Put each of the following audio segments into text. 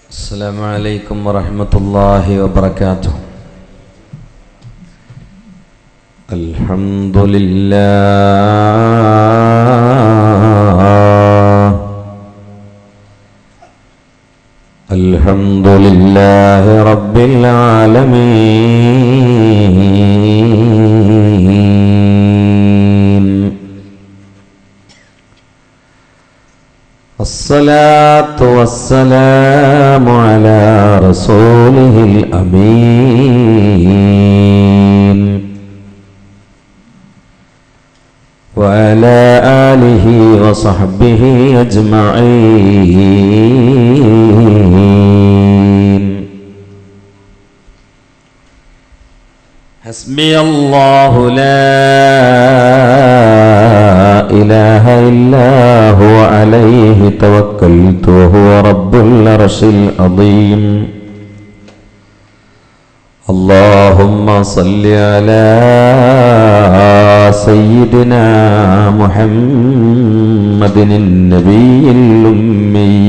السلام عليكم ورحمة الله وبركاته. الحمد لله الحمد لله رب العالمين. الصلاة والسلام على رسوله الأمين وعلى آله وصحبه أجمعين. حسبي الله لا إله إلا هو عليه توكلت وهو رب العرش العظيم. اللهم صل على سيدنا محمد النبي الأمي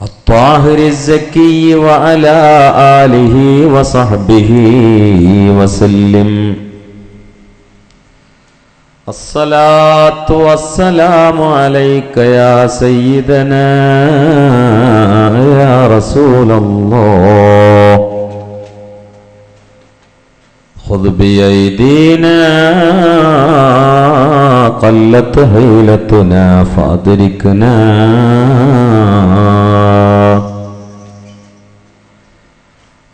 الطاهر الزكي وعلى آله وصحبه وسلم. الصلاة والسلام عليك يا سيدنا يا رسول الله. خذ بأيدينا قلت حيلتنا فأدركنا.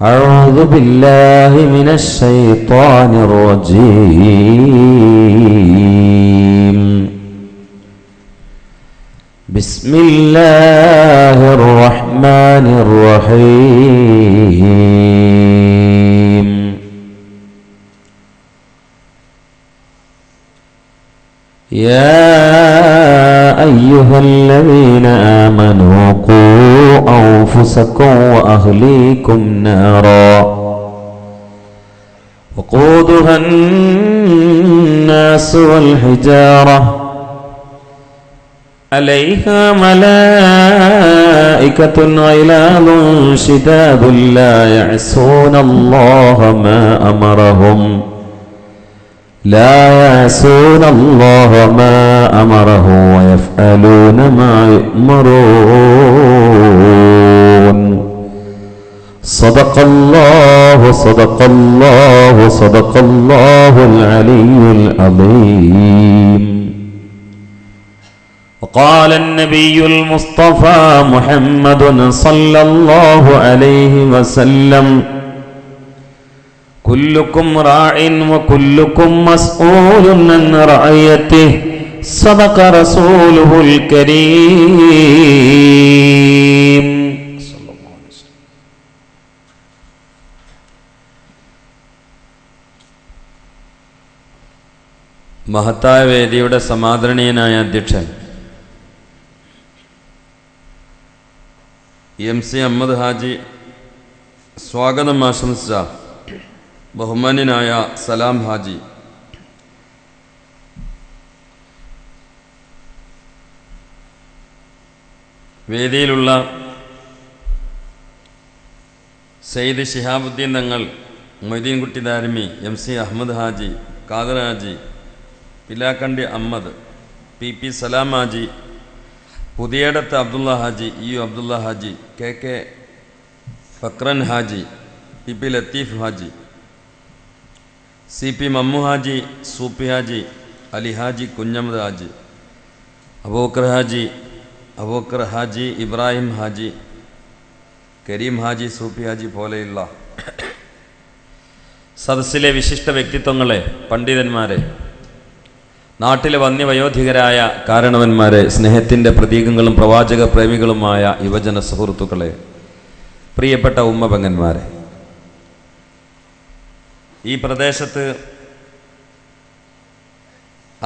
أعوذ بالله من الشيطان الرجيم. بسم الله الرحمن الرحيم. يا أيها الذين آمنوا قوا أنفسكم وأهليكم نارا وقودها الناس والحجارة عليها ملائكة غلاظ شداد لا يعصون الله ما أمرهم ويفعلون ما يؤمرون. صدق الله العلي العظيم. وقال النبي المصطفى محمد صلى الله عليه وسلم: كلكم راع وكلكم مسؤول عن رعيته. صدق رسوله الكريم. മഹത്തായ വേദിയുടെ സമാദരണീയനായ അധ്യക്ഷൻ MC അഹമ്മദ് ഹാജി സ്വാഗതം ആശംസിച്ച ബഹുമാന്യനായ സലാം ഹാജി, വേദിയിലുള്ള സയ്യിദ് ശിഹാബുദ്ദീൻ തങ്ങൾ, മൊയ്തീൻകുട്ടി ദാരിമി, MC അഹമ്മദ് ഹാജി, ഖാദർ ഹാജി, പിലാക്കണ്ടി അഹമ്മദ്, PP സലാം Haji, Puthiyadath Abdulla Haji, EU Abdulla Haji, KK ഫക്രൻ Haji, PP Latheef Haji, CP Mammu Haji, Soopy Haji, Ali Haji, Kunhammad Haji, Abubakar Haji, Ibrahim Haji, Kareem Haji, Soopy Haji പോലെയുള്ള സദസ്സിലെ വിശിഷ്ട വ്യക്തിത്വങ്ങളെ, പണ്ഡിതന്മാരെ, നാട്ടിലെ വന്യവയോധികരായ കാരണവന്മാരെ, സ്നേഹത്തിൻ്റെ പ്രതീകങ്ങളും പ്രവാചക പ്രേമികളുമായ യുവജന സുഹൃത്തുക്കളെ, പ്രിയപ്പെട്ട ഉമ്മപെങ്ങന്മാരെ, ഈ പ്രദേശത്ത്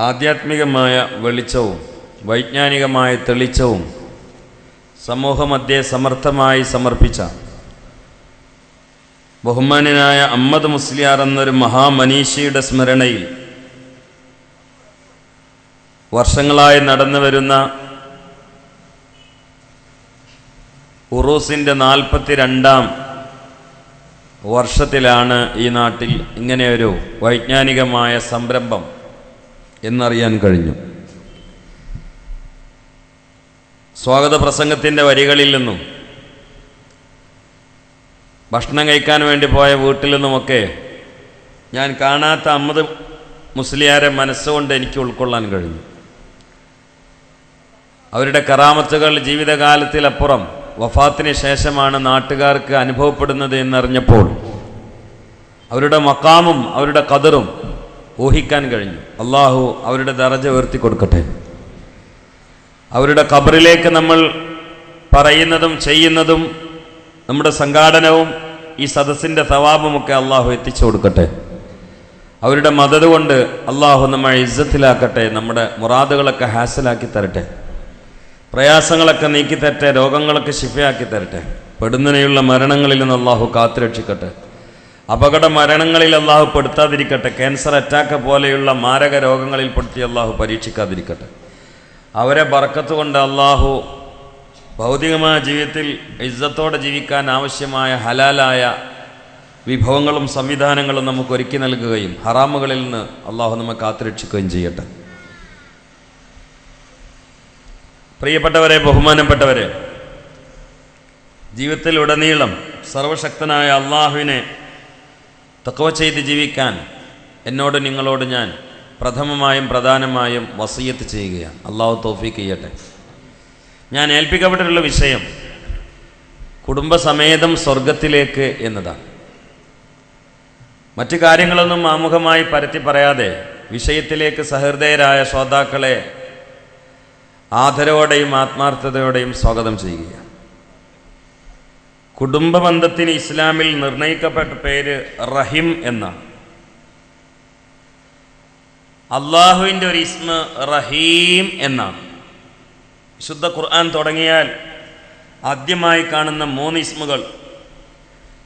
ആധ്യാത്മികമായ വെളിച്ചവും വൈജ്ഞാനികമായ തെളിച്ചവും സമൂഹമധ്യേ സമർത്ഥമായി സമർപ്പിച്ച ബഹുമാന്യനായ അഹമ്മദ് മുസ്ലിയാർ എന്നൊരു മഹാമനീഷിയുടെ സ്മരണയിൽ വർഷങ്ങളായി നടന്നു വരുന്ന ഉറൂസിൻ്റെ 42-ാം വർഷത്തിലാണ് ഈ നാട്ടിൽ ഇങ്ങനെയൊരു വൈജ്ഞാനികമായ സംരംഭം എന്നറിയാൻ കഴിഞ്ഞു. സ്വാഗത പ്രസംഗത്തിൻ്റെ വരികളിൽ നിന്നും ഭക്ഷണം കഴിക്കാൻ വേണ്ടി പോയ വീട്ടിൽ നിന്നുമൊക്കെ ഞാൻ കാണാത്ത അഹമ്മദ് മുസ്ലിയാരെ മനസ്സുകൊണ്ട് എനിക്ക് ഉൾക്കൊള്ളാൻ കഴിഞ്ഞു. അവരുടെ കറാമത്തുകൾ ജീവിതകാലത്തിലപ്പുറം വഫാത്തിന് ശേഷമാണ് നാട്ടുകാർക്ക് അനുഭവപ്പെടുന്നത് എന്നറിഞ്ഞപ്പോൾ അവരുടെ മക്കാമും അവരുടെ ഖദറും ഊഹിക്കാൻ കഴിഞ്ഞു. അള്ളാഹു അവരുടെ ദറജ ഉയർത്തി കൊടുക്കട്ടെ. അവരുടെ ഖബറിലേക്ക് നമ്മൾ പറയുന്നതും ചെയ്യുന്നതും നമ്മുടെ സംഘാടനവും ഈ സദസ്സിൻ്റെ സവാബുമൊക്കെ അള്ളാഹു എത്തിച്ചു കൊടുക്കട്ടെ. അവരുടെ മദത് കൊണ്ട് അള്ളാഹു നമ്മളെ ഇസ്സത്തിലാക്കട്ടെ. നമ്മുടെ മുറാദുകളൊക്കെ ഹാസിലാക്കി തരട്ടെ. പ്രയാസങ്ങളൊക്കെ നീക്കി തരട്ടെ. രോഗങ്ങളൊക്കെ ശിഫയാക്കി തരട്ടെ. പെടുന്നതിനുള്ള മരണങ്ങളിൽ നിന്ന് അള്ളാഹു കാത്തുരക്ഷിക്കട്ടെ. അപകട മരണങ്ങളിൽ അള്ളാഹു പെടുത്താതിരിക്കട്ടെ. ക്യാൻസർ അറ്റാക്ക് പോലെയുള്ള മാരക രോഗങ്ങളിൽ പെടുത്തി അള്ളാഹു പരീക്ഷിക്കാതിരിക്കട്ടെ. അവരെ ബർക്കത്ത് കൊണ്ട് അള്ളാഹു ഭൗതികമായ ജീവിതത്തിൽ ഇസ്സത്തോടെ ജീവിക്കാൻ ആവശ്യമായ ഹലാലായ വിഭവങ്ങളും സംവിധാനങ്ങളും നമുക്ക് ഒരുക്കി നൽകുകയും ഹറാമുകളിൽ നിന്ന് അള്ളാഹു നമ്മെ കാത്തുരക്ഷിക്കുകയും ചെയ്യട്ടെ. പ്രിയപ്പെട്ടവരെ, ബഹുമാനപ്പെട്ടവരെ, ജീവിതത്തിൽ ഉടനീളം സർവശക്തനായ അള്ളാഹുവിനെ തഖ്വ ചെയ്ത് ജീവിക്കാൻ എന്നോട് നിങ്ങളോട് ഞാൻ പ്രഥമമായും പ്രധാനമായും വസിയത്ത് ചെയ്യുകയാണ്. അള്ളാഹു തൗഫീഖ് ചെയ്യട്ടെ. ഞാൻ ഏൽപ്പിക്കപ്പെട്ടിട്ടുള്ള വിഷയം കുടുംബസമേതം സ്വർഗത്തിലേക്ക് എന്നതാണ്. മറ്റു കാര്യങ്ങളൊന്നും ആമുഖമായി പരത്തി പറയാതെ വിഷയത്തിലേക്ക് സഹൃദയരായ ശ്രോതാക്കളെ ആദരവോടെയും ആത്മാർത്ഥതയോടെയും സ്വാഗതം ചെയ്യുകയാണ്. കുടുംബബന്ധത്തിന് ഇസ്ലാമിൽ നിർണയിക്കപ്പെട്ട പേര് റഹിം എന്നാണ്. അള്ളാഹുവിൻ്റെ ഒരു ഇസ്മ റഹീം എന്നാണ്. വിശുദ്ധ ഖുർആൻ തുടങ്ങിയാൽ ആദ്യമായി കാണുന്ന 3 ഇസ്മുകൾ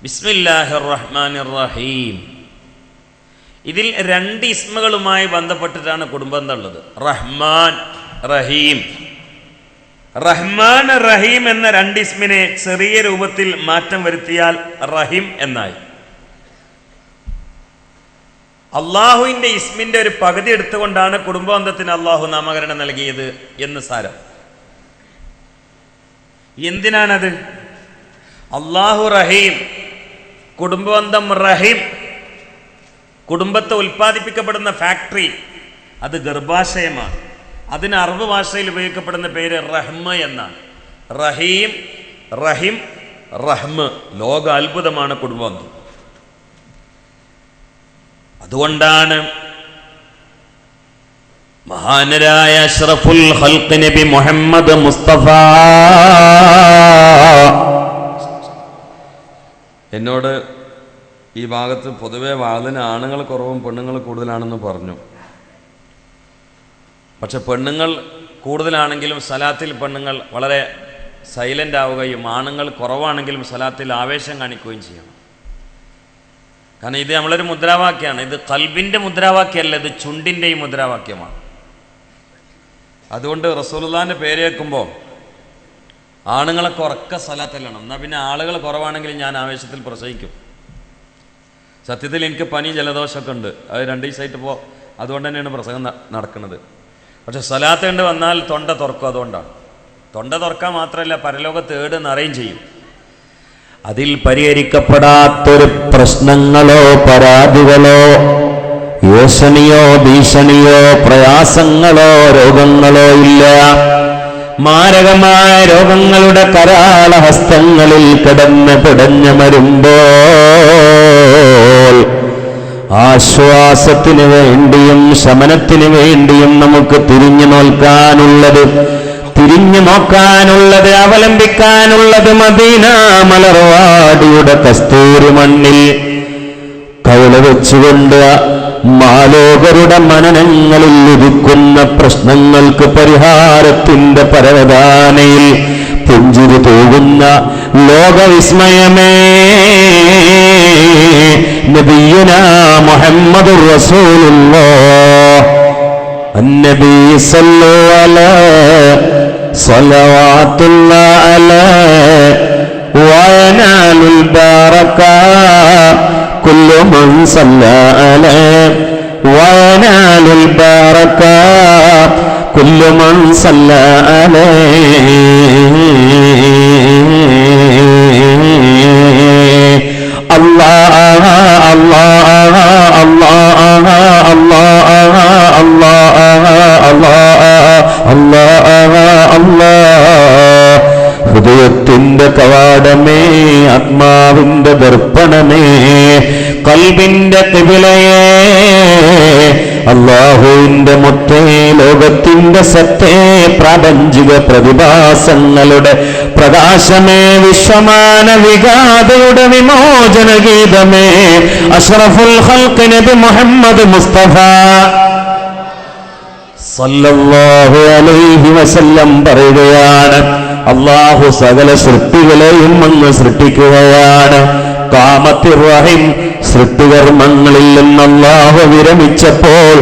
ബിസ്മില്ലാഹിർ റഹ്മാനിർ റഹീം. ഇതിൽ 2 ഇസ്മുകളുമായി ബന്ധപ്പെട്ടിട്ടാണ് കുടുംബബന്ധം ഉള്ളത്. റഹ്മാൻ, റഹീം. റഹ്മാൻ, റഹീം എന്ന 2 ഇസ്മിനെ ചെറിയ രൂപത്തിൽ മാറ്റം വരുത്തിയാൽ റഹിം എന്നായി. അള്ളാഹുവിൻ്റെ ഇസ്മിൻ്റെ ഒരു പകുതി എടുത്തുകൊണ്ടാണ് കുടുംബബന്ധത്തിന് അള്ളാഹു നാമകരണം നൽകിയത് എന്ന് സാരം. എന്തിനാണത്? അള്ളാഹു റഹീം, കുടുംബബന്ധം റഹീം. കുടുംബത്തെ ഉൽപ്പാദിപ്പിക്കപ്പെടുന്ന ഫാക്ടറി അത് ഗർഭാശയമാണ്. അതിന് അറബ് ഭാഷയിൽ ഉപയോഗിക്കപ്പെടുന്ന പേര് റഹ്മ എന്നാണ്. റഹീം, റഹിം, റഹ്മ. ലോക അത്ഭുതമാണ് കുടുംബബന്ധം. അതുകൊണ്ടാണ് മഹാനരായ അഷ്റഫുൽ ഖൽഖ് നബി മുഹമ്മദ് മുസ്തഫ എന്നോട് ഈ ഭാഗത്ത് പൊതുവെ വാതിന് ആണുങ്ങൾ കുറവും പെണ്ണുങ്ങൾ കൂടുതലാണെന്ന് പറഞ്ഞു. പക്ഷെ പെണ്ണുങ്ങൾ കൂടുതലാണെങ്കിലും സലാത്തിൽ പെണ്ണുങ്ങൾ വളരെ സൈലൻ്റ് ആവുകയും ആണുങ്ങൾ കുറവാണെങ്കിലും സലാത്തിൽ ആവേശം കാണിക്കുകയും ചെയ്യണം. കാരണം ഇത് നമ്മളൊരു മുദ്രാവാക്യമാണ്. ഇത് ഖൽബിൻ്റെ മുദ്രാവാക്യമല്ല, ഇത് ചുണ്ടിൻ്റെയും മുദ്രാവാക്യമാണ്. അതുകൊണ്ട് റസൂലുള്ളാഹിൻ്റെ പേര് കേൾക്കുമ്പോൾ ആണുങ്ങളൊക്കെ ഉറക്ക സലാത്തിലാണ്. എന്നാൽ പിന്നെ ആളുകൾ കുറവാണെങ്കിൽ ഞാൻ ആവേശത്തിൽ പ്രസംഗിക്കും. സത്യത്തിൽ എനിക്ക് പനി ജലദോഷമൊക്കെ ഉണ്ട്. അത് 2 ദിവസമായിട്ട് അതുകൊണ്ട് തന്നെയാണ് പ്രസംഗം നടക്കുന്നത്. പക്ഷെ സലാത്ത് കണ്ട് വന്നാൽ തൊണ്ട തുറക്കും. അതുകൊണ്ടാണ്. തൊണ്ട തുറക്കാൻ മാത്രമല്ല, പരലോകത്ത് ഏട് നിറയും ചെയ്യും. അതിൽ പരിഹരിക്കപ്പെടാത്തൊരു പ്രശ്നങ്ങളോ പരാതികളോ യോശനിയോ ഭീഷണിയോ പ്രയാസങ്ങളോ രോഗങ്ങളോ ഇല്ല. മാരകമായ രോഗങ്ങളുടെ കരാളഹസ്തങ്ങളിൽ കിടന്ന് പിടഞ്ഞു മരുമ്പോൾ ആശ്വാസത്തിന് വേണ്ടിയും ശമനത്തിന് വേണ്ടിയും നമുക്ക് തിരിഞ്ഞു നോക്കാനുള്ളത് അവലംബിക്കാനുള്ളത് മദീന മലർവാടിയുടെ കസ്തൂരി മണ്ണിൽ കവല വെച്ചുകൊണ്ട് മാലോകരുടെ മനനങ്ങളിൽ ഉദിക്കുന്ന പ്രശ്നങ്ങൾക്ക് പരിഹാരത്തിന്റെ പരവതാനയിൽ പുഞ്ചിരി തൂകുന്ന ലോകവിസ്മയമേ നബിയുനാ മുഹമ്മദുർ റസൂലുള്ളാഹ്. النبي صلوا عليه صلوات الله عليه وينال البركة كل من صلى عليه وينال البركة كل من صلى عليه الله الله الله الله ഹൃദയത്തിന്റെ കവാടമേ, ആത്മാവിന്റെ ദർപ്പണമേ, കൽബിന്റെ ഖിബലയേ, അല്ലാഹുവിന്റെ മുത്തേ, ലോകത്തിന്റെ സത്തേ, പ്രാപഞ്ചിക പ്രതിഭാസങ്ങളുടെ പ്രകാശമേ, വിശ്വമാനവികാതയുടെ വിമോചന ഗീതമേ, അഷ്റഫുൽ ഖൽഖ് നബി മുഹമ്മദ് മുസ്തഫ സല്ലല്ലാഹു അലൈഹി വസല്ലം പറയുകയാണ്, അല്ലാഹു സകല സൃഷ്ടികളെയും അങ്ങ് സൃഷ്ടിക്കുകയാണ്. ഖാമത്തിർ റഹിം, സൃഷ്ടികർമ്മങ്ങളിൽ നിന്ന് അല്ലാഹു വിരമിച്ചപ്പോൾ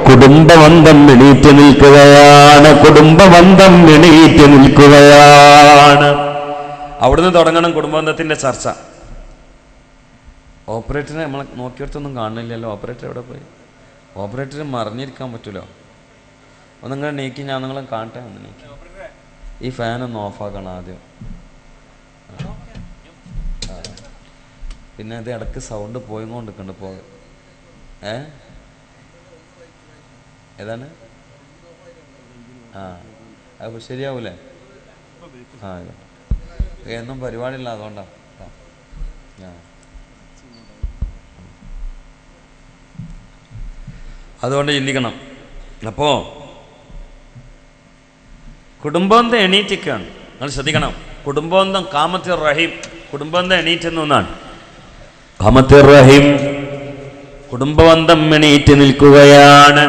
കുടുംബബന്ധം എണീറ്റ് നിൽക്കുകയാണ്. കുടുംബബന്ധം എണീറ്റ് നിൽക്കുകയാണ്. അവിടുന്ന് തുടങ്ങണം കുടുംബബന്ധത്തിന്റെ ചർച്ച. ഓപ്പറേറ്ററിനെ നമ്മൾ നോക്കിയെടുത്തൊന്നും കാണുന്നില്ലല്ലോ. ഓപ്പറേറ്റർ എവിടെ പോയി? ഓപ്പറേറ്റർ മറിഞ്ഞിരിക്കാൻ പറ്റൂലോ. ഒന്ന് നിങ്ങൾ നീക്കി, ഞാൻ നിങ്ങളെ കാണട്ടെ. ഒന്ന് നീക്കി, ഈ ഫാനൊന്ന് ഓഫാക്കണം ആദ്യം. പിന്നെ ഇത് ഇടയ്ക്ക് സൗണ്ട് പോയിക്കൊണ്ടിരിക്കുന്നുണ്ട്. ഏതാണ്? അത് ശരിയാവൂലേ? എന്നും പരിപാടിയില്ല, അതുകൊണ്ടാണ്. അതുകൊണ്ട് ചിന്തിക്കണം. അപ്പോൾ കുടുംബബന്ധം എണീറ്റിക്കാണ്. നിങ്ങൾ ശ്രദ്ധിക്കണം. കുടുംബബന്ധം ഖാമത്തിർ റഹീം, കുടുംബബന്ധം എണീറ്റെന്നാണ്. ഖാമത്തിർ റഹീം, കുടുംബബന്ധം എണീറ്റ് നിൽക്കുകയാണ്.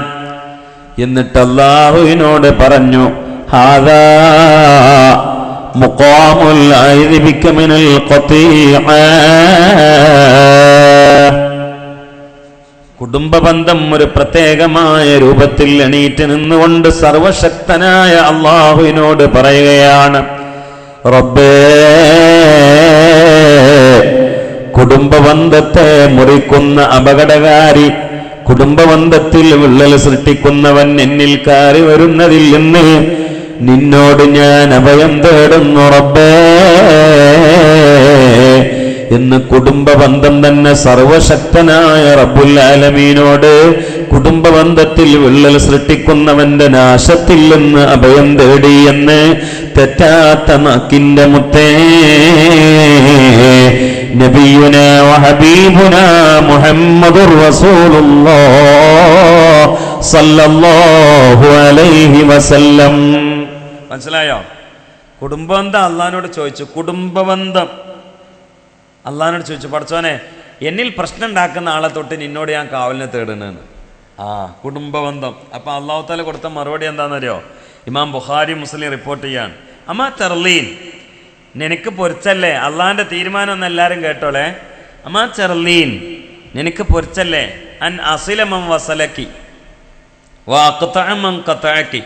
എന്നിട്ട് അല്ലാഹുവിനോട് പറഞ്ഞു, ഹാദാ മുഖാമുൽ ഐദി ബിക മിനൽ ഖതീഅ. കുടുംബബന്ധം ഒരു പ്രത്യേകമായ രൂപത്തിൽ എണീറ്റ് നിന്നുകൊണ്ട് സർവശക്തനായ അല്ലാഹുവിനോട് പറയുകയാണ്, റബ്ബേ, കുടുംബബന്ധത്തെ മുറിക്കുന്ന അപകടകാരി, കുടുംബബന്ധത്തിൽ വിള്ളൽ സൃഷ്ടിക്കുന്നവൻ എന്നിൽ കയറി വരുന്നതിൽ നിന്ന് നിന്നോട് ഞാൻ അഭയം തേടുന്നു റബ്ബേ എന്ന് കുടുംബബന്ധം തന്നെ സർവശക്തനായ റബ്ബുൽ ആലമീനോട് കുടുംബബന്ധത്തിൽ വിള്ളൽ സൃഷ്ടിക്കുന്നവന്റെ നാശത്തിൽ നിന്ന് അഭയം തേടി എന്ന് തെറ്റാത്ത നാക്കിന്റെ മുത്തേ നബിയുനാ വഹബീബുനാ മുഹമ്മദുർ റസൂലുള്ളാഹ് സല്ലല്ലാഹു അലൈഹി വസല്ലം. മനസ്സിലായോ? കുടുംബബന്ധം അള്ളാഹിനോട് ചോദിച്ചു. കുടുംബബന്ധം അള്ളാഹിനോട് ചോദിച്ചു, പടച്ചോനെ, എന്നിൽ പ്രശ്നം ഉണ്ടാക്കുന്ന ആളെ തൊട്ട് നിന്നോട് ഞാൻ കാവലിനെ തേടുന്നതെന്ന്. കുടുംബബന്ധം. അപ്പം അള്ളാഹു താല കൊടുത്ത മറുപടി എന്താണെന്നറിയോ? ഇമാം ബുഖാരി മുസ്ലിം റിപ്പോർട്ട് ചെയ്യാണ്, അമ്മാ ചെർലീൻ, നിനക്ക് പൊരിച്ചല്ലേ? അള്ളാഹിൻ്റെ തീരുമാനം ഒന്ന് എല്ലാവരും കേട്ടോളെ. അമ്മാ ചെർലീൻ, നിനക്ക് പൊരിച്ചല്ലേ? അൻ അസിലമം വസലക്കി വാഖതഅമൻ ഖതഅക്കി.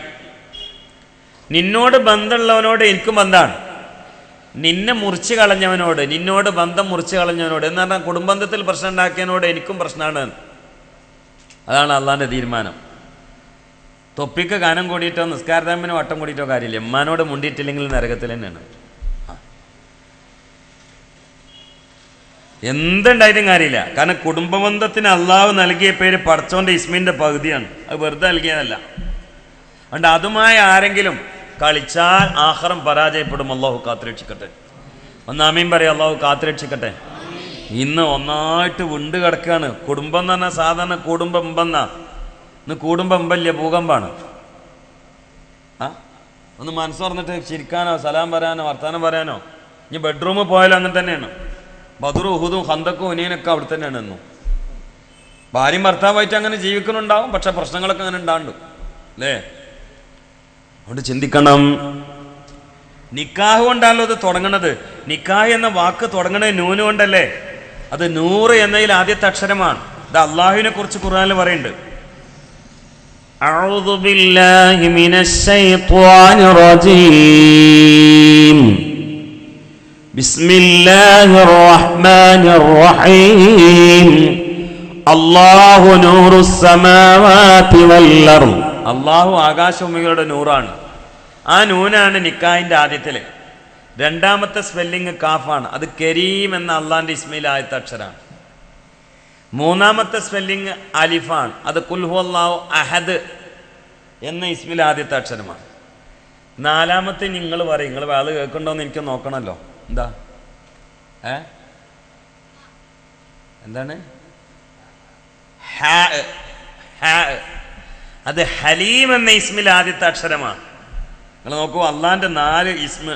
നിന്നോട് ബന്ധമുള്ളവനോട് എനിക്കും ബന്ധമാണ്, നിന്നെ മുറിച്ച് കളഞ്ഞവനോട്, നിന്നോട് ബന്ധം മുറിച്ച് കളഞ്ഞവനോട് എന്ന് പറഞ്ഞാൽ കുടുംബബന്ധത്തിൽ പ്രശ്നം ഉണ്ടാക്കിയവനോട് എനിക്കും പ്രശ്നമാണ്. അതാണ് അള്ളാഹിൻ്റെ തീരുമാനം. തൊപ്പിക്ക് കാനം കൂടിയിട്ടോ നിസ്കാരതാമ്പിന് വട്ടം കൂടിയിട്ടോ കാര്യമില്ല. ഉമ്മാനോട് മുണ്ടിയിട്ടില്ലെങ്കിൽ നരകത്തിൽ തന്നെയാണ്. എന്തുണ്ടായിട്ടും കാര്യമില്ല. കാരണം കുടുംബബന്ധത്തിന് അള്ളാഹു നൽകിയ പേര് പടച്ചോൻ്റെ ഇസ്മിൻ്റെ പകുതിയാണ്. അത് വെറുതെ നൽകിയതല്ല. അതുകൊണ്ട് അതുമായി ആരെങ്കിലും കളിച്ചാൽ ആഖിറം പരാജയപ്പെടും. അള്ളാഹു കാത്തുരക്ഷിക്കട്ടെ. ഒന്ന് ആമീൻ പറയാം. അള്ളാഹു കാത്തുരക്ഷിക്കട്ടെ. ഇന്ന് ഒന്നായിട്ട് വിണ്ട് കിടക്കുകയാണ്. കുടുംബം എന്ന് പറഞ്ഞാൽ സാധാരണ കുടുംബം എമ്പെന്നാ. ഇന്ന് കൂടുമ്പം എമ്പല്ല, ഭൂകമ്പാണ്. ഒന്ന് മനസ്സ് പറഞ്ഞിട്ട് ചിരിക്കാനോ സലാം പറയാനോ വർത്താനം പറയാനോ. ഇനി ബെഡ്റൂമിൽ പോയാലും അങ്ങനെ തന്നെയാണ്. ബദറും ഉഹുദും ഖന്തക്കും ഉനീനൊക്കെ അവിടെ തന്നെയാണ് എന്നും. ഭാര്യയും ഭർത്താവായിട്ട് അങ്ങനെ ജീവിക്കുന്നുണ്ടാവും, പക്ഷെ പ്രശ്നങ്ങളൊക്കെ അങ്ങനെ ഉണ്ടാവും അല്ലേ? അതുകൊണ്ട് ചിന്തിക്കണം. നിക്കാഹ് കൊണ്ടാണല്ലോ ഇത് തുടങ്ങണത്. നിക്കാഹ് എന്ന വാക്ക് തുടങ്ങണത് നൂന് കൊണ്ടല്ലേ? അത് നൂറ് എന്നതിൽ ആദ്യത്തെ അക്ഷരമാണ്. ഇത് അള്ളാഹുവിനെ കുറിച്ച് ഖുർആനിൽ പറയുന്നുണ്ട്. أعوذ بالله من الشيطان الرجيم بسم الله الرحمن الرحيم الله نور السماوات والأرض അള്ളാഹു ആകാശഭൂമികളുടെ നൂറാണ്. ആ നൂനാണ് നിക്കാഹിന്റെ ആദ്യത്തില്. രണ്ടാമത്തെ സ്പെല്ലിങ് കാഫാണ്. അത് കരീം എന്ന അള്ളാന്റെ ഇസ്മയിൽ ആദ്യത്തെ അക്ഷരാണ്. മൂന്നാമത്തെ സ്പെല്ലിങ് അലിഫാണ്. അത് ഖുൽ ഹുവല്ലാഹു അഹദ് എന്ന ഇസ്മിൽ ആദ്യത്തെ അക്ഷരമാണ്. നാലാമത്തെ നിങ്ങൾ പറയും. നിങ്ങൾ അത് കേൾക്കണ്ടോന്ന് എനിക്ക് നോക്കണമല്ലോ. എന്താ എന്താണ്? അത് ഹലീം എന്ന ഇസ്മിൽ ആദ്യത്തെ അക്ഷരമാണ്. നിങ്ങൾ നോക്കൂ, അള്ളാന്റെ 4 ഇസ്മ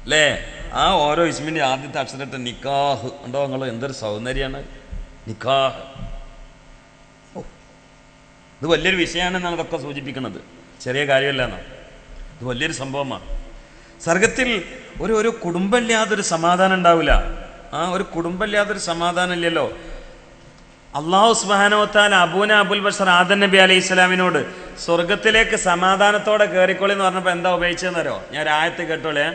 അല്ലേ? ആ ഓരോ ഇസ്മിന്റെ ആദ്യത്തെ അക്ഷരത്തെ നിക്കാഹ് ഉണ്ടോ? നിങ്ങൾ എന്തൊരു സൗന്ദര്യമാണ് നിക്കാഹ്. ഇത് വലിയൊരു വിഷയമാണെന്നാണ് ഇതൊക്കെ സൂചിപ്പിക്കുന്നത്. ചെറിയ കാര്യമല്ല എന്നാണ്. ഇത് വലിയൊരു സംഭവമാണ്. സ്വർഗത്തിൽ ഒരു കുടുംബമില്ലാതൊരു സമാധാനം ഉണ്ടാവില്ല. ആ ഒരു കുടുംബമില്ലാതൊരു സമാധാനം ഇല്ലല്ലോ. അള്ളാഹു സുബ്ഹാനഹു വ തആല അബുൽ ബഷർ ആദം നബി അലൈഹി സ്വലാമിനോട് സ്വർഗത്തിലേക്ക് സമാധാനത്തോടെ കയറിക്കോളി എന്ന് പറഞ്ഞപ്പോൾ എന്താ ഉപയോഗിച്ചെന്നറിയോ? ഞാൻ ഒരു ആയത്ത് കേട്ടോളേ.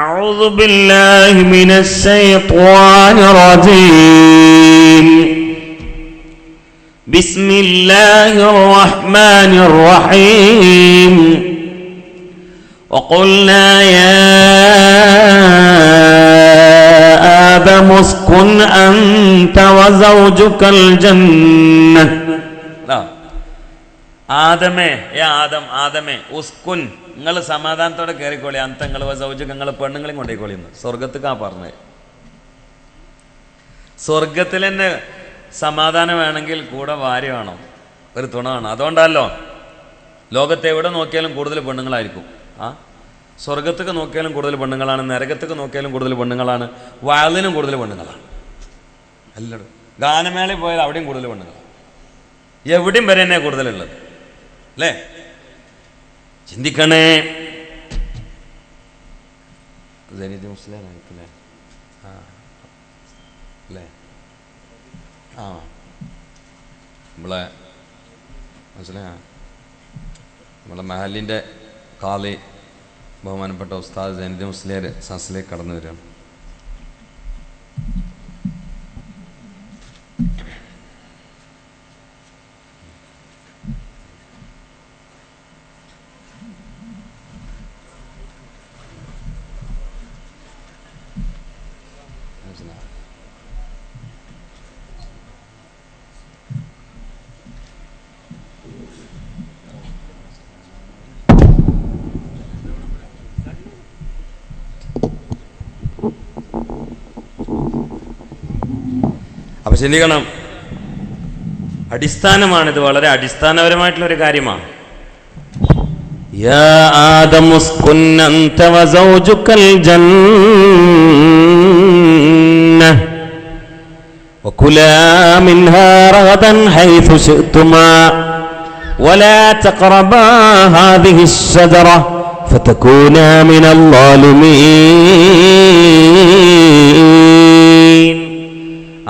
أعوذ بالله من الشيطان الرجيم بسم الله الرحمن الرحيم وقلنا يا آدم اسكن أنت وزوجك الجنة ആദമേ, ആദമേ ഉസ്കുൻ, നിങ്ങൾ സമാധാനത്തോടെ കയറിക്കോളി. അന്ത നിങ്ങൾ സൗജക്ക്, നിങ്ങൾ പെണ്ണുങ്ങളെയും കൊണ്ടേക്കോളി എന്ന് സ്വർഗത്തേക്കാ പറഞ്ഞത്. സ്വർഗത്തിൽ തന്നെ സമാധാനം വേണമെങ്കിൽ കൂടെ ഭാര്യ വേണം, ഒരു തുണ വേണം. അതുകൊണ്ടല്ലോ ലോകത്തെ എവിടെ നോക്കിയാലും കൂടുതൽ പെണ്ണുങ്ങളായിരിക്കും. സ്വർഗത്തേക്ക് നോക്കിയാലും കൂടുതൽ പെണ്ണുങ്ങളാണ്, നരകത്തേക്ക് നോക്കിയാലും കൂടുതൽ പെണ്ണുങ്ങളാണ്, വയലിനും കൂടുതൽ പെണ്ണുങ്ങളാണ്. എല്ലായിടും ഗാനമേളയിൽ പോയാൽ അവിടെയും കൂടുതൽ പെണ്ണുങ്ങളാണ്. എവിടെയും വരെ തന്നെ കൂടുതലുള്ളത് അല്ലേ? ചിന്തിക്കണേ. മുസ്ലിം അല്ലേ? നമ്മളെ നമ്മളെ മഹലിൻ്റെ കാളി ബഹുമാനപ്പെട്ട ഉസ്താദ് സൈനുദ്ദീൻ മുസ്ലിയാർ സദസ്സിലേക്ക് കടന്നു വരികയാണ്. അപ്പൊ ചിന്തിക്കണം, അടിസ്ഥാനമാണിത്. വളരെ അടിസ്ഥാനപരമായിട്ടുള്ള ഒരു കാര്യമാണ്. യാ ആദം ഉസ്കുൻ അൻത വസൗജുകൽ ജന്ന വകുലാ മിൻഹാ റഗദൻ ഹൈഥു ശിഅ്തുമാ വലാ തഖറബാ ഹാദിഹി الشجرة فتكونا من الظالمين.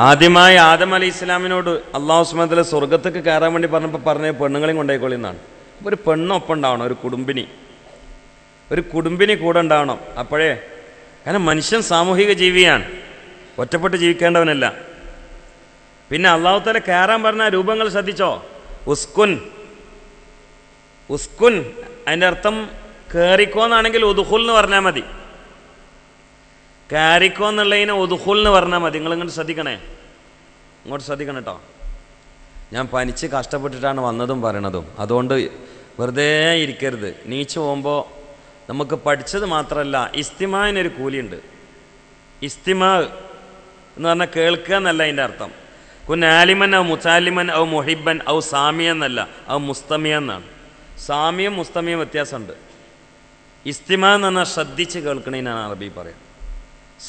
ആദ്യമായി ആദം അലൈഹി ഇസ്ലാമിനോട് അള്ളാഹു സുബ്ഹാനഹു വ തആല സ്വർഗത്തേക്ക് കയറാൻ വേണ്ടി പറഞ്ഞപ്പോൾ പറഞ്ഞ പെണ്ണുങ്ങളെയും കൊണ്ടേക്കോളി എന്നാണ്. ഒരു പെണ്ണൊപ്പം ഉണ്ടാവണം, ഒരു കുടുംബിനി കൂടെ ഉണ്ടാവണം. അപ്പോഴേ, കാരണം മനുഷ്യൻ സാമൂഹിക ജീവിയാണ്, ഒറ്റപ്പെട്ട് ജീവിക്കേണ്ടവനല്ല. പിന്നെ അള്ളാഹു തആല കയറാൻ പറഞ്ഞ രൂപങ്ങൾ ശ്രദ്ധിച്ചോ? ഉസ്കുൻ അതിൻ്റെ അർത്ഥം കയറിക്കോന്നാണെങ്കിൽ ഉദ്ഖുൽ എന്ന് പറഞ്ഞാൽ മതി. കയറിക്കോ എന്നുള്ളതിനെ ഉദ്ഖുൽ എന്ന് പറഞ്ഞാൽ മതി. ഇങ്ങോട്ട് ശ്രദ്ധിക്കണം കേട്ടോ. ഞാൻ പനിച്ച് കഷ്ടപ്പെട്ടിട്ടാണ് വന്നതും പറയണതും. അതുകൊണ്ട് വെറുതെ ഇരിക്കരുത്. നീച്ചു പോകുമ്പോൾ നമുക്ക് പഠിച്ചത് മാത്രമല്ല, ഇസ്തിമാനൊരു കൂലിയുണ്ട്. ഇസ്തിമാ എന്ന് പറഞ്ഞാൽ കേൾക്കുക എന്നല്ല അതിൻ്റെ അർത്ഥം. ആലിമൻ ഔ മുസാലിമൻ ഔ മുഹിബൻ ഔ സാമിയ എന്നല്ല, ഔ മുസ്തമിയ എന്നാണ്. സാമിയും മുസ്തമിയും വ്യത്യാസമുണ്ട്. ഇസ്തിമാ എന്ന് പറഞ്ഞാൽ ശ്രദ്ധിച്ച് കേൾക്കണേനാണ് അറബി പറയാം.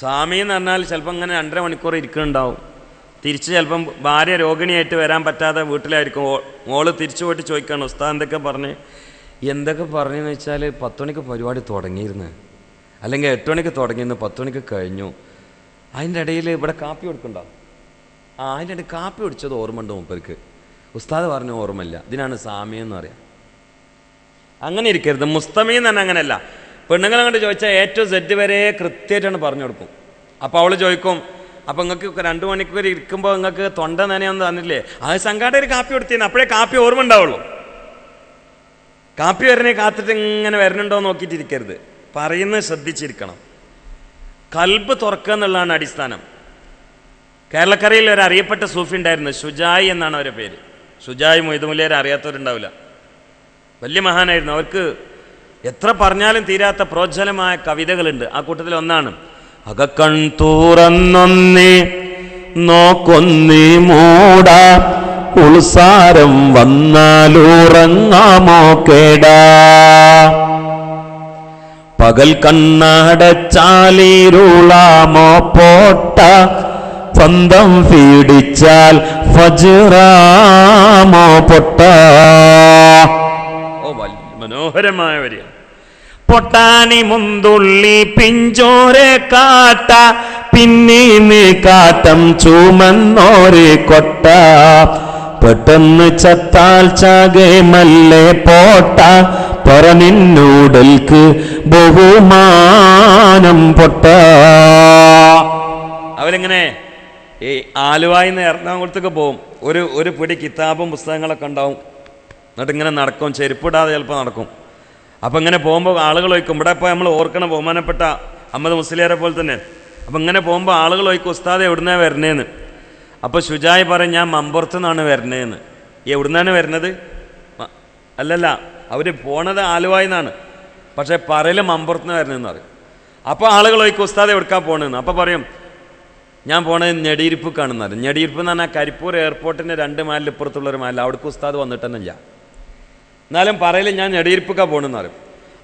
സാമി എന്ന് പറഞ്ഞാൽ ചിലപ്പോൾ ഇങ്ങനെ 2.5 മണിക്കൂർ ഇരിക്കുന്നുണ്ടാവും. തിരിച്ച് ചിലപ്പം ഭാര്യ രോഗിണിയായിട്ട് വരാൻ പറ്റാതെ വീട്ടിലായിരിക്കും. മോള് തിരിച്ചു പോയിട്ട് ചോദിക്കണം, ഉസ്താദ് എന്തൊക്കെ പറഞ്ഞെന്ന് വെച്ചാൽ 10 മണിക്ക് പരിപാടി തുടങ്ങിയിരുന്നു, അല്ലെങ്കിൽ 8 മണിക്ക് തുടങ്ങിയിരുന്നു, 10 മണിക്ക് കഴിഞ്ഞു. അതിൻ്റെ ഇടയിൽ ഇവിടെ കാപ്പി കൊടുക്കണ്ടോ? അതിൻ്റെ ഇടയിൽ കാപ്പി കുടിച്ചത് ഓർമ്മയുണ്ട് മൂപ്പർക്ക്. ഉസ്താദ് പറഞ്ഞു ഓർമ്മയില്ല. ഇതിനാണ് സാമ്യം എന്ന് പറയാം. അങ്ങനെ ഇരിക്കരുത്. മുസ്തമീൻ തന്നെ അങ്ങനെയല്ല. പെണ്ണുങ്ങൾ അങ്ങോട്ട് ചോദിച്ചാൽ ഏറ്റവും സെറ്റ് വരെ കൃത്യമായിട്ടാണ് പറഞ്ഞു കൊടുക്കും. അപ്പോൾ അവൾ ചോദിക്കും, അപ്പം നിങ്ങൾക്ക് 2 മണിക്കൂർ ഇരിക്കുമ്പോൾ നിങ്ങൾക്ക് തൊണ്ട നനയൊന്നും തന്നില്ലേ? അത് സംഘാടക ഒരു കാപ്പി കൊടുത്തിരുന്നു. അപ്പോഴേ കാപ്പി ഓർമ്മ ഉണ്ടാവുള്ളൂ. കാപ്പി വരണേ കാത്തിട്ട് ഇങ്ങനെ വരണുണ്ടോ നോക്കിയിട്ടിരിക്കരുത്. പറയുന്നത് ശ്രദ്ധിച്ചിരിക്കണം. കൽബ് തുറക്കുക എന്നുള്ളതാണ് അടിസ്ഥാനം. കേരളക്കരയിൽ ഒരു അറിയപ്പെട്ട സൂഫി ഉണ്ടായിരുന്നു, ഷുജായി എന്നാണ് അവരുടെ പേര്. ഷുജായി മൊയ്തുമുല്ലിയാരെ അറിയാത്തവരുണ്ടാവില്ല. വലിയ മഹാനായിരുന്നു. അവർക്ക് എത്ര പറഞ്ഞാലും തീരാത്ത പ്രോജ്വലമായ കവിതകളുണ്ട്. ആ കൂട്ടത്തിൽ ഒന്നാണ്, അകക്കൺ തുറന്നൊന്നേ നോക്കൊന്നേ മൂട ഉൾസാരം വന്നാലുറങ്ങാമോ കേടാ, പകൽ കണ്ണടച്ചാലിരുളാമോ പോട്ട, പന്തം പീഡിച്ചാൽ ഫജ്റാമോ പൊട്ട. ഓ മനോഹരമായ വരിക. പൊട്ടാനി മുന്തുള്ളി പിഞ്ചോരെ കാട്ട, പിന്നീന്ന് കാട്ടം ചുമന്നോരെ കൊട്ട, പെട്ടെന്ന് ചത്താൽ ചാകെ മല്ലേ പോട്ട, പറനിന്നൂടൽക്ക് ബഹുമാനം പൊട്ട. അവരിങ്ങനെ ഈ ആലുവായിന്ന് എറണാകുളത്തേക്ക് പോകും. ഒരു പിടി കിതാബും പുസ്തകങ്ങളൊക്കെ ഉണ്ടാവും. എന്നിട്ട് ഇങ്ങനെ നടക്കും, ചെരുപ്പിടാതെ ചിലപ്പോൾ നടക്കും. അപ്പം ഇങ്ങനെ പോകുമ്പോൾ ആളുകൾ ചോദിക്കും, ഇവിടെ ഇപ്പോൾ നമ്മൾ ഓർക്കണം ബഹുമാനപ്പെട്ട അഹമ്മദ് മുസ്ലിയാരെ പോലെ തന്നെ. അപ്പം ഇങ്ങനെ പോകുമ്പോൾ ആളുകൾ ചോദിക്കും, ഉസ്താദ് എവിടുന്നാണ് വരണേന്ന്. അപ്പോൾ ഷുജായി പറയും, ഞാൻ മമ്പുറത്ത് നിന്നാണ് വരണേന്ന്. എവിടുന്നാണ് വരുന്നത്? അല്ലല്ല, അവർ പോണത് ആലുവായിന്നാണ്, പക്ഷേ പറയൽ മമ്പുറത്ത് നിന്ന് വരണേന്ന് പറയും. അപ്പോൾ ആളുകൾ ചോദിക്കും, ഉസ്താദ് എവിടേക്കാണ് പോകണമെന്ന്. അപ്പോൾ പറയും, ഞാൻ പോണത് നെടിയിരിപ്പിക്കാണെന്ന് പറയും. നെടിയിരിപ്പ് എന്ന് പറഞ്ഞാൽ കരിപ്പൂർ എയർപോർട്ടിൻ്റെ 2 മൈലിൽ ഇപ്പുറത്തുള്ളൊരു മൈലിൽ. അവിടേക്ക് ഉസ്താദ് വന്നിട്ട് തന്നെ ഇല്ല. എന്നാലും പറയൽ ഞാൻ നെടിയിരിപ്പിക്കാണ് പോകണമെന്ന് പറയും.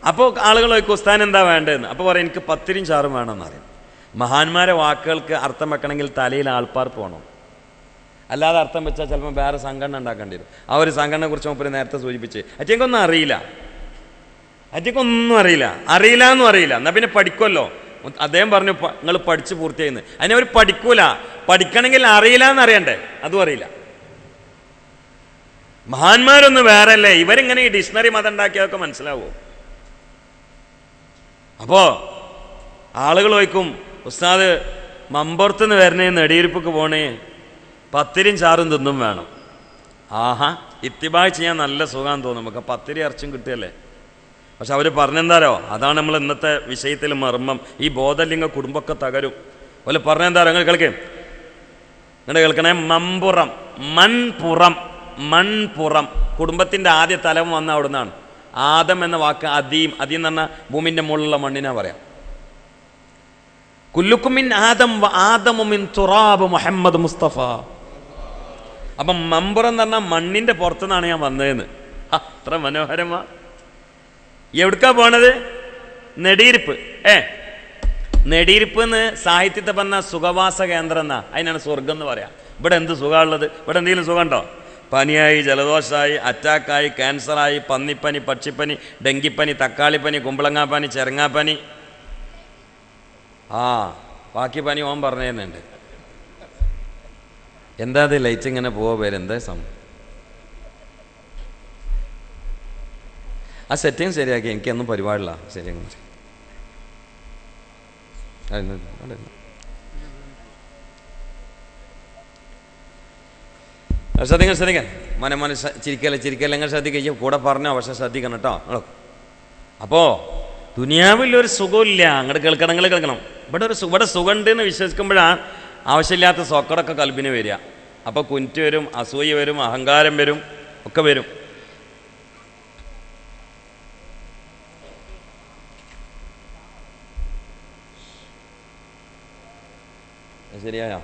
അപ്പോൾ ആളുകൾ ചോദിക്കും, ഉസ്താദ് എന്താ വേണ്ടതെന്ന്. അപ്പോൾ പറയും, എനിക്ക് 10 ചാറും വേണമെന്ന് പറയും. മഹാന്മാരെ വാക്കുകൾക്ക് അർത്ഥം വെക്കണമെങ്കിൽ തലയിൽ ആൾപ്പാർപ്പ് വേണം. അല്ലാതെ അർത്ഥം വെച്ചാൽ ചിലപ്പോൾ വേറെ സംഘടന ഉണ്ടാക്കേണ്ടി വരും. ആ ഒരു സംഘടനയെ കുറിച്ച് മുമ്പ് നേരത്തെ സൂചിപ്പിച്ച്, അറ്റേക്കൊന്നും അറിയില്ല, അറ്റേക്കൊന്നും അറിയില്ല, അറിയില്ല. എന്നാൽ പിന്നെ പഠിക്കുമല്ലോ. അദ്ദേഹം പറഞ്ഞു, നിങ്ങൾ പഠിച്ച് പൂർത്തിയായിന്ന്. അതിനവർ പഠിക്കൂല. പഠിക്കണമെങ്കിൽ അറിയില്ല എന്നറിയണ്ടേ? അതും അറിയില്ല. മഹാന്മാരൊന്ന് വേറെ അല്ലേ. ഇവരിങ്ങനെ ഈ ഡിക്ഷണറി മതം ഉണ്ടാക്കിയതൊക്കെ മനസ്സിലാവോ? അപ്പോ ആളുകൾ ചോദിക്കും, ഉസ്താദ് മമ്പുറത്തുനിന്ന് വരണേ, നെടിയിരിപ്പൊക്കെ പോണേ, 10 ചാറും തിന്നും വേണം. ആഹാ, ഇത്തിബായ് ചെയ്യാൻ നല്ല സുഖം തോന്നും നമുക്ക്. 10 ഇറച്ചും കിട്ടുകയല്ലേ. പക്ഷെ അവർ പറഞ്ഞെന്താരോ, അതാണ് നമ്മൾ ഇന്നത്തെ വിഷയത്തിൽ മർമ്മം. ഈ ബോധലിംഗ കുടുംബമൊക്കെ തകരും. അതുപോലെ പറഞ്ഞെന്താരോ, നിങ്ങൾ കേൾക്കണേ. മമ്പുറം, മൺപുറം കുടുംബത്തിൻ്റെ ആദ്യ തലം വന്ന അവിടെ നിന്നാണ്. ആദം എന്ന വാക്ക് അദീം എന്ന് പറഞ്ഞാൽ ഭൂമിൻ്റെ മുകളിലുള്ള മണ്ണിനാ പറയാം. കുല്ലുക്കുമിൻ ആദം ആദമുമിൻ തുറാബ് മുഹമ്മദ് മുസ്തഫ. അപ്പം മമ്പുറം എന്ന് പറഞ്ഞാൽ മണ്ണിൻ്റെ പുറത്തുനിന്നാണ് ഞാൻ വന്നതെന്ന്. അത്ര മനോഹരമാ. എവിടേക്കാ പോണത്? നെടിയിരിപ്പ്. നെടിയിരിപ്പ് എന്ന് സാഹിത്യത്തെ പറഞ്ഞ സുഖവാസ കേന്ദ്രം എന്നാ. അതിനാണ് സ്വർഗം എന്ന് പറയാം. ഇവിടെ എന്ത് സുഖമുള്ളത്? ഇവിടെ എന്തെങ്കിലും സുഖമുണ്ടോ? പനിയായി, ജലദോഷമായി, അറ്റാക്കായി, ക്യാൻസറായി, പന്നിപ്പനി, പക്ഷിപ്പനി, ഡെങ്കിപ്പനി, തക്കാളിപ്പനി, കുമ്പളങ്ങാപ്പനി, ചെരങ്ങാപ്പനി, ബാക്കി പനി ഓൻ പറഞ്ഞു തരുന്നുണ്ട്. എന്താ അത് ലൈറ്റ് ഇങ്ങനെ പോവാ പേര്? എന്താ സംഭവം? ആ സെറ്റിങ് ശരിയാക്കി. എനിക്കൊന്നും പരിപാടില്ല. ശരിയാക്കി ശ്രദ്ധിക്കാൻ മോനെ ചിരിക്കല്ല നിങ്ങൾ ശ്രദ്ധിക്കുക. കൂടെ പറഞ്ഞോ, പക്ഷെ ശ്രദ്ധിക്കണം കേട്ടോ. അപ്പോൾ ദുനിയാവിലൊരു സുഖമില്ല. അങ്ങോട്ട് കേൾക്കണം. ഇവിടെ സുഖമുണ്ട് എന്ന് വിശ്വസിക്കുമ്പോഴാണ് ആവശ്യമില്ലാത്ത സോക്കടൊക്കെ കൽബിന് വരിക. അപ്പോൾ കുൻറ്റ് വരും, അസൂയ വരും, അഹങ്കാരം വരും, ഒക്കെ വരും. ശരിയായോ?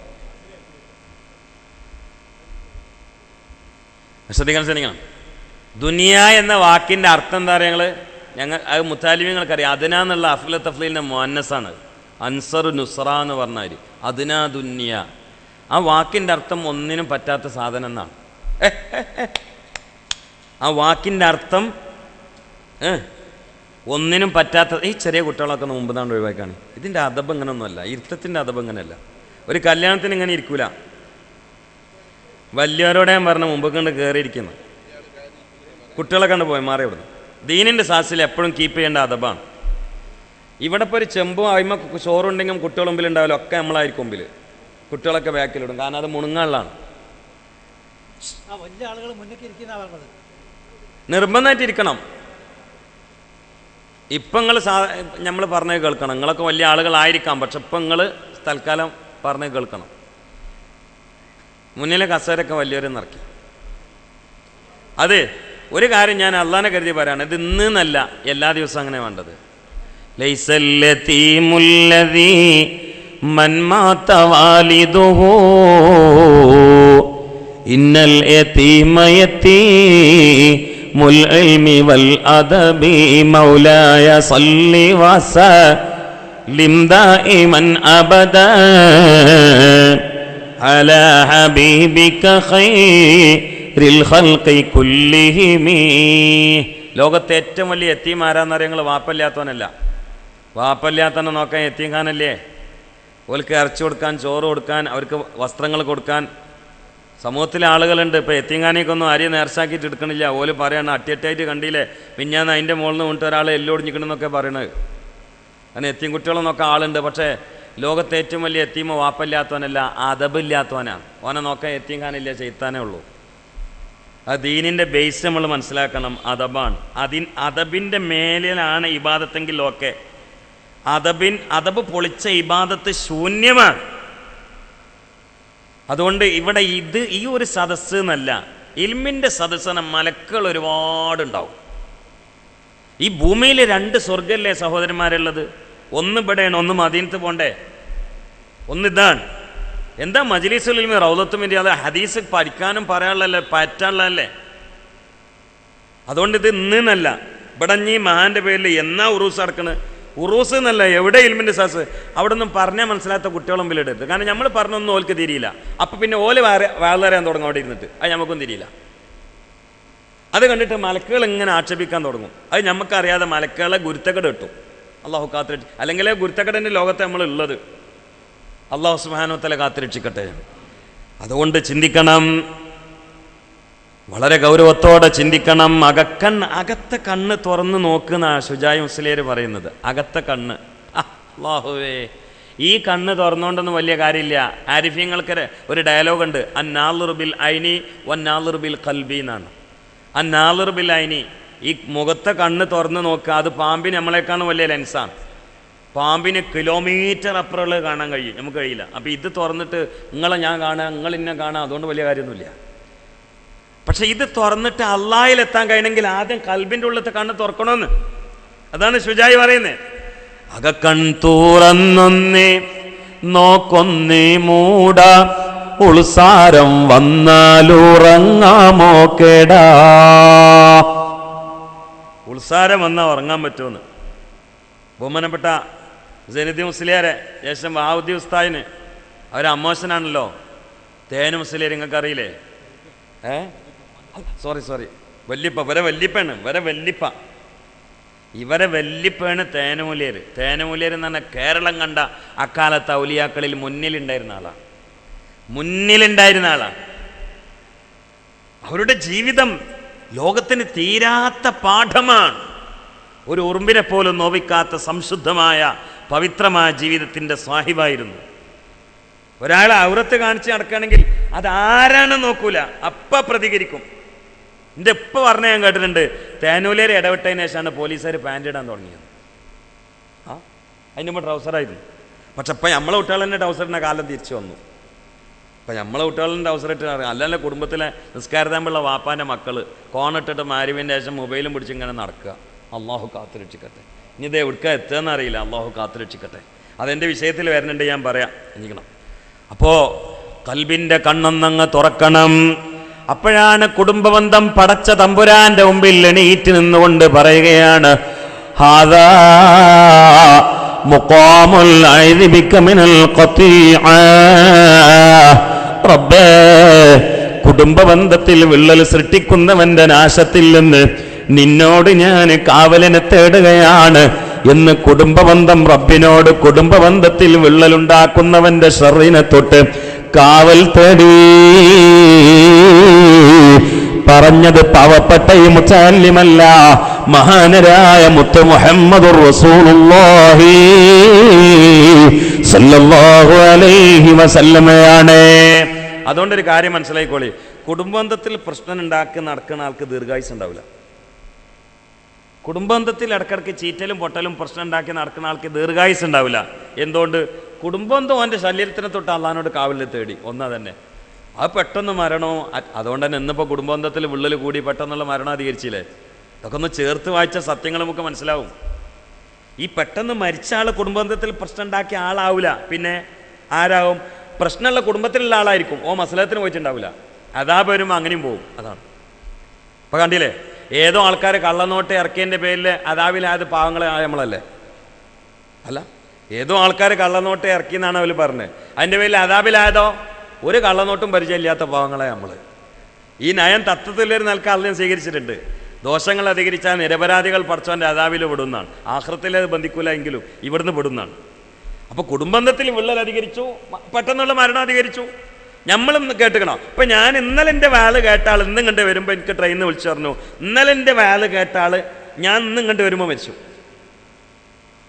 ശ്രദ്ധിക്കണം. ദുനിയ എന്ന വാക്കിൻ്റെ അർത്ഥം എന്താ പറയുക? അത് മുത്താലിമ്യങ്ങൾക്കറിയാം. അദ്ന എന്നുള്ള അഫ്ല തഫ്ലീലിൻ്റെ മുഅന്നസാണ്. അൻസർ നുസ്ര എന്ന് പറഞ്ഞാൽ അദ്ന ദുനിയ. ആ വാക്കിൻ്റെ അർത്ഥം ഒന്നിനും പറ്റാത്ത സാധനം എന്നാണ്. ആ വാക്കിൻ്റെ അർത്ഥം ഒന്നിനും പറ്റാത്ത. ഈ ചെറിയ കുട്ടികളൊക്കെ മുമ്പ് നാണ്ട് ഒഴിവാക്കാണ്. ഇതിൻ്റെ അദബ് ഇങ്ങനെയൊന്നുമല്ല. ഇരുത്തത്തിൻ്റെ അദബ് ഇങ്ങനെയല്ല. ഒരു കല്യാണത്തിന് ഇങ്ങനെ ഇരിക്കൂല. വലിയവരോടെ ഞാൻ പറഞ്ഞ മുമ്പ് കണ്ട് കയറിയിരിക്കുന്നു. കുട്ടികളെ കണ്ട് പോയി മാറി ഇവിടുന്ന്. ദീനിൻ്റെ സാസിൽ എപ്പോഴും കീപ്പ് ചെയ്യേണ്ട അദബാണ്. ഇവിടെ ഇപ്പോൾ ഒരു ചെമ്പും അയിമ ചോറുണ്ടെങ്കിലും കുട്ടികൾ മുമ്പിൽ ഉണ്ടാവില്ല, ഒക്കെ നമ്മളായിരിക്കും മുമ്പിൽ. കുട്ടികളൊക്കെ ബാക്കിലിടും, കാരണം അത് മുണുങ്ങാനുള്ളതാണ്. നിർബന്ധമായിട്ട് ഇരിക്കണം. ഇപ്പം നിങ്ങൾ നമ്മൾ പറഞ്ഞത് കേൾക്കണം. നിങ്ങളൊക്കെ വലിയ ആളുകളായിരിക്കാം, പക്ഷെ ഇപ്പം നിങ്ങൾ തൽക്കാലം പറഞ്ഞത് കേൾക്കണം. മുന്നിലെ കസേരയൊക്കെ വലിയവരും നിറക്കി. അത് ഒരു കാര്യം ഞാൻ അള്ളാനെ കരുതി പറയാണ്, ഇത് ഇന്ന് എന്നല്ല, എല്ലാ ദിവസവും അങ്ങനെ വേണ്ടത്. ലൈസല്ലതീമുല്ലദീ മൻ മാത വാലിദുഹു ഇന്നൽ യതീമ യതീമുൽ ഇൽമി വൽ അദബി മൗലായ സല്ലി വസല്ലിം ദായിമൻ അബദാ അലാ ഹബീബിക ഖൈറിൽ ഖൽഖി കുല്ലിഹിമി. ലോകത്തെ ഏറ്റവും വലിയ യതീം ആരാന്നറിയാം? നിങ്ങൾ വാപ്പല്ലാത്തവനല്ല. വാപ്പല്ലാത്തവനെ നോക്കാൻ യതീംഖാനല്ലേ? ഓൽക്ക് ഇറച്ചി കൊടുക്കാൻ, ചോറ് കൊടുക്കാൻ, അവർക്ക് വസ്ത്രങ്ങൾ കൊടുക്കാൻ സമൂഹത്തിലെ ആളുകളുണ്ട്. ഇപ്പോൾ യതീംഖാനയ്ക്കൊന്നും ആരെയും നേർച്ചാക്കിയിട്ട് എടുക്കണില്ല. ഓല് പറയണം അട്ടിയട്ടായിട്ട് കണ്ടില്ലേ, പിന്നെയാണ് അതിൻ്റെ മുകളിൽ നിന്ന് വീണിട്ട് ഒരാൾ എല്ലൊടിഞ്ഞിക്കണമെന്നൊക്കെ പറയണത്. അങ്ങനെ യതീം കുട്ടികളെ നോക്കാൻ ആളുണ്ട്. പക്ഷേ ലോകത്തെ ഏറ്റവും വലിയ യതീമ വാപ്പല്ലാത്തവനല്ല, അദബില്ലാത്തവനാണ്. ഓനെ നോക്കാൻ യതീംഖാനില്ല, ചെയ്ത്താനേ ഉള്ളൂ. ആ ദീനിൻ്റെ ബേസ് നമ്മൾ മനസ്സിലാക്കണം, അദബാണ്. അദബിൻ്റെ മേലിലാണ് ഇബാദത്തെങ്കിൽ ഓക്കെ. അദബ് പൊളിച്ച ഇബാദത്ത് ശൂന്യമാണ്. അതുകൊണ്ട് ഇവിടെ ഈ ഒരു സദസ്സ് എന്നല്ല, ഇൽമിൻ്റെ സദസ്സിന് മലക്കുകൾ ഒരുപാടുണ്ടാവും. ഈ ഭൂമിയിൽ 2 സ്വർഗ്ഗല്ലേ സഹോദരന്മാരുള്ളത്? ഒന്ന് ഇവിടെയാണ്, ഒന്ന് മദീനത്ത് പോണ്ടേ. ഒന്നിതാണ്. എന്താ മജ്ലിസുൽ ഇൽമി, റൗളത്തുൽ മിൻറിയാദ്, ഹദീസ് പഠിക്കാനും പറയാനുള്ളതല്ലേ, പറ്റാനുള്ളതല്ലേ. അതുകൊണ്ട് ഇത് ഇന്നല്ല. ഇവിടെ ഈ മഹാന്റെ പേരിൽ എന്നാ ഉറൂസ് നടക്കണ്? ഉറൂസ് എന്നല്ല, എവിടെ ഇൽമിൻ്റെ സാസ്? അവിടെ ഒന്നും പറഞ്ഞാൽ മനസ്സിലാത്ത കുട്ടികളും മുമ്പിലിടരുത്. കാരണം നമ്മൾ പറഞ്ഞൊന്നും ഓൽക്ക് തിരിയില്ല. അപ്പം പിന്നെ ഓല് വേളറിയാൻ തുടങ്ങും അവിടെ ഇരുന്നിട്ട്. അത് നമുക്കും തിരിയില്ല. അത് കണ്ടിട്ട് മലക്കുകൾ ഇങ്ങനെ ആക്ഷേപിക്കാൻ തുടങ്ങും. അത് നമുക്കറിയാതെ മലക്കുകളെ ഗുരുത്തക്കട കിട്ടും. അള്ളാഹു കാത്തിരക്ഷ, അല്ലെങ്കിൽ ഗുരുത്തക്കടൻ്റെ ലോകത്തെ നമ്മളുള്ളത്. അള്ളാഹു സുബ്ഹാനഹു വ തആല കാത്തിരക്ഷിക്കട്ടെ. അതുകൊണ്ട് ചിന്തിക്കണം, വളരെ ഗൗരവത്തോടെ ചിന്തിക്കണം. അകത്തെ കണ്ണ് തുറന്ന് നോക്കുന്ന ഷുജായി മുസ്ലിയാർ പറയുന്നത്. അകത്തെ കണ്ണ്, അല്ലാഹുവേ, ഈ കണ്ണ് തുറന്നുകൊണ്ടൊന്നും വലിയ കാര്യമില്ല. ആരിഫ്യങ്ങൾക്ക് ഒരു ഡയലോഗുണ്ട്, അന്നാളിറു ബിൽ ഐനി വന്നാളിറു ബിൽ ഖൽബി എന്നാണ്. അന്നാളിറു ബിൽ ഐനി, ഈ മുഖത്തെ കണ്ണ് തുറന്ന് നോക്കുക. അത് പാമ്പിന് നമ്മളെക്കാളും വലിയ ലെൻസാണ്. പാമ്പിന് കിലോമീറ്റർ അപ്പുറമുള്ളത് കാണാൻ കഴിയും, നമുക്ക് കഴിയില്ല. അപ്പോൾ ഇത് തുറന്നിട്ട് നിങ്ങളെ ഞാൻ കാണാം, നിങ്ങൾ ഇന്നെ കാണാം, അതുകൊണ്ട് വലിയ കാര്യമൊന്നുമില്ല. പക്ഷെ ഇത് തുറന്നിട്ട് അള്ളാഹിലെത്താൻ കഴിയണമെങ്കിൽ ആദ്യം കൽബിൻ്റെ ഉള്ളത്തെ കണ്ണ് തുറക്കണമെന്ന്. അതാണ് ഷുജായി പറയുന്നത്. അകക്കൺ തുറന്നൊന്നേ നോക്കൊന്നേ മൂട ഉൾസാരം വന്നാലുറങ്ങാമോ കേടാ. ഉൾസാരം വന്നാൽ ഉറങ്ങാൻ പറ്റുമെന്ന് ബഹുമാനപ്പെട്ട സൈനുദ്ദീൻ മുസ്ലിയാരെ ശേഷം വഹാബുദ്ദീൻ ഉസ്താദിന്, അവരമ്മോശനാണല്ലോ, തേന് മുസ്ലിയാർ, നിങ്ങൾക്ക് അറിയില്ലേ? സോറി വല്ലിപ്പ, ഇവരെ വല്ലിപ്പാണ് തേനമൂലിയർ. തേനമൂലിയർ എന്ന് പറഞ്ഞാൽ കേരളം കണ്ട അക്കാലത്ത് ഔലിയാക്കളിൽ മുന്നിലുണ്ടായിരുന്ന ആളാണ്. അവരുടെ ജീവിതം ലോകത്തിന് തീരാത്ത പാഠമാണ്. ഒരു ഉറുമ്പിനെ പോലും നോവിക്കാത്ത സംശുദ്ധമായ പവിത്രമായ ജീവിതത്തിൻ്റെ സ്വാഹിബായിരുന്നു. ഒരാളെ ഔറത്ത് കാണിച്ച് നടക്കുകയാണെങ്കിൽ അതാരാണ് നോക്കൂല, അപ്പം പ്രതികരിക്കും. എൻ്റെ ഇപ്പം പറഞ്ഞ ഞാൻ കേട്ടിട്ടുണ്ട്, തേനൂലേര് ഇടപെട്ടതിന് ശേഷമാണ് പോലീസുകാർ പാൻറ് ഇടാൻ തുടങ്ങിയത്. അതിന് മുമ്പ് ട്രൗസറായിരുന്നു. പക്ഷെ ഇപ്പം നമ്മളെ കുട്ടികൾ തന്നെ ട്രൗസറിൻ്റെ കാലം തിരിച്ചു വന്നു. ഇപ്പം നമ്മളെ കുട്ടികളുടെ ട്രൗസർ ഇട്ട് അല്ലല്ല കുടുംബത്തിലെ നിസ്കാരതാമ്പുള്ള വാപ്പാൻ്റെ മക്കൾ കോണിട്ടിട്ട് മാരിവിൻ്റെ ശേഷം മൊബൈലും പിടിച്ച് ഇങ്ങനെ നടക്കുക. അള്ളാഹു കാത്തുരക്ഷിക്കട്ടെ. ഇനി ഇത് എവിടുക്കാൻ എത്തുകയെന്ന് അറിയില്ല. അള്ളാഹു കാത്തുരക്ഷിക്കട്ടെ. അതെൻ്റെ വിഷയത്തിൽ വരുന്നുണ്ട്, ഞാൻ പറയാം, ഇരിക്കണം. അപ്പോൾ കൽബിൻ്റെ കണ്ണൊന്നങ്ങ് തുറക്കണം. അപ്പോഴാണ് കുടുംബബന്ധം പടച്ച തമ്പുരാന്റെ മുമ്പിൽ എണീറ്റ് നിന്നുകൊണ്ട് പറയുകയാണ്, ഹാദാ മുഖാമുൽ ഐദി ബിക മിനൽ ഖതീഅ. റബ്ബേ, കുടുംബബന്ധത്തിൽ വിള്ളൽ സൃഷ്ടിക്കുന്നവന്റെ നാശത്തിൽ നിന്ന് നിന്നോട് ഞാൻ കാവലിനെ തേടുകയാണ് എന്ന് കുടുംബബന്ധം റബ്ബിനോട്, കുടുംബബന്ധത്തിൽ വിള്ളലുണ്ടാക്കുന്നവന്റെ ഷർറിനെ തൊട്ട് കാവൽ തേടി. പറഞ്ഞത് പാവപ്പെട്ട ഈ മുത്തല്ലിമല്ല, മഹാനരായ മുത്ത് മുഹമ്മദുർ റസൂലുള്ളാഹി സല്ലല്ലാഹു അലൈഹി വസല്ലമയാണ്. അതുകൊണ്ടൊരു കാര്യം മനസ്സിലായിക്കോളി, കുടുംബബന്ധത്തിൽ പ്രശ്നം ഉണ്ടാക്കി നടക്കുന്ന ആൾക്ക് ദീർഘായുസ് ഉണ്ടാവില്ല. കുടുംബബന്ധത്തിൽ ഇടക്കിടക്ക് ചീറ്റലും പൊട്ടലും പ്രശ്നം ഉണ്ടാക്കി നടക്കുന്ന ആൾക്ക് ദീർഘായുസ് ഉണ്ടാവില്ല. എന്തുകൊണ്ട്? കുടുംബബന്ധം അവൻ്റെ ശരീരത്തിനെ തൊട്ട് അള്ളാഹിനോട് കാവലിൽ തേടി. ഒന്നാ തന്നെ അത് പെട്ടെന്ന് മരണോ. അതുകൊണ്ട് തന്നെ ഇന്നിപ്പോൾ കുടുംബബന്ധത്തിൽ വിള്ളൽ കൂടി പെട്ടെന്നുള്ള മരണം അധികരിച്ചില്ലേ. ഇതൊക്കെ ഒന്ന് ചേർത്ത് വായിച്ച സത്യങ്ങൾ നമുക്ക് മനസ്സിലാവും. ഈ പെട്ടെന്ന് മരിച്ച ആൾ കുടുംബബന്ധത്തിൽ പ്രശ്നം ഉണ്ടാക്കിയ ആളാവില്ല. പിന്നെ ആരാവും? പ്രശ്നമുള്ള കുടുംബത്തിലുള്ള ആളായിരിക്കും. ഓ മസലത്തിന് പോയിട്ടുണ്ടാവില്ല. അതാ വരുമ്പോൾ അങ്ങനെയും പോകും. അതാണ് ഇപ്പം കണ്ടില്ലേ, ഏതോ ആൾക്കാർ കള്ളനോട്ട് ഇറക്കിയതിൻ്റെ പേരിൽ അതാവിലായത് പാവങ്ങളായ നമ്മളല്ലേ? അല്ല, ഏതോ ആൾക്കാർ കള്ളനോട്ട് ഇറക്കിയെന്നാണ് അവർ പറഞ്ഞത്. അതിൻ്റെ പേരിൽ അതാവിലായതോ ഒരു കള്ളനോട്ടും പരിചയമില്ലാത്ത പാവങ്ങളായ നമ്മൾ. ഈ നയം തത്വത്തിലൊരു നിലക്ക് അള്ളയും സ്വീകരിച്ചിട്ടുണ്ട്. ദോഷങ്ങൾ അധികരിച്ചാൽ നിരപരാധികൾ പടച്ചവൻ്റെ അതാവിൽ വിടുന്നതാണ്. ആഖിറത്തിൽ അത് ബന്ധിക്കൂല എങ്കിലും ഇവിടുന്ന് വിടുന്നതാണ്. അപ്പോൾ കുടുംബബന്ധത്തിൽ വിള്ളൽ അധികരിച്ചു, പെട്ടെന്നുള്ള മരണം അധികരിച്ചു. നമ്മളും കേട്ടുക്കണോ? ഇപ്പം ഞാൻ ഇന്നലെ എൻ്റെ വാല് കേട്ട ആൾ ഇന്നും കണ്ട് വരുമ്പോൾ എനിക്ക് ട്രെയിനിൽ നിന്ന് വിളിച്ചു പറഞ്ഞു, ഇന്നലെ എൻ്റെ വാല് കേട്ട ആൾ ഞാൻ ഇന്നും കണ്ട് വരുമ്പോൾ മരിച്ചു.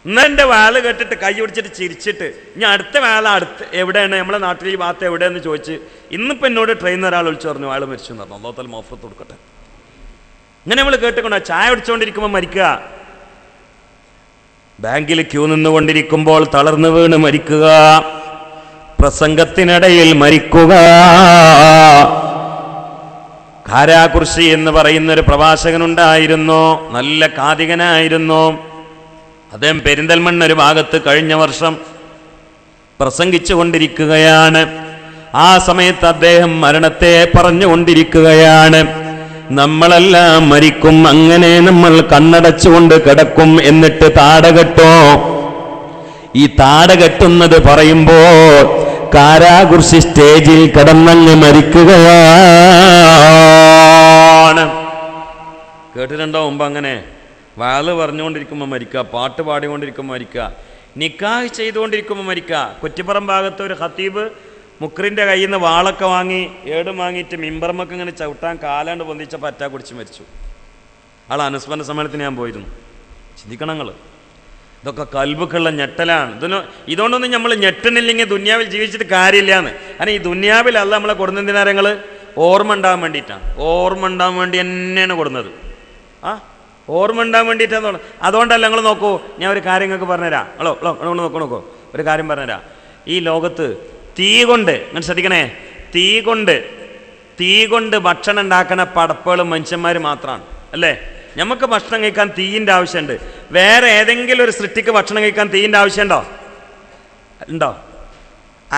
ഇന്നലെ എൻ്റെ വാല് കേട്ടിട്ട് കൈ പിടിച്ചിട്ട് ചിരിച്ചിട്ട് ഞാൻ അടുത്ത വാല അടുത്ത് എവിടെയാണ് നമ്മളെ നാട്ടിൽ ഈ ഭാഗത്ത് എവിടെയെന്ന് ചോദിച്ച് ഇന്നിപ്പോൾ എന്നോട് ട്രെയിനിൽ ഒരാൾ വിളിച്ചു പറഞ്ഞു അയാൾ മരിച്ചു എന്ന് പറഞ്ഞു. അല്ലാഹു തആല മഗ്ഫിറത്ത് കൊടുക്കട്ടെ. ഇങ്ങനെ നമ്മൾ കേട്ടുക്കണോ? ചായ കുടിച്ചുകൊണ്ടിരിക്കുമ്പോൾ മരിക്കുക, ബാങ്കിൽ ക്യൂ നിന്നുകൊണ്ടിരിക്കുമ്പോൾ തളർന്നു വീണ് മരിക്കുക, പ്രസംഗത്തിനിടയിൽ മരിക്കുക. ഖാരാകുർശി എന്ന് പറയുന്നൊരു പ്രഭാഷകനുണ്ടായിരുന്നു, നല്ല കാതികനായിരുന്നു. അദ്ദേഹം പെരിന്തൽമണ്ണ ഒരു ഭാഗത്ത് കഴിഞ്ഞ വർഷം പ്രസംഗിച്ചു കൊണ്ടിരിക്കുകയാണ്. ആ സമയത്ത് അദ്ദേഹം മരണത്തെ പറഞ്ഞുകൊണ്ടിരിക്കുകയാണ്. നമ്മളെല്ലാം മരിക്കും, അങ്ങനെ നമ്മൾ കണ്ണടച്ചുകൊണ്ട് കിടക്കും, എന്നിട്ട് താടകെട്ടോ. ഈ താടകെട്ടുന്നത് പറയുമ്പോൾ കാരാകുർശി സ്റ്റേജിൽ കിടന്നങ്ങ് മരിക്കുകയാണ്. കേട്ടിട്ടുണ്ടോ മുമ്പ്? അങ്ങനെ വാള് പറഞ്ഞുകൊണ്ടിരിക്കുമ്പോൾ മരിക്കുക, പാട്ട് പാടിക്കൊണ്ടിരിക്കുമ്പോൾ മരിക്കുക, നിക്കാഹ് ചെയ്തുകൊണ്ടിരിക്കുമ്പോൾ മരിക്കുക. കുറ്റിപ്പുറം ഭാഗത്ത് ഒരു ഖത്തീബ് മുക്രിൻ്റെ കയ്യിൽ നിന്ന് വാളൊക്കെ വാങ്ങി ഏടും വാങ്ങിയിട്ട് മിമ്പർമൊക്കെ ഇങ്ങനെ ചവിട്ടാൻ കാലാണ്ട് പൊന്തിച്ച പറ്റാ കുടിച്ച് മരിച്ചു. ആൾ അനുസ്മരണ സമ്മേളനത്തിന് ഞാൻ പോയിരുന്നു. ചിന്തിക്കണം നിങ്ങൾ, ഇതൊക്കെ കൽബുക്കുള്ള ഞെട്ടലാണ്. ഇതുകൊണ്ടൊന്നും നമ്മൾ ഞെട്ടണില്ലെങ്കിൽ ദുന്യാവിൽ ജീവിച്ചിട്ട് കാര്യമില്ലാന്ന്. കാരണം ഈ ദുന്യാവിൽ അല്ല നമ്മളെ കൊടുന്നതിനാ ഞങ്ങൾ ഓർമ്മ ഉണ്ടാകാൻ വേണ്ടിയിട്ടാണ്. ഓർമ്മ ഉണ്ടാകാൻ വേണ്ടി തന്നെയാണ് കൊടുന്നത്. ഓർമ്മ ഉണ്ടാകാൻ വേണ്ടിയിട്ടാണ്. അതുകൊണ്ടല്ല നിങ്ങൾ നോക്കൂ, ഞാൻ ഒരു കാര്യം നിങ്ങൾക്ക് പറഞ്ഞുതരാം. നോക്കൂ ഒരു കാര്യം പറഞ്ഞുതരാം. ഈ ലോകത്ത് തീ കൊണ്ട്, നിങ്ങൾ ശ്രദ്ധിക്കണേ, തീ കൊണ്ട് ഭക്ഷണം ഉണ്ടാക്കുന്ന പടപ്പുകളും മനുഷ്യന്മാർ മാത്രമാണ് അല്ലേ? നമുക്ക് ഭക്ഷണം കഴിക്കാൻ തീയിൻ്റെ ആവശ്യമുണ്ട്. വേറെ ഏതെങ്കിലും ഒരു സൃഷ്ടിക്ക് ഭക്ഷണം കഴിക്കാൻ തീയിൻ്റെ ആവശ്യമുണ്ടോ?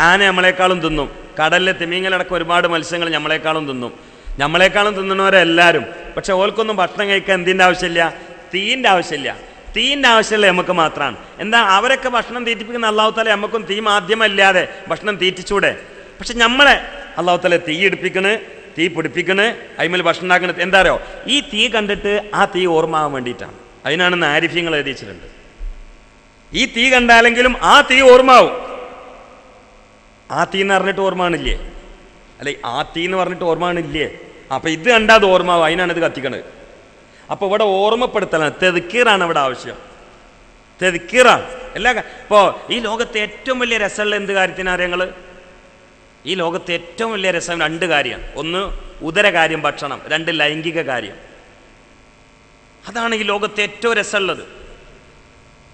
ആന നമ്മളെക്കാളും തിന്നും. കടലിലെ തിമിങ്ങലടക്കം ഒരുപാട് മത്സ്യങ്ങൾ നമ്മളെക്കാളും തിന്നുന്നവരെല്ലാവരും. പക്ഷെ ഓൽക്കൊന്നും ഭക്ഷണം കഴിക്കാൻ എന്തിൻ്റെ ആവശ്യമില്ല? തീയിൻ്റെ ആവശ്യമില്ല. തീയിൻ്റെ ആവശ്യമില്ല നമുക്ക് മാത്രമാണ്. എന്താ? അവരൊക്കെ ഭക്ഷണം തീറ്റിപ്പിക്കുന്ന അല്ലാഹു തആല നമുക്കും തീ മാധ്യമല്ലാതെ ഭക്ഷണം തീറ്റിച്ചൂടെ? പക്ഷെ നമ്മളെ അല്ലാഹു തആല തീ എടുപ്പിക്കണ്, തീ പിടിപ്പിക്കണ്, അതിമേൽ ഭക്ഷണം ഉണ്ടാക്കണത്. എന്താ അറിയോ? ഈ തീ കണ്ടിട്ട് ആ തീ ഓർമ്മ ആവാൻ വേണ്ടിയിട്ടാണ്. അതിനാണ് ആരിഫ്യങ്ങൾ എഴുതിച്ചിട്ടുണ്ട്. ഈ തീ കണ്ടാലെങ്കിലും ആ തീ ഓർമ്മാവും. ആ തീ എന്ന് പറഞ്ഞിട്ട് ഓർമ്മയാണില്ലേ? അല്ലെ, ആ തീ എന്ന് പറഞ്ഞിട്ട് ഓർമ്മയാണില്ലേ? അപ്പം ഇത് കണ്ടാൽ അത് ഓർമ്മാവും. അതിനാണ് ഇത് കത്തിക്കണത്. അപ്പോൾ ഇവിടെ ഓർമ്മപ്പെടുത്തലാണ്, തെദ്ക്കീറാണ് ഇവിടെ ആവശ്യം. തെദ്ക്കീറാണ് എല്ലാ. ഇപ്പോൾ ഈ ലോകത്തെ ഏറ്റവും വലിയ രസമുള്ള എന്ത് കാര്യത്തിനാണ് ഞങ്ങൾ? ഈ ലോകത്തെ ഏറ്റവും വലിയ രസം രണ്ട് കാര്യമാണ്. ഒന്ന് ഉദരകാര്യം, ഭക്ഷണം. രണ്ട് ലൈംഗിക കാര്യം. അതാണ് ഈ ലോകത്തെ ഏറ്റവും രസമുള്ളത്.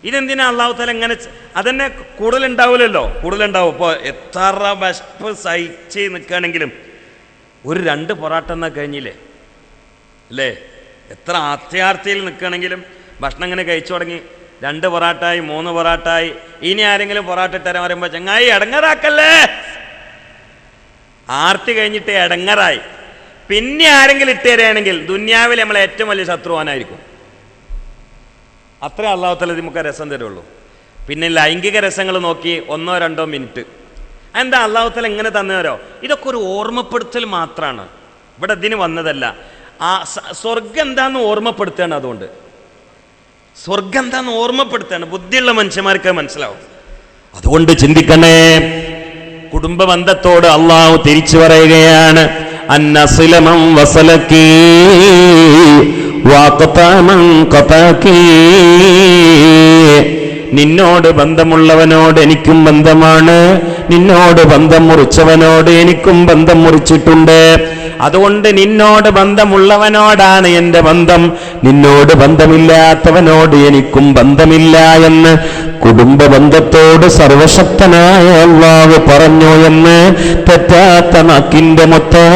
ഇതെന്തിനാ അല്ലാഹു തആല എങ്ങനെ? അതന്നെ കൂടുതലുണ്ടാവില്ലല്ലോ. കൂടുതലുണ്ടാവും. ഇപ്പോൾ എത്ര വിശപ്പ് സഹിച്ച് നിൽക്കുകയാണെങ്കിലും ഒരു 2 പൊറാട്ട എന്നാൽ കഴിഞ്ഞില്ലേ അല്ലേ? എത്ര ആത്യാർത്ഥിയിൽ നിൽക്കുകയാണെങ്കിലും ഭക്ഷണം ഇങ്ങനെ കഴിച്ചു തുടങ്ങി, 2 പൊറാട്ടായി 3 പൊറാട്ടായി. ഇനി ആരെങ്കിലും പൊറാട്ട ഇട്ടരാൻ പറയുമ്പോൾ ചങ്ങായി ഇടങ്ങറാക്കല്ലേ, ആർത്തി കഴിഞ്ഞിട്ട് ഇടങ്ങറായി. പിന്നെ ആരെങ്കിലും ഇട്ടുതരികയാണെങ്കിൽ ദുന്യാവിൽ നമ്മളെ ഏറ്റവും വലിയ ശത്രുവാനായിരിക്കും. അത്രേ അല്ലാഹു തആല നമുക്ക് രസം തരുള്ളൂ. പിന്നെ ലൈംഗിക രസങ്ങൾ നോക്കി 1-2 മിനിറ്റ്. എന്താ അല്ലാഹു തആല എങ്ങനെ തന്നവരോ? ഇതൊക്കെ ഒരു ഓർമ്മപ്പെടുത്തൽ മാത്രമാണ്. ഇവിടെ ഇതിന് വന്നതല്ല. ആ സ്വർഗം എന്താന്ന് ഓർമ്മപ്പെടുത്തുകയാണ്. അതുകൊണ്ട് സ്വർഗം എന്താന്ന് ഓർമ്മപ്പെടുത്തുകയാണ്. ബുദ്ധിയുള്ള മനുഷ്യന്മാർക്ക് മനസ്സിലാവും. അതുകൊണ്ട് ചിന്തിക്കണേ, കുടുംബ ബന്ധത്തോട് അള്ളാഹു തിരിച്ചു പറയുകയാണ്, അന്നസിലമൻ വസലകീ വഖതമൻ ഖതകീ. നിന്നോട് ബന്ധമുള്ളവനോട് എനിക്കും ബന്ധമാണ്, നിന്നോട് ബന്ധം മുറിച്ചവനോട് എനിക്കും ബന്ധം മുറിച്ചിട്ടുണ്ട്. അതുകൊണ്ട് നിന്നോട് ബന്ധമുള്ളവനോടാണ് എൻ്റെ ബന്ധം, നിന്നോട് ബന്ധമില്ലാത്തവനോട് എനിക്കും ബന്ധമില്ല എന്ന് കുടുംബ ബന്ധത്തോട് സർവശക്തനായ അല്ലാഹു പറഞ്ഞു എന്ന് തെറ്റാത്ത നാക്കിന്റെ മൊത്തേ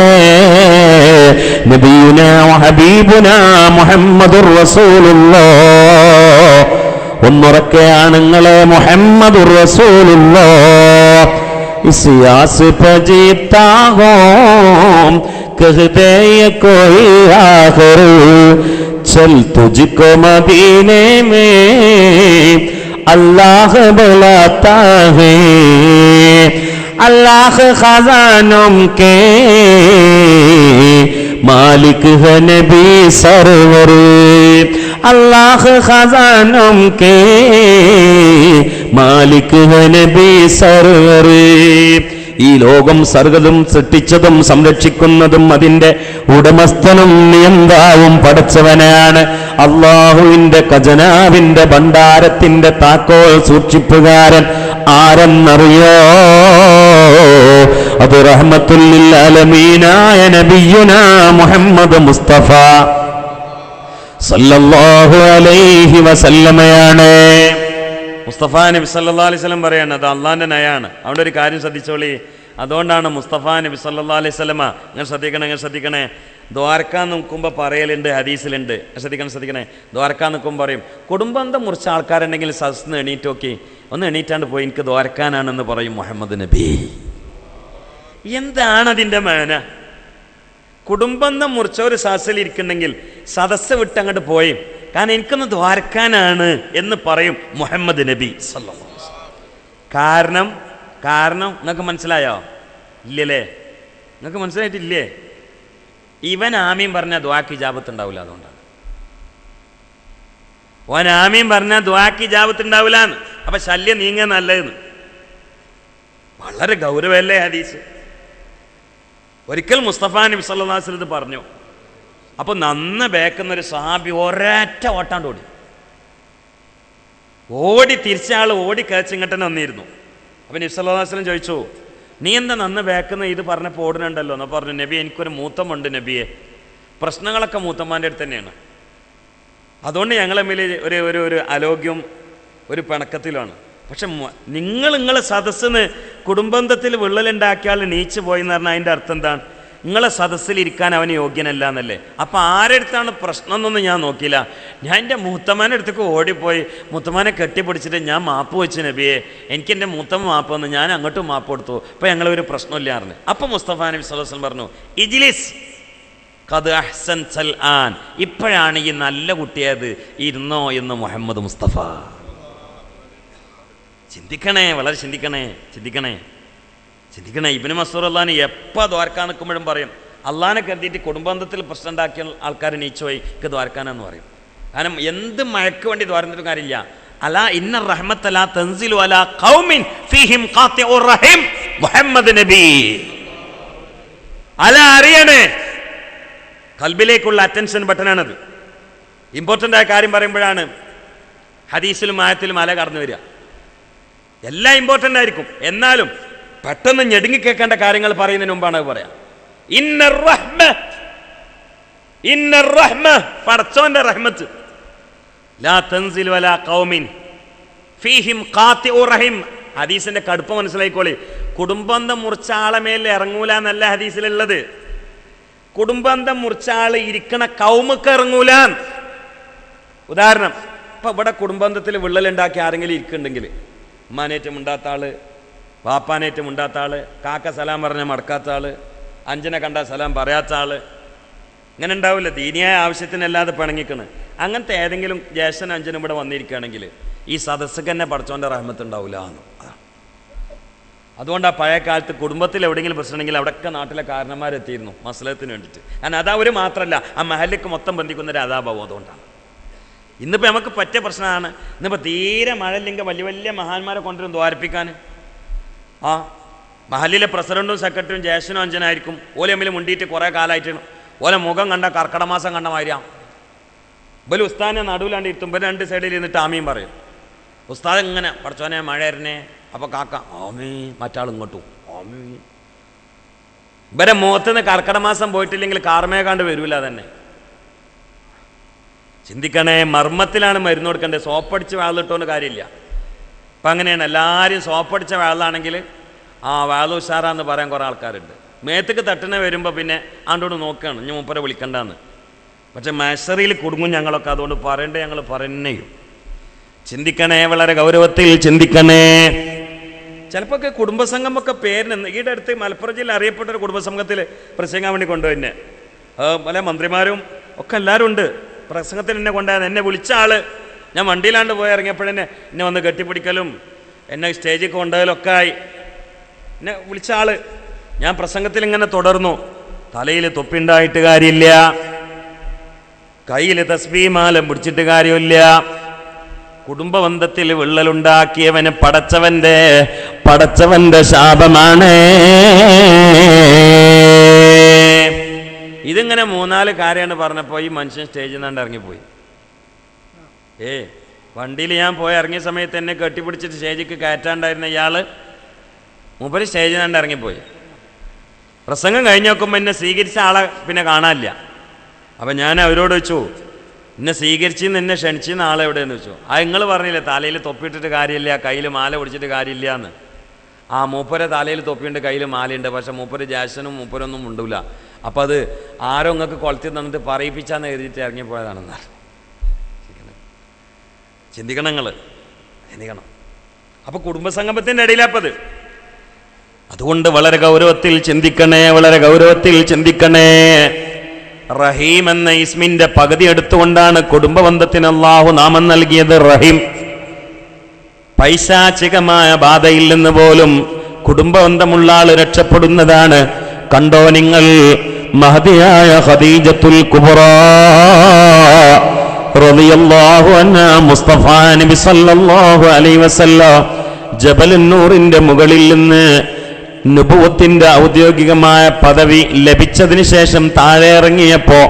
നബിയുനാ ഹബീബുനാ മുഹമ്മദുർ റസൂലുള്ളാഹ്. ഒന്നുറക്കെ ആണുങ്ങളെ, മുഹമ്മദുർ റസൂലുള്ളാഹ്. ഇസിയാസ് പജീത്താ ഹോ कहते ये कोई आखिर चल तुझको मदीने में अल्लाह बुलाता है. अल्लाह खजानों के मालिक है नबी सरवर. अल्लाह खजानों के मालिक है नबी सरवर. ഈ ലോകം സർവ്വതും സൃഷ്ടിച്ചതും സംരക്ഷിക്കുന്നതും അതിന്റെ ഉടമസ്ഥനും നിയന്താവും പടച്ചവനാണ്. അള്ളാഹുവിന്റെ ഖജനാവിന്റെ ഭണ്ഡാരത്തിന്റെ താക്കോൽ സൂക്ഷിപ്പുകാരൻ ആരെന്നറിയോ? അത് റഹ്മത്തുൽ ലിൽ ആലമീനായ നബിയുനാ മുഹമ്മദ് മുസ്തഫ സല്ലല്ലാഹു അലൈഹി വസല്ലമയാണ്. മുസ്തഫ നബി സല്ലല്ലാഹു അലൈഹി വസല്ലം പറയാണ്, അത് അള്ളാന്റെ നയാണ്. അവിടെ ഒരു കാര്യം ശ്രദ്ധിച്ചോളി. അതുകൊണ്ടാണ് മുസ്തഫ നബി സല്ലല്ലാഹു അലൈഹി വസല്ലമ, നിങ്ങൾ ശ്രദ്ധിക്കണേ, ദ്വാരക്കാൻ നിൽക്കുമ്പോൾ പറയലുണ്ട്, ഹദീസിലുണ്ട്. ശ്രദ്ധിക്കണേ, ദ്വാരക്കാൻ നിൽക്കുമ്പോൾ പറയും, കുടുംബന്ധം മുറിച്ച ആൾക്കാരുണ്ടെങ്കിൽ സദസ്സിന് എണീറ്റ് നോക്കി, ഒന്ന് എണീറ്റാണ്ട് പോയി എനിക്ക് ദ്വാരക്കാനാണെന്ന് പറയും മുഹമ്മദ് നബി. എന്താണ് അതിൻ്റെ മേന? കുടുംബന്ധം മുറിച്ച ഒരു സദസ്സിൽ ഇരിക്കുന്നുണ്ടെങ്കിൽ സദസ്സ് വിട്ട് അങ്ങോട്ട് പോയി, കാരണം എനിക്കൊന്ന് ദ്വാരക്കാനാണ് എന്ന് പറയും മുഹമ്മദ് നബി സല്ലല്ലാഹു അലൈഹി വസല്ലം. കാരണം നിങ്ങൾക്ക് മനസ്സിലായോ? ഇല്ലല്ലേ? നിങ്ങൾക്ക് മനസ്സിലായിട്ടില്ലേ? ഇവൻ ആമീൻ പറഞ്ഞാൽ ദ്വാക്ക് ഇജാബത്ത് ഉണ്ടാവില്ല. അതുകൊണ്ടാണ് ഓൻ ആമീൻ പറഞ്ഞാൽ ദ്വാക്ക് ഇജാബത്ത് ഉണ്ടാവില്ല. അപ്പൊ ശല്യം നീങ്ങാൻ നല്ലതെന്ന്. വളരെ ഗൗരവമല്ലേ ഹദീസ്? ഒരിക്കൽ മുസ്തഫ നബി സല്ലല്ലാഹു അലൈഹി വസല്ലം പറഞ്ഞു. അപ്പോൾ നന്ന ബേക്കുന്നൊരു സഹാബി ഒരൊറ്റ ഓട്ടാണ്ട് ഓടി തിരിച്ച ആൾ ഓടി കയച്ചിങ്ങട്ടനെ വന്നിരുന്നു. അപ്പം നബി സല്ലല്ലാഹു അലൈഹി വസല്ലം ചോദിച്ചു, നീ എന്താ നന്ന് ബേക്കുന്ന ഇത് പറഞ്ഞപ്പോൾ ഓടുന്നുണ്ടല്ലോ എന്ന് പറഞ്ഞു. നബി, എനിക്കൊരു മൂത്തമുണ്ട് നബിയെ, പ്രശ്നങ്ങളൊക്കെ മൂത്തമ്മാൻ്റെ അടുത്ത് തന്നെയാണ്. അതുകൊണ്ട് ഞങ്ങൾ തമ്മിൽ ഒരു അലോഗ്യം, ഒരു പിണക്കത്തിലാണ്. പക്ഷെ നിങ്ങളെ സദസ്സിന് കുടുംബന്ധത്തിൽ വിള്ളലുണ്ടാക്കിയാൽ നീച്ചു പോയി എന്ന് പറഞ്ഞാൽ അതിൻ്റെ അർത്ഥം എന്താണ്? നിങ്ങളെ സദസ്സിലിരിക്കാൻ അവന് യോഗ്യനല്ല എന്നല്ലേ. അപ്പം ആരെടുത്താണ് പ്രശ്നം എന്നൊന്നും ഞാൻ നോക്കിയില്ല. ഞാൻ എൻ്റെ മൂത്തമ്മാൻ്റെ അടുത്തേക്ക് ഓടിപ്പോയി മൂത്തമ്മാനെ കെട്ടിപ്പിടിച്ചിട്ട് ഞാൻ മാപ്പ് വെച്ചു നബിയെ, എനിക്ക് എൻ്റെ മൂത്തമ്മ മാപ്പ് വന്നു, ഞാൻ അങ്ങോട്ടും മാപ്പ് കൊടുത്തു, അപ്പം ഞങ്ങളൊരു പ്രശ്നമില്ലായിരുന്നു. അപ്പം മുസ്തഫ നബി സല്ലല്ലാഹു അലൈഹി വസല്ലം പറഞ്ഞു, ഇജ്ലിസ് ഖദ് അഹ്സൻതൽ ആൻ, ഇപ്പോഴാണ് ഈ നല്ല കുട്ടിയത്, ഇരുന്നോ എന്ന് മുഹമ്മദ് മുസ്തഫ. ചിന്തിക്കണേ, വളരെ ചിന്തിക്കണേ. ഇബ്നു മസ്ഊദ് അള്ളാഹിനെ എപ്പോൾ ദ്വാരക്കാൻ നിൽക്കുമ്പോഴും പറയും, അള്ളാഹിനെ കരുതിയിട്ട് കുടുംബബന്ധത്തിൽ പ്രശ്നം ഉണ്ടാക്കിയ ആൾക്കാർ നീച്ചുപോയി എനിക്ക് ദ്വാരക്കാനെന്ന് പറയും. കാരണം എന്ത് മഴയ്ക്ക് വേണ്ടി ദ്വാരന്നിട്ട് കാര്യമില്ല. അലാ ഇന്ന റഹ്മത ലാ തൻസിലു അലാ ഖൗമിൻ ഫീഹിം ഖാതിഉർ റഹീം മുഹമ്മദ് നബി. അല അറിയണേ, ഖൽബിലേക്കുള്ള അറ്റൻഷൻ ബട്ടനാണത്. ഇമ്പോർട്ടൻ്റ് ആയ കാര്യം പറയുമ്പോഴാണ് ഹദീസിലും ആയത്തിലും അല കടന്നു വരിക. എല്ലാം ഇമ്പോർട്ടൻ്റ് ആയിരിക്കും, എന്നാലും പെട്ടെന്ന് ഞെടുങ്ങി കേൾക്കേണ്ട കാര്യങ്ങൾ പറയുന്നതിന് മുമ്പാണ് അത് പറയാം. ഇന്നർ റഹ്മ, പടച്ചോന്റെ റഹ്മത്ത്, ലാ തൻസിലു അലാ ഖൗമിൻ ഫീഹിം ഖാതിഉർ റഹീം. ഹദീസിന്റെ കടുപ്പം മനസ്സിലായിക്കോളി. കുടുംബബന്ധം മുറിച്ച ആളെ മേൽ ഇറങ്ങൂല എന്നല്ല ഹദീസിലുള്ളത്. കുടുംബബന്ധം മുറിച്ച ആള് ഇരിക്കണ കൗമുക്ക് ഇറങ്ങൂല. ഉദാഹരണം, ഇപ്പൊ ഇവിടെ കുടുംബബന്ധത്തിൽ വിള്ളലുണ്ടാക്കി ആരെങ്കിലും ഇരിക്കുന്നുണ്ടെങ്കിൽ, ഉമ്മാനേറ്റം ഉണ്ടാത്ത ആള്, വാപ്പാനേറ്റം ഉണ്ടാത്ത ആള്, കാക്ക സലാം പറഞ്ഞാൽ മടക്കാത്ത ആള്, അഞ്ചനെ കണ്ട സലാം പറയാത്ത ആള്, ഇങ്ങനെ ഉണ്ടാവില്ല. ദീനിയായ ആവശ്യത്തിനല്ലാതെ പിണങ്ങിക്കണ്. അങ്ങനത്തെ ഏതെങ്കിലും ജ്യേഷ്ഠനും അഞ്ചനും ഇവിടെ വന്നിരിക്കുകയാണെങ്കിൽ ഈ സദസ്സക്ക് തന്നെ പടച്ചോൻ്റെ റഹ്മത്ത് ഉണ്ടാവില്ല എന്ന്. അതുകൊണ്ട് ആ പഴയ കാലത്ത് കുടുംബത്തിൽ എവിടെയെങ്കിലും പ്രശ്നമുണ്ടെങ്കിൽ അവിടെയൊക്കെ നാട്ടിലെ കാരണന്മാരെത്തിയിരുന്നു മസ്ലഹത്തിന് വേണ്ടിയിട്ട്. കാരണം അത് അവർ മാത്രമല്ല, ആ മഹലിലേക്ക് മൊത്തം ബന്ധിക്കുന്നൊരു അതാഭാവം. അതുകൊണ്ടാണ് ഇന്നിപ്പോൾ നമുക്ക് പറ്റിയ പ്രശ്നമാണ്. ഇന്നിപ്പോൾ തീരെ മഴയില്ലെങ്കിൽ വലിയ വലിയ മഹാന്മാരെ കൊണ്ടുവരും ദ്വാരപ്പിക്കാൻ. മഹലിലെ പ്രസിഡന്റും സെക്രട്ടറിയും ജ്യേഷ്ഠനും അഞ്ചനായിരിക്കും. ഓല തമ്മിൽ മുണ്ടിയിട്ട് കുറേ കാലമായിട്ടാണ്. ഓല മുഖം കണ്ട കർക്കിടക മാസം കണ്ട മാതിരിയാണ്. ഇവല് ഉസ്താദിനെ നടുവിലാണ്ട് ഇരുത്തും, ഇവർ രണ്ട് സൈഡിൽ ഇരുന്നിട്ട് ആമീൻ പറയും. ഉസ്താദ് ഇങ്ങനെ പഠിച്ചോനെ മഴ വരണേ, അപ്പോൾ കാക്ക ആമീ, മറ്റാൾ ഇങ്ങോട്ടും ആമീ. ഇവരെ മുഖത്തുനിന്ന് കർക്കിടക മാസം പോയിട്ടില്ലെങ്കിൽ കാർമേകാണ്ട് വരില്ല തന്നെ. ചിന്തിക്കണേ, മർമ്മത്തിലാണ് മരുന്ന് കൊടുക്കേണ്ടത്. സോപ്പടിച്ച് വാളിട്ടോണ്ട് കാര്യമില്ല. അപ്പം അങ്ങനെയാണ്, എല്ലാവരും സോപ്പടിച്ച വാളാണെങ്കിൽ വാള ഉഷാറാന്ന് പറയാൻ കുറേ ആൾക്കാരുണ്ട്. മേത്തേക്ക് തട്ടിനെ വരുമ്പോൾ പിന്നെ ആണ്ടോട് നോക്കുകയാണ്, ഇനി മൂപ്പരെ വിളിക്കണ്ടെന്ന്. പക്ഷെ മൈസറിയിൽ കുടുങ്ങും ഞങ്ങളൊക്കെ. അതുകൊണ്ട് പറയണ്ടേ, ഞങ്ങൾ പറയുന്നേയും. ചിന്തിക്കണേ, വളരെ ഗൗരവത്തിൽ ചിന്തിക്കണേ. ചിലപ്പോൾ ഒക്കെ കുടുംബസംഘമൊക്കെ പേരിന് ഈടെ അടുത്ത് മലപ്പുറം ജില്ല അറിയപ്പെട്ട ഒരു കുടുംബസംഘത്തിൽ പ്രസംഗിക്കാൻ വേണ്ടി കൊണ്ടുപോയി. പല മന്ത്രിമാരും ഒക്കെ എല്ലാവരും ഉണ്ട്. പ്രസംഗത്തിൽ എന്നെ കൊണ്ടുപോയത്, എന്നെ വിളിച്ച ആള് ഞാൻ വണ്ടിയിലാണ്ട് പോയി ഇറങ്ങിയപ്പോഴെന്നെ എന്നെ വന്ന് കെട്ടിപ്പിടിക്കലും എന്നെ സ്റ്റേജിൽ കൊണ്ടുപോകലൊക്കെ ആയി. എന്നെ വിളിച്ച ആള്. ഞാൻ പ്രസംഗത്തിൽ ഇങ്ങനെ തുടർന്നു. തലയിൽ തൊപ്പിണ്ടായിട്ട് കാര്യമില്ല, കയ്യിൽ തസ്ബീമാലം പിടിച്ചിട്ട് കാര്യമില്ല. കുടുംബബന്ധത്തിൽ വിള്ളലുണ്ടാക്കിയവന് പടച്ചവന്റെ ശാപമാണ്. ഇതിങ്ങനെ 3-4 കാര്യമാണ് പറഞ്ഞപ്പോൾ ഈ മനുഷ്യൻ സ്റ്റേജിൽ നിന്നാണ്ട് ഇറങ്ങിപ്പോയി. വണ്ടിയിൽ ഞാൻ പോയി ഇറങ്ങിയ സമയത്ത് എന്നെ കെട്ടിപ്പിടിച്ചിട്ട് സ്റ്റേജിക്ക് കയറ്റാണ്ടായിരുന്ന ഇയാൾ മൂപ്പര് സ്റ്റേജിൽ നിന്നാണ്ട് ഇറങ്ങിപ്പോയി. പ്രസംഗം കഴിഞ്ഞ് നോക്കുമ്പോൾ എന്നെ സ്വീകരിച്ച ആളെ പിന്നെ കാണാനില്ല. അപ്പം ഞാൻ അവരോട് വെച്ചു, എന്നെ സ്വീകരിച്ചെന്ന് എന്നെ ക്ഷണിച്ചെന്ന് ആളെ എവിടെയെന്ന് വെച്ചു. നിങ്ങൾ പറഞ്ഞില്ലേ തലയിൽ തൊപ്പിയിട്ടിട്ട് കാര്യമില്ല, കയ്യിൽ മാല പിടിച്ചിട്ട് കാര്യമില്ല എന്ന്. മൂപ്പരെ തലയിൽ തൊപ്പിയുണ്ട്, കയ്യിൽ മാലയുണ്ട്. പക്ഷെ മൂപ്പര് ജാസനും മൂപ്പരൊന്നും ഉണ്ടില്ല. അപ്പം അത് ആരോ നിങ്ങൾക്ക് കൊളത്തി തന്നിട്ട് പറയിപ്പിച്ചാന്ന് എഴുതിയിട്ട് ഇറങ്ങിപ്പോയതാണെന്ന്. ചിന്തിക്കണം, നിങ്ങൾ ചിന്തിക്കണം. അപ്പോൾ കുടുംബസംഗമത്തിൻ്റെ ഇടയിലാപ്പത്. അതുകൊണ്ട് വളരെ ഗൗരവത്തിൽ ചിന്തിക്കണേ, വളരെ ഗൗരവത്തിൽ ചിന്തിക്കണേ. റഹീം എന്ന ഇസ്മിന്റെ പകുതി എടുത്തുകൊണ്ടാണ് കുടുംബബന്ധത്തിന് അല്ലാഹു നാമം നൽകിയത് റഹീം. പൈശാചികമായ ബാധയിൽ നിന്ന് പോലും കുടുംബബന്ധമുള്ള ആൾ രക്ഷപ്പെടുന്നതാണ്. കണ്ടോ നിങ്ങൾ, മഹദിയായ ഖദീജത്തുൽ കുബ്റാ റളിയല്ലാഹു അൻഹാ മുസ്തഫ നബി സല്ലല്ലാഹു അലൈഹി വസല്ലം ജബലുൻ നൂറിന്റെ മുകളിൽ നിന്ന് നുബുവത്തിന്റെ ഔദ്യോഗികമായ പദവി ലഭിച്ചതിന് ശേഷം താഴെ ഇറങ്ങിയപ്പോ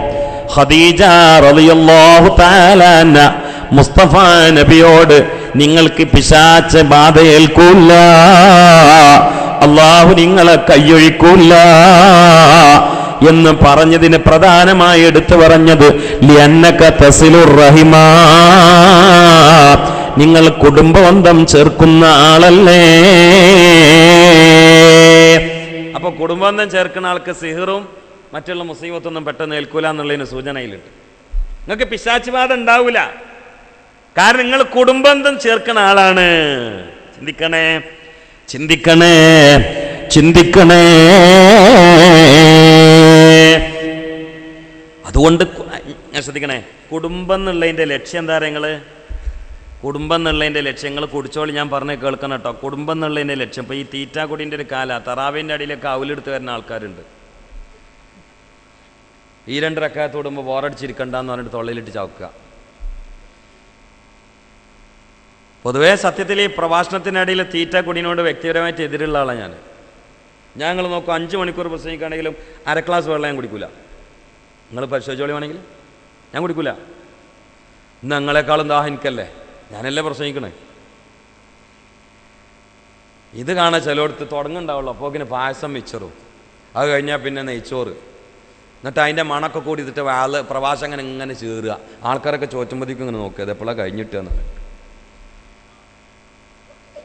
ഖദീജ റളിയല്ലാഹു തആല അൻഹ മുസ്തഫ നബിയോട് നിങ്ങൾക്ക് പിശാച ബാധയേൽക്കൂല, അല്ലാഹു നിങ്ങളെ കയ്യൊഴിക്കൂല എന്ന് പറഞ്ഞതിന് പ്രധാനമായി എടുത്തു പറഞ്ഞത് ലിഅന്നക തസിലുർ റഹിമാ, നിങ്ങൾ കുടുംബബന്ധം ചേർക്കുന്ന ആളല്ലേ. അപ്പോൾ കുടുംബബന്ധം ചേർക്കുന്ന ആൾക്ക് സിഹറും മറ്റുള്ള മുസീബത്തൊന്നും പെട്ടെന്ന് ഏൽക്കൂല എന്നുള്ളതിന് സൂചനയിലുണ്ട്. നിങ്ങൾക്ക് പിശാച് ബാധ ഉണ്ടാവില്ല, കാരണം നിങ്ങൾ കുടുംബബന്ധം ചേർക്കുന്ന ആളാണ്. ചിന്തിക്കണേ, ചിന്തിക്കണേ, ചിന്തിക്കണേ. അതുകൊണ്ട് ശ്രദ്ധിക്കണേ, കുടുംബം എന്നുള്ളതിൻ്റെ ലക്ഷ്യം എന്താ പറയുക? നിങ്ങൾ കുടുംബം എന്നുള്ളതിൻ്റെ ലക്ഷ്യങ്ങൾ കുടിച്ചോളി, ഞാൻ പറഞ്ഞ് കേൾക്കണം കേട്ടോ. കുടുംബം എന്നുള്ളതിൻ്റെ ലക്ഷ്യം ഇപ്പോൾ ഈ തീറ്റാക്കുടീൻ്റെ ഒരു കാല തറാവിൻ്റെ അടിയിലൊക്കെ അവലെടുത്ത് വരുന്ന ആൾക്കാരുണ്ട്. ഈ 2 റക്അത്ത് ഓടുമ്പോൾ ബോറടിച്ചിരിക്കണ്ടെന്ന് പറഞ്ഞിട്ട് തൊള്ളയിലിട്ട് ചാവുക. പൊതുവേ സത്യത്തിൽ ഈ പ്രഭാഷണത്തിനിടയിൽ തീറ്റാക്കുടീനോട് വ്യക്തിപരമായിട്ട് എതിരുള്ള ആളാണ് ഞങ്ങൾ നോക്കും. 5 മണിക്കൂർ പ്രസംഗിക്കുകയാണെങ്കിലും 1/2 ഗ്ലാസ് വെള്ളം ഞാൻ കുടിക്കില്ല. നിങ്ങൾ പരിശോധിച്ചോളി വേണമെങ്കിൽ, ഞാൻ കുടിക്കില്ല. ഇന്ന് ഞങ്ങളെക്കാളും ദാഹം എനിക്കല്ലേ, ഞാനല്ലേ പ്രസംഗിക്കണേ. ഇത് കാണാൻ ചിലയിടത്ത് തുടങ്ങുണ്ടാവുള്ളൂ. അപ്പോൾ ഇങ്ങനെ പായസം മിച്ചറും, അത് കഴിഞ്ഞാൽ പിന്നെ നെയ്ച്ചോറ്, എന്നിട്ട് അതിൻ്റെ മണമൊക്കെ കൂടി ഇതിട്ട് പ്രവാസം ഇങ്ങനെ ചേറുക. ആൾക്കാരൊക്കെ ചോറ്റുമ്പതിക്കും ഇങ്ങനെ നോക്കുക, ഇത് എപ്പോഴാണ് കഴിഞ്ഞിട്ട് എന്നാണ്.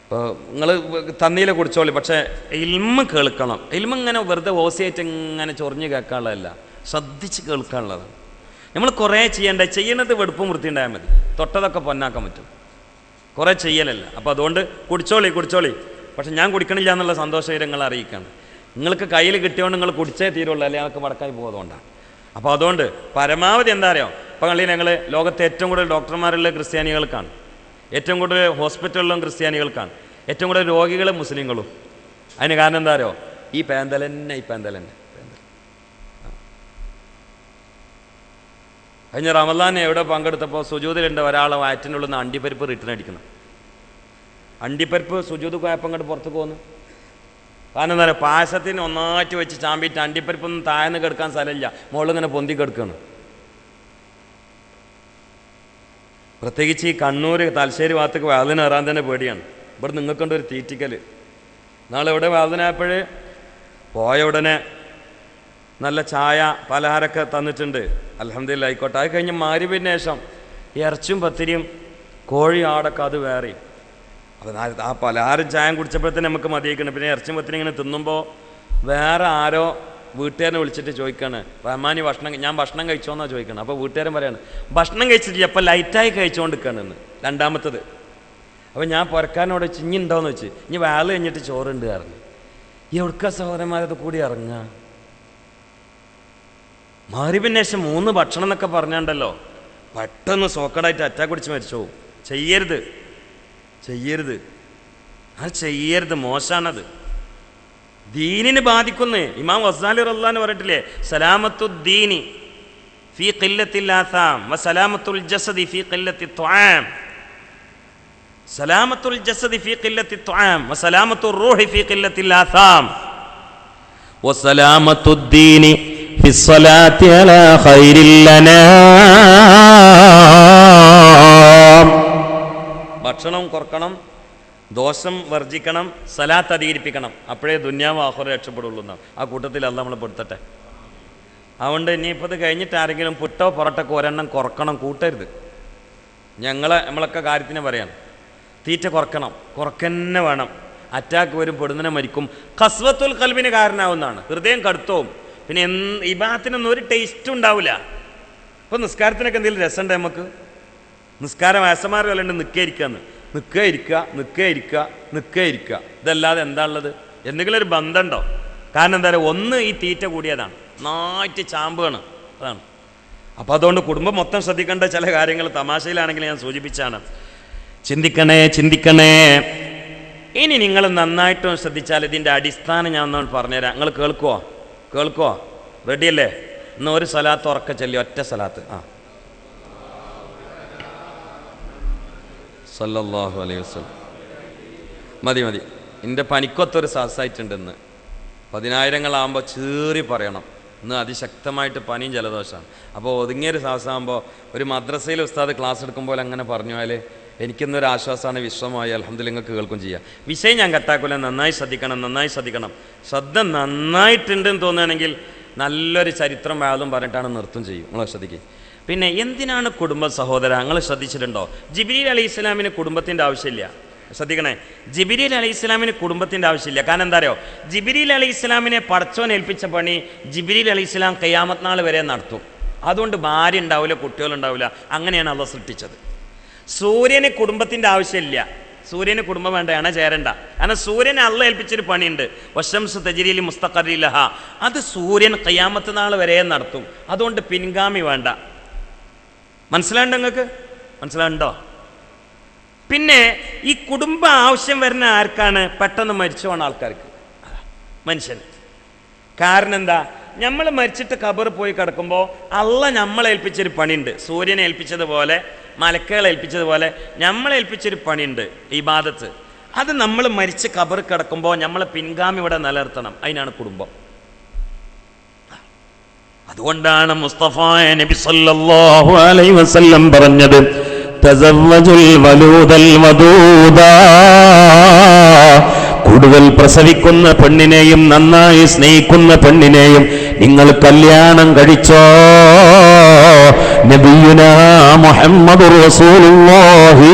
ഇപ്പോൾ നിങ്ങൾ തന്നീലെ കുടിച്ചോളി, പക്ഷേ ഇൽമ കേൾക്കണം. ഇൽമ ഇങ്ങനെ വെറുതെ ഓസിയായിട്ട് ഇങ്ങനെ ചൊറിഞ്ഞ് കേൾക്കാനുള്ളതല്ല, ശ്രദ്ധിച്ച് കേൾക്കാനുള്ളതാണ്. നമ്മൾ കുറേ ചെയ്യണത് വെടുപ്പും വൃത്തി ഉണ്ടായാൽ മതി, തൊട്ടതൊക്കെ പൊന്നാക്കാൻ പറ്റും. കുറേ ചെയ്യലല്ല. അപ്പോൾ അതുകൊണ്ട് കുടിച്ചോളി. പക്ഷെ ഞാൻ കുടിക്കണില്ല എന്നുള്ള സന്തോഷകരങ്ങൾ അറിയിക്കണം. നിങ്ങൾക്ക് കയ്യിൽ കിട്ടിയോണ്ട് നിങ്ങൾ കുടിച്ചേ തീരുള്ളൂ, അല്ലെങ്കിൽ ഞങ്ങൾക്ക് വടക്കായി പോകുന്നതുകൊണ്ടാണ്. അപ്പോൾ അതുകൊണ്ട് പരമാവധി എന്താ അറിയോ, ഇപ്പോൾ കളി ഞങ്ങൾ ലോകത്തെ ഏറ്റവും കൂടുതൽ ഡോക്ടർമാരുള്ള ക്രിസ്ത്യാനികൾക്കാണ്, ഏറ്റവും കൂടുതൽ ഹോസ്പിറ്റലിലും ക്രിസ്ത്യാനികൾക്കാണ്, ഏറ്റവും കൂടുതൽ രോഗികൾ മുസ്ലിങ്ങളും. അതിന് കാരണം എന്താ അറിയോ, ഈ പേന്തൽ തന്നെ. കഴിഞ്ഞ റമദാൻ എവിടെ പങ്കെടുത്തപ്പോൾ സുജൂദിലുണ്ട് ഒരാളെ വയറ്റിനുള്ളിൽ നിന്ന് അണ്ടിപ്പരിപ്പ് റിട്ടേൺ അടിക്കണം. അണ്ടിപ്പരിപ്പ് സുജൂദ് കോയപ്പം കണ്ട് പുറത്ത് പോകുന്നു. കാരണം എന്താ പറയുക, പായസത്തിന് ഒന്നായിട്ട് വെച്ച് ചാമ്പിയിട്ട് അണ്ടിപ്പരിപ്പൊന്നും താഴ്ന്ന് കിടക്കാൻ സ്ഥലമില്ല, മുകളിലിങ്ങനെ പൊന്തി കിടക്കുകയാണ്. പ്രത്യേകിച്ച് ഈ കണ്ണൂർ തലശ്ശേരി ഭാഗത്തേക്ക് വാതിന് കയറാൻ തന്നെ പേടിയാണ്. ഇവിടെ നിങ്ങൾക്കുണ്ട് ഒരു തീറ്റിക്കൽ. നാളെ ഇവിടെ വാതിനായപ്പോൾ പോയ ഉടനെ നല്ല ചായ പലഹാരമൊക്കെ തന്നിട്ടുണ്ട്, അൽഹംദുലില്ലാ ആയിക്കോട്ടെ. അത് കഴിഞ്ഞ് മഗ്‌രിബിന് ശേഷം ഇറച്ചും പത്തിരിയും കോഴി ആടൊക്കെ അത് വേറെ. അപ്പോൾ ആ പലഹാരം ചായം കുടിച്ചപ്പോഴത്തേന് നമുക്ക് മതിയാക്കണം. പിന്നെ ഇറച്ചും പത്തിരി ഇങ്ങനെ തിന്നുമ്പോൾ വേറെ ആരോ വീട്ടുകാരനെ വിളിച്ചിട്ട് ചോദിക്കുകയാണ്, റഹ്മാനി ഞാൻ ഭക്ഷണം കഴിച്ചോന്നാണ് ചോദിക്കണം. അപ്പോൾ വീട്ടുകാരൻ പറയാണ് ഭക്ഷണം കഴിച്ചിട്ടില്ല, അപ്പോൾ ലൈറ്റായി കഴിച്ചുകൊണ്ടിരിക്കുകയാണെന്ന്. രണ്ടാമത്തത്. അപ്പോൾ ഞാൻ പുരക്കാരനോട് വെച്ച് ഇനി ഉണ്ടോയെന്ന് വെച്ച്, ഇനി വേള കഴിഞ്ഞിട്ട് ചോറുണ്ട് പറഞ്ഞു. എവിടുക്ക സഹോദരന്മാരത് കൂടി ഇറങ്ങുക? മഗ്‌രിബിന് ശേഷം 3 ഭക്ഷണം എന്നൊക്കെ പറഞ്ഞാണ്ടല്ലോ പെട്ടെന്ന് സോക്കടായിട്ട് അറ്റാക്ക് പിടിച്ച് മരിച്ചു പോകും. ചെയ്യരുത്, അത് ചെയ്യരുത്, മോശമാണത്, ദീനിന് ബാധിക്കുന്നു. ഇമാം ഗസാലി റളിയല്ലാഹു പറഞ്ഞിട്ടില്ലേ, സലാമത്തുദ്ദീനി ഫീ ഖില്ലത്തിൽ ആസാം വ സലാമത്തുൽ ജസദി ഫീ ഖില്ലത്തി ത്വആം. സലാമത്തുൽ ജസദി ഫീ ഖില്ലത്തി ത്വആം വ സലാമത്തുർ റൂഹി ഫീ ഖില്ലത്തിൽ ആസാം വ സലാമത്തുദ്ദീനി ഫി സ്വലാത്തി അലാ ഖൈരിൽ അനാം. ഭക്ഷണം കുറക്കണം, ദോഷം വർജിക്കണം, സലാത്ത് അധികരിപ്പിക്കണം, അപ്പോഴേ ദുന്യാവ് ആഖിറ രക്ഷപ്പെടുള്ളൂ എന്നാണ്. ആ കൂട്ടത്തിൽ അല്ലാഹ് നമ്മളെ പെടുത്തട്ടെ. അതുകൊണ്ട് ഇനിയിപ്പോൾ ഇത് കഴിഞ്ഞിട്ട് ആരെങ്കിലും പുട്ടോ പൊറോട്ടൊക്കെ ഒരെണ്ണം കുറക്കണം, കൂട്ടരുത്. നമ്മളൊക്കെ കാര്യത്തിന് പറയാണ്, തീറ്റ കുറക്കന്നെ വേണം. അറ്റാക്ക് വരും, പെടുന്നതിനെ മരിക്കും. ഖസ്വത്തുൽ ഖൽബിന് കാരണമാവുന്നതാണ്, ഹൃദയം കടുത്തവും. പിന്നെ ഇബാദത്തിനൊന്നും ഒരു ടേസ്റ്റും ഉണ്ടാവില്ല. ഇപ്പോൾ നിസ്കാരത്തിനൊക്കെ എന്തെങ്കിലും രസമുണ്ട് നമുക്ക്? നിസ്കാരം വയസ്സന്മാർ വല്ലണ്ട് നിൽക്കുക ഇരിക്കുക, ഇതല്ലാതെ എന്താ ഉള്ളത്? എന്തെങ്കിലും ഒരു ബന്ധമുണ്ടോ? കാരണം എന്താ പറയുക, ഒന്ന് ഈ തീറ്റ കൂടിയതാണ്, നായിട്ട് ചാമ്പുകയാണ്, അതാണ്. അപ്പോൾ അതുകൊണ്ട് കുടുംബം മൊത്തം ശ്രദ്ധിക്കേണ്ട ചില കാര്യങ്ങൾ തമാശയിലാണെങ്കിൽ ഞാൻ സൂചിപ്പിച്ചാണ്. ചിന്തിക്കണേ. ഇനി നിങ്ങൾ നന്നായിട്ടും ശ്രദ്ധിച്ചാൽ ഇതിൻ്റെ അടിസ്ഥാനം ഞാൻ ഒന്ന് പറഞ്ഞുതരാം. നിങ്ങൾ കേൾക്കുവോ? റെഡിയല്ലേ? ഇന്ന് ഒരു സലാത്ത് ഉറക്കെ ചൊല്ലി, ഒറ്റ സലാത്ത്. സല്ലല്ലാഹു അലൈഹി വസല്ലം. മതി. എൻ്റെ പനിക്കൊത്തൊരു സാസായിട്ടുണ്ടെന്ന് 10,000 ചീറി പറയണം. ഇന്ന് അതിശക്തമായിട്ട് പനിയും ജലദോഷമാണ്. അപ്പോൾ ഒതുങ്ങിയൊരു സാസാകുമ്പോൾ ഒരു മദ്രസയിൽ ഉസ്താദ് ക്ലാസ് എടുക്കുമ്പോൾ അങ്ങനെ പറഞ്ഞു പോയാൽ എനിക്കിന്നൊരു ആശ്വാസമാണ്, വിശ്രമമായി. അൽഹംദുലില്ലാ നിങ്ങൾക്ക് കേൾക്കും ചെയ്യാം. വിഷയം ഞാൻ കട്ടാക്കില്ല. നന്നായി ശ്രദ്ധിക്കണം. ശ്രദ്ധ നന്നായിട്ടുണ്ടെന്ന് തോന്നുകയാണെങ്കിൽ നല്ലൊരു ചരിത്രം വാതും പറഞ്ഞിട്ടാണ് നൃത്തം ചെയ്യും. നിങ്ങൾ ശ്രദ്ധിക്കുക. പിന്നെ എന്തിനാണ് കുടുംബ സഹോദര? നിങ്ങൾ ശ്രദ്ധിച്ചിട്ടുണ്ടോ? ജിബ്രീൽ അലൈഹി ഇസ്ലാമിന് കുടുംബത്തിൻ്റെ ആവശ്യമില്ല. ശ്രദ്ധിക്കണേ, ജിബ്രീൽ അലൈഹി ഇസ്ലാമിന് കുടുംബത്തിൻ്റെ ആവശ്യമില്ല. കാരണം എന്താ അറിയോ, ജിബ്രീൽ അലൈഹി ഇസ്ലാമിനെ പടച്ചോൻ ഏൽപ്പിച്ച പണി ജിബ്രീൽ അലൈഹി ഇസ്ലാം ഖിയാമത്ത് നാൾ വരെ നടത്തും. അതുകൊണ്ട് ഭാര്യ ഉണ്ടാവില്ല, കുട്ടികളുണ്ടാവില്ല. അങ്ങനെയാണ് അള്ളാഹ് സൃഷ്ടിച്ചത്. സൂര്യന് കുടുംബത്തിൻ്റെ ആവശ്യമില്ല. സൂര്യന് കുടുംബം വേണ്ട, അണ ചേരണ്ട. കാരണം സൂര്യനെ അള്ളാഹ് ഏൽപ്പിച്ചൊരു പണിയുണ്ട്, വശംസു തജ്രീ ലി മുസ്തഖറിൻ ലഹാ. അത് സൂര്യൻ ഖിയാമത്ത് നാൾ വരെ നടത്തും. അതുകൊണ്ട് പിൻഗാമി വേണ്ട. മനസ്സിലാണ്ടോ? നിങ്ങൾക്ക് മനസ്സിലാണ്ടോ? പിന്നെ ഈ കുടുംബ ആവശ്യം വരുന്ന ആർക്കാണ്? പെട്ടെന്ന് മരിച്ചു പോണ ആൾക്കാർക്ക്, മനുഷ്യൻ. കാരണം എന്താ, നമ്മൾ മരിച്ചിട്ട് ഖബർ പോയി കിടക്കുമ്പോൾ അള്ളാഹ് നമ്മളെ ഏൽപ്പിച്ചൊരു പണിയുണ്ട്. സൂര്യനെ ഏൽപ്പിച്ചതുപോലെ, മലക്കുകളെ ഏൽപ്പിച്ചതുപോലെ നമ്മളെ ഏൽപ്പിച്ചൊരു പണിയുണ്ട്, ഇബാദത്ത്. അത് നമ്മൾ മരിച്ച് ഖബർ കിടക്കുമ്പോൾ നമ്മൾ പിൻഗാമി ഇവിടെ നിലനിർത്തണം. അതിനാണ് കുടുംബം. അതുകൊണ്ടാണ് മുസ്തഫ നബി സല്ലല്ലാഹു അലൈഹി വസല്ലം പറഞ്ഞത്, തസവ്വജുൽ വലൂദൽ വദൂദാ. കൂടുതൽ പ്രസവിക്കുന്ന പെണ്ണിനെയും നന്നായി സ്നേഹിക്കുന്ന പെണ്ണിനെയും നിങ്ങൾ കല്യാണം കഴിച്ചോ. നബിയുനാ മുഹമ്മദുർ റസൂലുള്ളാഹി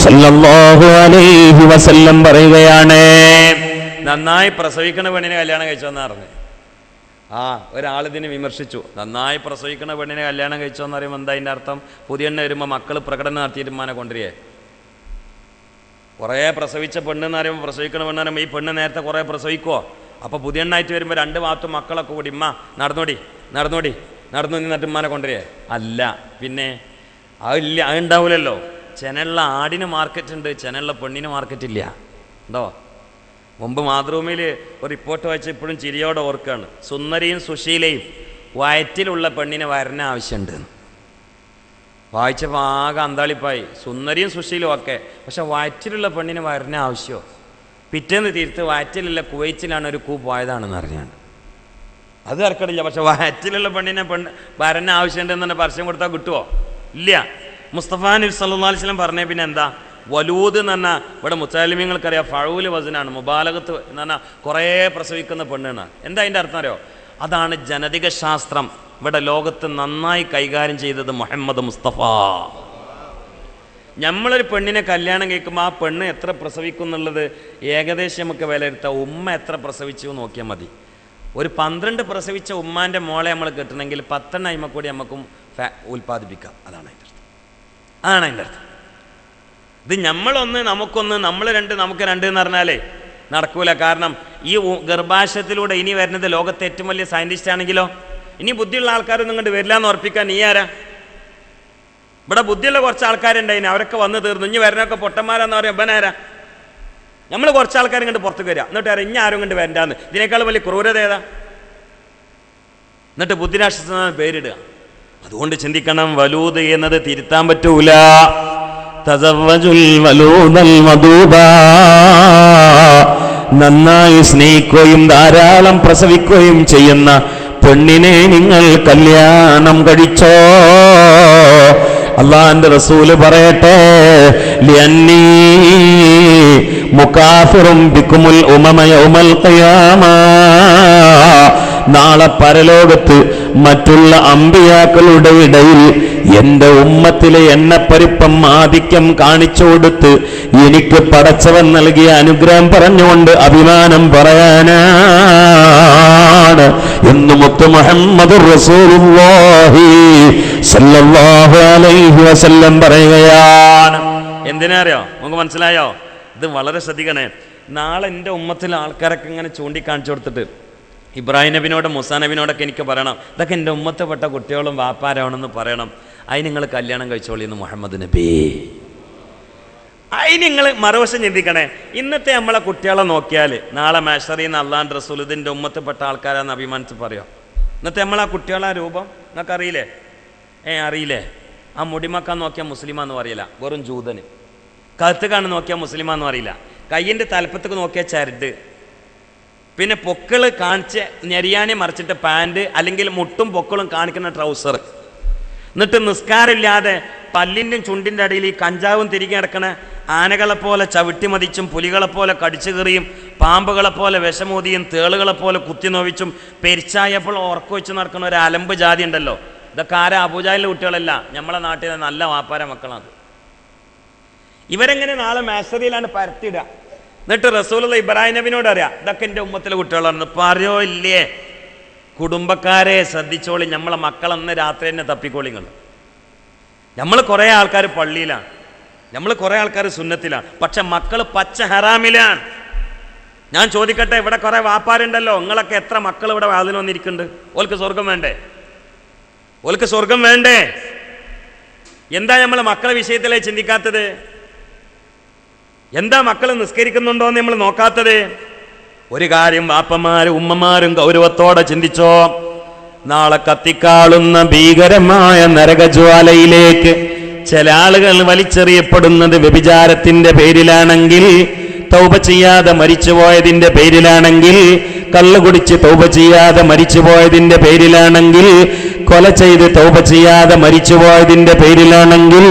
സല്ലല്ലാഹു അലൈഹി വസല്ലം പറയുകയാണ്, നന്നായി പ്രസവിക്കുന്ന പെണ്ണിനെ കല്യാണം കഴിച്ചോന്ന് പറഞ്ഞു. ഒരാളിതിനെ വിമർശിച്ചു, നന്നായി പ്രസവിക്കുന്ന പെണ്ണിനെ കല്യാണം കഴിച്ചോന്ന് പറയുമ്പോൾ എന്താ അതിൻ്റെ അർത്ഥം? പുതിയ എണ്ണ വരുമ്പോൾ മക്കൾ പ്രകടനം നടത്തിയിട്ട് ഉമ്മാനെ കൊണ്ടുവരികയെ. കുറേ പ്രസവിച്ച പെണ്ണെന്ന് പറയുമ്പോൾ, പ്രസവിക്കുന്ന പെണ്ണ് പറയുമ്പോൾ ഈ പെണ്ണ് നേരത്തെ കുറേ പ്രസവിക്കുമോ? അപ്പോൾ പുതിയ എണ്ണായിട്ട് വരുമ്പോൾ 2 ഭാഗത്തും മക്കളൊക്കെ കൂടി ഉമ്മ നടന്നു നിന്നിട്ട് ഉമ്മാനെ കൊണ്ടുവരികയെ അല്ല. പിന്നെ അതില്ല, അതുണ്ടാവില്ലല്ലോ. ചെനുള്ള ആടിന് മാർക്കറ്റ് ഉണ്ട്, ചെനുള്ള പെണ്ണിന് മാർക്കറ്റ് ഇല്ല. ഉണ്ടോ? മുമ്പ് മാതൃഭൂമിയിൽ ഒരു റിപ്പോർട്ട് വായിച്ച് ഇപ്പോഴും ചിരിയോടെ ഓർക്കുകയാണ്. സുന്ദരിയും സുശീലയും വയറ്റിലുള്ള പെണ്ണിനെ വരണ ആവശ്യമുണ്ട്. വായിച്ചപ്പോൾ ആകെ അന്താളിപ്പായി. സുന്ദരിയും സുശീലും ഒക്കെ, പക്ഷെ വയറ്റിലുള്ള പെണ്ണിന് വരണ ആവശ്യമോ? പിറ്റേന്ന് തീർത്ത് വയറ്റിലുള്ള കുവൈറ്റിലാണ് ഒരു കൂ പോയതാണെന്ന് അറിഞ്ഞാണ്. അത് ഇറക്കടില്ല. പക്ഷെ വയറ്റിലുള്ള പെണ്ണിനെ വരന് ആവശ്യമുണ്ടെന്ന് തന്നെ പരസ്യം കൊടുത്താൽ കിട്ടുമോ? ഇല്ല. മുസ്തഫ നബി സല്ലല്ലാഹു അലൈഹി വസല്ലം പറഞ്ഞ പിന്നെ എന്താ? വലൂദ് എന്ന് പറഞ്ഞാൽ ഇവിടെ മുത്താലിമീങ്ങൾക്കറിയാം ഫഊല് വസനാണ്, മുബാലഗത്ത് എന്ന് പറഞ്ഞാൽ കുറേ പ്രസവിക്കുന്ന പെണ്ണാണ്. എന്താ അതിൻ്റെ അർത്ഥം അറിയോ? അതാണ് ജനതിക ശാസ്ത്രം ഇവിടെ ലോകത്ത് നന്നായി കൈകാര്യം ചെയ്തത് മുഹമ്മദ് മുസ്തഫ. നമ്മളൊരു പെണ്ണിനെ കല്യാണം കഴിക്കുമ്പോൾ ആ പെണ്ണ് എത്ര പ്രസവിക്കും എന്നുള്ളത് ഏകദേശം നമുക്ക് വിലയിരുത്താം. ഉമ്മ എത്ര പ്രസവിച്ചു നോക്കിയാൽ മതി. ഒരു 12 പ്രസവിച്ച ഉമ്മാൻ്റെ മോളെ നമ്മൾ കിട്ടണമെങ്കിൽ 10 അയിമ കൂടി നമുക്കും ഉൽപ്പാദിപ്പിക്കാം. അതാണ് അതിൻ്റെ അർത്ഥം. ഇത് നമ്മളൊന്ന് നമുക്കൊന്ന്, നമ്മൾ 2 നമുക്ക് 2 എന്ന് പറഞ്ഞാലേ നടക്കൂല. കാരണം ഈ ഗർഭാശയത്തിലൂടെ ഇനി വരുന്നത് ലോകത്തെ ഏറ്റവും വലിയ സയൻറ്റിസ്റ്റ് ആണെങ്കിലോ ഇനി ബുദ്ധിയുള്ള ആൾക്കാരൊന്നും ഇങ്ങോട്ട് വരില്ല എന്ന് ഉറപ്പിക്കാൻ നീ ആരാ? ഇവിടെ ബുദ്ധിയുള്ള കുറച്ച് ആൾക്കാരുണ്ടായിന്, അവരൊക്കെ വന്ന് തീർന്നു. ഇനി വരണൊക്കെ പൊട്ടന്മാരാന്ന് പറയാം. ഇവനാരാ? നമ്മൾ കുറച്ച് ആൾക്കാർ ഇങ്ങോട്ട് പുറത്തേക്ക് വരിക, എന്നിട്ട് അറിയാം ഇനി ആരും ഇങ്ങോട്ട് വരണ്ടാന്ന്. ഇതിനേക്കാൾ വലിയ ക്രൂരത ഏതാ? എന്നിട്ട് ബുദ്ധിരാഷ്ട്രത്തിന് പേരിടുക. അതുകൊണ്ട് ചിന്തിക്കണം, വലൂദ് എന്നത് തിരുത്താൻ പറ്റൂല. നന്നായി സ്നേഹിക്കുകയും ധാരാളം പ്രസവിക്കുകയും ചെയ്യുന്ന പെണ്ണിനെ നിങ്ങൾ കല്യാണം കഴിച്ചോ. അള്ളാഹുവിന്റെ റസൂല് പറയട്ടെ, ലിഅന്നീ മുകാഫിറും ബിക്കുമുൽ ഉമമ യൗമൽ ഖിയാമ. നാളെ പരലോകത്ത് മറ്റുള്ള അമ്പിയാക്കളുടെ ഇടയിൽ എന്റെ ഉമ്മത്തിലെ എണ്ണപ്പരിപ്പം ആധിക്യം കാണിച്ചു കൊടുത്ത് എനിക്ക് പടച്ചവൻ നൽകിയ അനുഗ്രഹം പറഞ്ഞുകൊണ്ട് അഭിമാനം പറയാനാണ് എന്ന് മുത്ത് മുഹമ്മദുർ റസൂലുള്ളാഹി സ്വല്ലല്ലാഹു അലൈഹി വസല്ലം പറയുകയാണ്. എന്തിനാ അറിയോ? നമുക്ക് മനസ്സിലായോ? ഇത് വളരെ ശ്രദ്ധിക്കണേ. നാളെ എൻ്റെ ഉമ്മത്തിലെ ആൾക്കാരൊക്കെ ഇങ്ങനെ ചൂണ്ടിക്കാണിച്ചു കൊടുത്തിട്ട് ഇബ്രാഹിം നബിനോടും മുസാ നബിനോടൊക്കെ എനിക്ക് പറയണം, ഇതൊക്കെ എൻ്റെ ഉമ്മത്തിൽപ്പെട്ട കുട്ടികളും വാപ്പാരാണെന്ന് പറയണം. അതിന് നിങ്ങൾ കല്യാണം കഴിച്ചോളിന്ന് മുഹമ്മദ് നബി. അതിന് നിങ്ങൾ മറുവശം ചിന്തിക്കണേ. ഇന്നത്തെ നമ്മളെ കുട്ടികളെ നോക്കിയാൽ നാളെ മാഷറിന്ന് അള്ളാഹുവിന്റെ റസൂൽ ഇതിൻ്റെ ഉമ്മത്തിൽപ്പെട്ട ആൾക്കാരാന്ന് അഭിമാനിച്ച് പറയോ? ഇന്നത്തെ നമ്മളെ കുട്ടികളെ രൂപം നിങ്ങൾക്ക് അറിയില്ലേ? അറിയില്ലേ? ആ മുടിമക്കാൻ നോക്കിയാൽ മുസ്ലിമാന്ന് പറയില്ല, വെറും ജൂതന്. കഴുത്തുകാണ് നോക്കിയാൽ മുസ്ലിമാന്ന് പറയില്ല. കയ്യിൻ്റെ തലപ്പത്തേക്ക് നോക്കിയാൽ ചരട്. പിന്നെ പൊക്കൾ കാണിച്ച് ഞെരിയാനെ മറിച്ചിട്ട് പാൻറ്, അല്ലെങ്കിൽ മുട്ടും പൊക്കളും കാണിക്കുന്ന ട്രൗസർ. എന്നിട്ട് നിസ്കാരമില്ലാതെ പല്ലിൻ്റെയും ചുണ്ടിൻ്റെ അടിയിൽ ഈ കഞ്ചാവും തിരികെ കിടക്കണ ആനകളെപ്പോലെ ചവിട്ടി മതിച്ചും പുലികളെപ്പോലെ കടിച്ചു കയറിയും പാമ്പുകളെപ്പോലെ വിഷമൂതിയും തേളുകളെപ്പോലെ കുത്തി നോവിച്ചും പെരിച്ചായപ്പോൾ ഉറക്കം വെച്ച് നടക്കുന്ന ഒരു അലമ്പ് ജാതി ഉണ്ടല്ലോ. ഇതൊക്കെ ആരാ? അബൂജാഹിലിൻ്റെ കുട്ടികളല്ല, നമ്മളെ നാട്ടിലെ നല്ല വാപ്പാര മക്കളാണ്. ഇവരെങ്ങനെ നാളെ മാസറിയിലാണ് പരത്തിയിടുക. എന്നിട്ട് റസൂലുള്ള ഇബ്രാഹിം നബിനോട് അറിയാം, ഇതൊക്കെ എൻ്റെ ഉമ്മത്തിലെ കുട്ടികളാണെന്ന് പറയോ ഇല്ലേ? കുടുംബക്കാരെ ശ്രദ്ധിച്ചോളി, നമ്മളെ മക്കളന്ന് രാത്രി തന്നെ തപ്പിക്കോളിങ്ങൾ. നമ്മൾ കുറേ ആൾക്കാർ പള്ളിയിലാണ്, നമ്മൾ കുറേ ആൾക്കാർ സുന്നത്തിലാണ്, പക്ഷെ മക്കൾ പച്ച ഹറാമിലാണ്. ഞാൻ ചോദിക്കട്ടെ, ഇവിടെ കുറേ വാപ്പാരുണ്ടല്ലോ, നിങ്ങളൊക്കെ എത്ര മക്കൾ ഇവിടെ വാതിൽ വന്നിരിക്കുന്നുണ്ട്? ഓൽക്ക് സ്വർഗം വേണ്ടേ? ഓൽക്ക് സ്വർഗം വേണ്ടേ? എന്താ നമ്മളെ മക്കളെ വിഷയത്തിലേ ചിന്തിക്കാത്തത്? എന്താ മക്കൾ നിസ്കരിക്കുന്നുണ്ടോ എന്ന് നമ്മൾ നോക്കാത്തത്? ഒരു കാര്യം വാപ്പമാരും ഉമ്മമാരും ഗൗരവത്തോടെ ചിന്തിച്ചോ. നാളെ കത്തിക്കാളുന്ന ഭീകരമായ നരകജ്വാലയിലേക്ക് ചില ആളുകൾ വലിച്ചെറിയപ്പെടുന്നത് വ്യഭിചാരത്തിന്റെ പേരിലാണെങ്കിൽ, തൗബ ചെയ്യാതെ മരിച്ചുപോയതിന്റെ പേരിലാണെങ്കിൽ, കള്ളു കുടിച്ച് തൗബ ചെയ്യാതെ മരിച്ചുപോയതിന്റെ പേരിലാണെങ്കിൽ, കൊല ചെയ്ത് തൗബ ചെയ്യാതെ മരിച്ചുപോയതിന്റെ പേരിലാണെങ്കിൽ,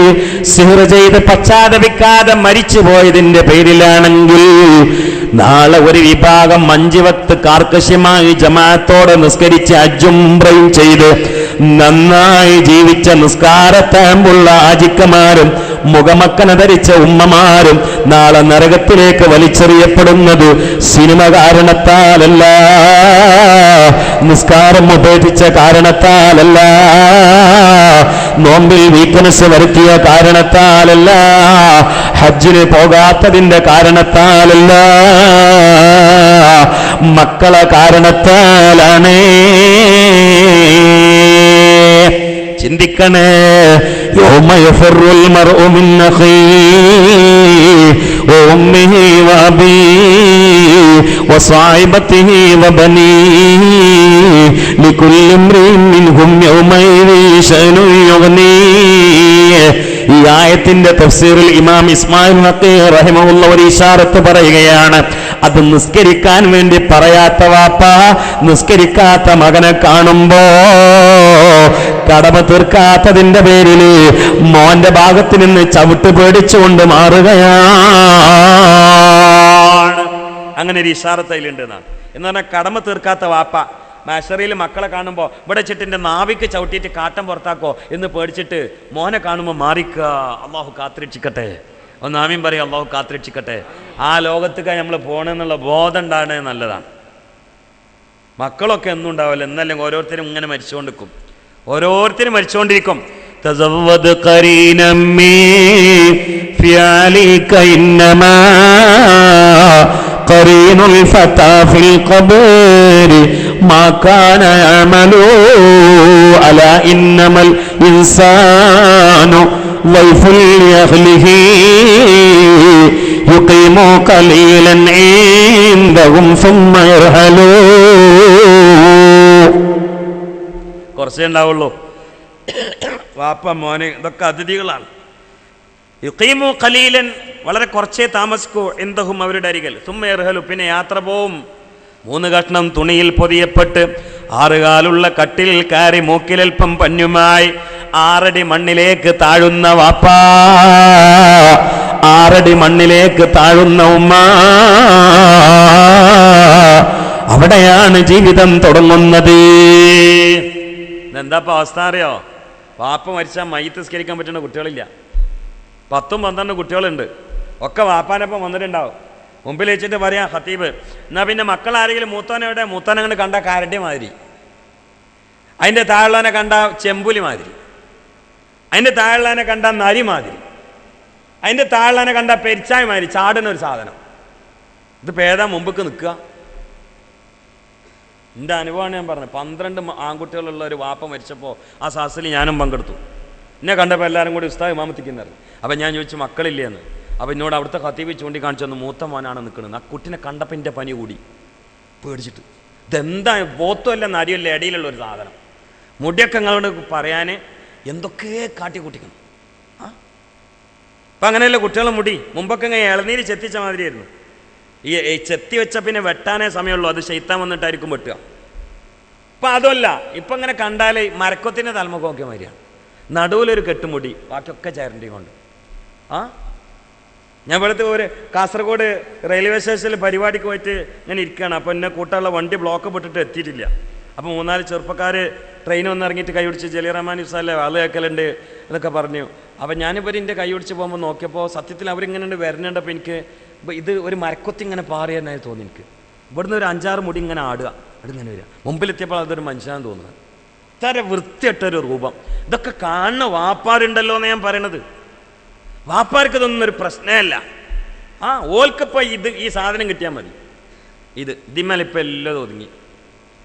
സിഹ്ർ ചെയ്ത് പശ്ചാത്തപിക്കാതെ മരിച്ചുപോയതിന്റെ പേരിലാണെങ്കിൽ, നാളെ ഒരു വിഭാഗം 5 വക്ത് കാർക്കശ്യമായി ജമാഅത്തോടെ നിസ്കരിച്ച് ഹജ്ജും ഉംറയും ചെയ്ത് നന്നായി ജീവിച്ച നിസ്കാരത്താമ്പുള്ള ആജിക്കമാരും മുഖമക്കന ധരിച്ച ഉമ്മമാരും നാളെ നരകത്തിലേക്ക് വലിച്ചെറിയപ്പെടുന്നത് സിനിമ കാരണത്താലല്ല, നിസ്കാരം ഉപേക്ഷിച്ച കാരണത്താലല്ല, നോമ്പിൽ വീക്ക്നെസ് വരുത്തിയ കാരണത്താലല്ല, ഹജ്ജിന് പോകാത്തതിന്റെ കാരണത്താലല്ല, മക്കളെ കാരണത്താലാണ്. ചിന്തിക്കണേ. യൗമ യഫറുൽ മർഉ മിൻ അഖീഹി വഉമ്മിഹി വഅബീഹി വസായിബതിഹി വബനീഹി ലികുല്ലി ഇംറിഇൻ മിൻഹും യൗമഇദി ശഅനുൻ യുഗ്നീഹി. ഈ ആയത്തിന്റെ തഫ്സീറിൽ ഇമാം ഇസ്മായിൽ നഖി റഹിമഹുള്ള ഒരു ഇശാറത്ത് പറയുകയാണ്. അത് നിസ്കരിക്കാൻ വേണ്ടി പറയാത്ത വാപ്പ നിസ്കരിക്കാത്ത മകനെ കാണുമ്പോ കടമ തീർക്കാത്തതിന്റെ പേരിൽ മോന്റെ ഭാഗത്ത് നിന്ന് ചവിട്ട് പേടിച്ചുകൊണ്ട് മാറുകയാണ്. അങ്ങനെ ഒരു ഇഷാറത്ത് അതിലുണ്ട് എന്നാണ്. എന്ന് പറഞ്ഞാൽ കടമ തീർക്കാത്ത വാപ്പ മാഷറിയിൽ മക്കളെ കാണുമ്പോൾ ഇവിടെ ചിട്ടിൻ്റെ നാവിക്ക് ചവിട്ടിയിട്ട് കാട്ടം പുറത്താക്കോ എന്ന് പേടിച്ചിട്ട് മോനെ കാണുമ്പോൾ മാറിക്കുക. അള്ളാഹു കാത്തിരക്ഷിക്കട്ടെ. ഒന്ന് ആമീൻ പറയും. അള്ളാഹു കാത്തിരക്ഷിക്കട്ടെ. ആ ലോകത്തേക്ക് നമ്മൾ പോകണമെന്നുള്ള ബോധം ഉണ്ടാകുന്നത് നല്ലതാണ്. മക്കളൊക്കെ എന്നും ഉണ്ടാവില്ല, എന്നല്ലെങ്കിൽ ഓരോരുത്തരും ഇങ്ങനെ മരിച്ചുകൊണ്ടിരിക്കും, ഓരോരുത്തരും മരിച്ചുകൊണ്ടിരിക്കും. തസവ്വദ് ഖരീനം മിൻ ഫിഅലിക ഇന്നമാ ഖരീനുൽ ഫതാ ഫിൽ ഖബരി മാ കാന യഅമലു അലാ ഇന്നമൽ ഇൻസാനു വൈഫുൽ യഖ്ലിഹി യുഖീമു ഖലീലൻ ഇൻദഹും സുമ്മ യർഹലൂ. കുറച്ചേ ഉണ്ടാവുള്ളൂ. വാപ്പ മോനെ ഇതൊക്കെ അതിഥികളാണ്. യുഖീമു ഖലീലൻ, വളരെ കുറച്ചേ താമസിക്കൂ, ഇൻദഹും അവരുടെ അരികിൽ, സുമ്മ യർഹലു, പിന്നെ യാത്ര പോവും. 3 കഷ്ണം തുണിയിൽ പൊതിയപ്പെട്ട് 6 കാലുള്ള കട്ടിൽ കയറി മൂക്കിലൽപ്പം പഞ്ഞുമായി 6 അടി മണ്ണിലേക്ക് താഴുന്ന വാപ്പ, 6 അടി മണ്ണിലേക്ക് താഴുന്ന ഉമ്മ, അവിടെയാണ് ജീവിതം തുടങ്ങുന്നത്. എന്താ അവസ്ഥ അറിയോ? വാപ്പ മരിച്ചാൽ മയ്യത്ത് നിസ്കരിക്കാൻ പറ്റുന്ന കുട്ടികളില്ല. 10-12 കുട്ടികളുണ്ട്. ഒക്കെ വാപ്പാനൊപ്പം വന്നിട്ടുണ്ടാവും. മുമ്പിൽ വെച്ചിട്ട് പറയാം ഖത്തീബ്, എന്നാൽ പിന്നെ മക്കൾ ആരെങ്കിലും മൂത്തോനെവിടെ, മൂത്തോനങ്ങനെ കണ്ട കാരട്ടി മാതിരി, അതിൻ്റെ താഴെനെ കണ്ട ചെമ്പുലി മാതിരി, അതിൻ്റെ താഴെനെ കണ്ട നരി മാതിരി, അതിൻ്റെ താഴെനെ കണ്ട പെരിച്ചായ മാതിരി ചാടുന്ന ഒരു സാധനം. ഇത് പേതാ മുമ്പക്ക് നിൽക്കുക. എൻ്റെ അനുഭവമാണ് ഞാൻ പറഞ്ഞത്. 12 ആൺകുട്ടികളുള്ള ഒരു വാപ്പ മരിച്ചപ്പോൾ ആ സാസിൽ ഞാനും പങ്കെടുത്തു. എന്നെ കണ്ടപ്പോൾ എല്ലാവരും കൂടി ഉസ്താദ് ഇമാമത്തിക്കുന്നത്. അപ്പം ഞാൻ ചോദിച്ചു മക്കളില്ലേ എന്ന്. അപ്പം എന്നോട് അവിടുത്തെ ഖത്തീബ് ചൂണ്ടിക്കാണിച്ചു തന്നു, മൂത്ത മോനാണ് നിൽക്കുന്നത്. ആ കുട്ടിനെ കണ്ടപ്പോൾ എൻ്റെ പനി കൂടി പേടിച്ചിട്ട്. ഇതെന്താ ബോത്തുമല്ല നരിയല്ല ഇടയിലുള്ള ഒരു സാധനം. മുടിയൊക്കെ നിങ്ങളോട് പറയാൻ എന്തൊക്കെ കാട്ടിക്കൂട്ടിക്കണം. അപ്പം അങ്ങനെയല്ല കുട്ടികളെ മുടി. മുമ്പൊക്കെ ഇങ്ങനെ ഇളനീര് ചെത്തിച്ച മാതിരിയായിരുന്നു. ഈ ചെത്തി വെച്ച പിന്നെ വെട്ടാനേ സമയമുള്ളൂ. അത് ശൈത്താൻ വന്നിട്ടായിരിക്കും വെട്ടുക. ഇപ്പം അതല്ല. ഇപ്പം ഇങ്ങനെ കണ്ടാൽ മരക്കൊത്തിൻ്റെ തലമുഖമൊക്കെ മാതിരിയാണ്. നടുവിലൊരു കെട്ടുമുടി, ബാക്കിയൊക്കെ ചേരണ്ടി കൊണ്ട്. ഞാൻ ഇവിടുത്തെ ഒരു കാസർഗോഡ് റെയിൽവേ സ്റ്റേഷനിൽ പരിപാടിക്ക് പോയിട്ട് ഇങ്ങനെ ഇരിക്കുകയാണ്. അപ്പോൾ എന്നെ കൂട്ടാനുള്ള വണ്ടി ബ്ലോക്ക് പെട്ടിട്ട് എത്തിയിട്ടില്ല. അപ്പോൾ 3-4 ചെറുപ്പക്കാർ ട്രെയിൻ വന്ന് ഇറങ്ങിയിട്ട് കൈ പിടിച്ച് ജലീൽ റഹ്മാൻ ഉസ്താദിലെ ആള് കേൾക്കലുണ്ട് എന്നൊക്കെ പറഞ്ഞു. അപ്പം ഞാനിവർ എൻ്റെ കൈ പിടിച്ച് പോകുമ്പോൾ നോക്കിയപ്പോൾ സത്യത്തിൽ അവരിങ്ങനെ വരുന്നുണ്ടപ്പോൾ എനിക്ക് ഇത് ഒരു മരക്കൊത്തി ഇങ്ങനെ പാറിയെന്നായി തോന്നി. എനിക്ക് ഇവിടുന്ന് ഒരു 5-6 മുടി ഇങ്ങനെ ആടുക, അതിങ്ങനെ വരിക. മുമ്പിലെത്തിയപ്പോൾ അതൊരു മനുഷ്യനാന്ന് തോന്നുന്നത്. ഇത്ര വൃത്തിയിട്ടൊരു രൂപം. ഇതൊക്കെ കാണുന്ന വാപ്പാരുണ്ടല്ലോ എന്ന് ഞാൻ പറയണത്. വാപ്പാർക്ക് ഇതൊന്നും ഒരു പ്രശ്നമല്ല. ഓൽക്കിപ്പോൾ ഈ സാധനം കിട്ടിയാൽ മതി. ഇതിന്മേലിപ്പോൾ എല്ലാം ഒതുങ്ങി.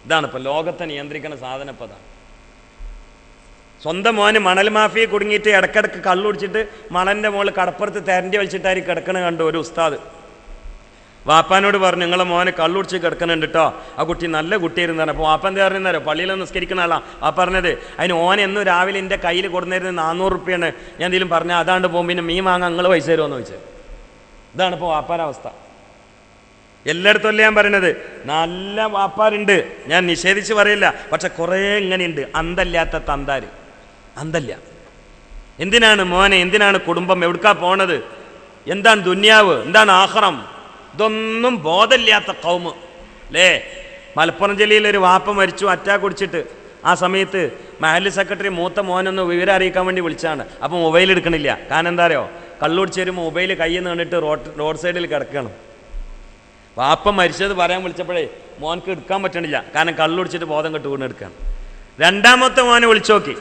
ഇതാണിപ്പോൾ ലോകത്തെ നിയന്ത്രിക്കുന്ന സാധനം. ഇപ്പോൾ അതാണ്. സ്വന്തം മോന് മണൽ മാഫിയെ കുടുങ്ങിയിട്ട് ഇടക്കിടക്ക് കള്ളുടിച്ചിട്ട് മണലിൻ്റെ മുകളിൽ കടപ്പുറത്ത് തെരണ്ടി വലിച്ചിട്ടായിരിക്കും കിടക്കണ കണ്ടു ഒരു ഉസ്താദ്. വാപ്പാനോട് പറഞ്ഞു, നിങ്ങളെ മോനെ കള്ളുടിച്ച് കിടക്കണുണ്ട് കേട്ടോ, ആ കുട്ടി നല്ല കുട്ടിയായിരുന്നാണ്. അപ്പോൾ വാപ്പ എന്താ പറയുന്നേരോ, പള്ളിയിൽ നിസ്കരിക്കുന്ന ആളാ ആ പറഞ്ഞത്. അതിന് ഓൻ എന്നും രാവിലെ എൻ്റെ കയ്യിൽ കൊടുന്നിരുന്നത് 400 റുപ്യാണ്. ഞാൻ എന്തെങ്കിലും പറഞ്ഞാൽ അതാണ്ട് പോകും, പിന്നെ മീൻ വാങ്ങാൻ നിങ്ങൾ പൈസ തരുമെന്ന് ചോദിച്ചത്. ഇതാണിപ്പോൾ വാപ്പാൻ്റെ അവസ്ഥ. എല്ലായിടത്തും അല്ലേ ഞാൻ പറയണത്. നല്ല വാപ്പാരുണ്ട്, ഞാൻ നിഷേധിച്ച് പറയില്ല. പക്ഷെ കുറേ ഇങ്ങനെയുണ്ട് അന്തല്ലാത്ത തന്താര്. അന്തല്ല. എന്തിനാണ് മോനെ, എന്തിനാണ് കുടുംബം, എവിടുക്കാ പോണത്, എന്താണ് ദുന്യാവ്, എന്താണ് ആഖിറം, ഇതൊന്നും ബോധമില്ലാത്ത കൗമ് അല്ലേ. മലപ്പുറം ജില്ലയിൽ ഒരു വാപ്പ മരിച്ചു അറ്റാക്ക് കുടിച്ചിട്ട്. ആ സമയത്ത് മഹല്ല് സെക്രട്ടറി മൂത്ത മോനൊന്ന് വിവരം അറിയിക്കാൻ വേണ്ടി വിളിച്ചാണ്. അപ്പം മൊബൈൽ എടുക്കണില്ല. കാരണം എന്താ അറിയോ, കള്ളുടിച്ച് വരുമ്പോൾ മൊബൈൽ കയ്യിൽ നിന്ന് കണ്ടിട്ട് റോഡ് സൈഡിൽ കിടക്കണം. വാപ്പ മരിച്ചത് പറയാൻ വിളിച്ചപ്പോഴേ മോനക്ക് എടുക്കാൻ പറ്റണില്ല. കാരണം കള്ളുടിച്ചിട്ട് ബോധം കെട്ട് വീണ് എടുക്കുകയാണ്. 2ാമത്തെ മോനെ വിളിച്ചു നോക്കി.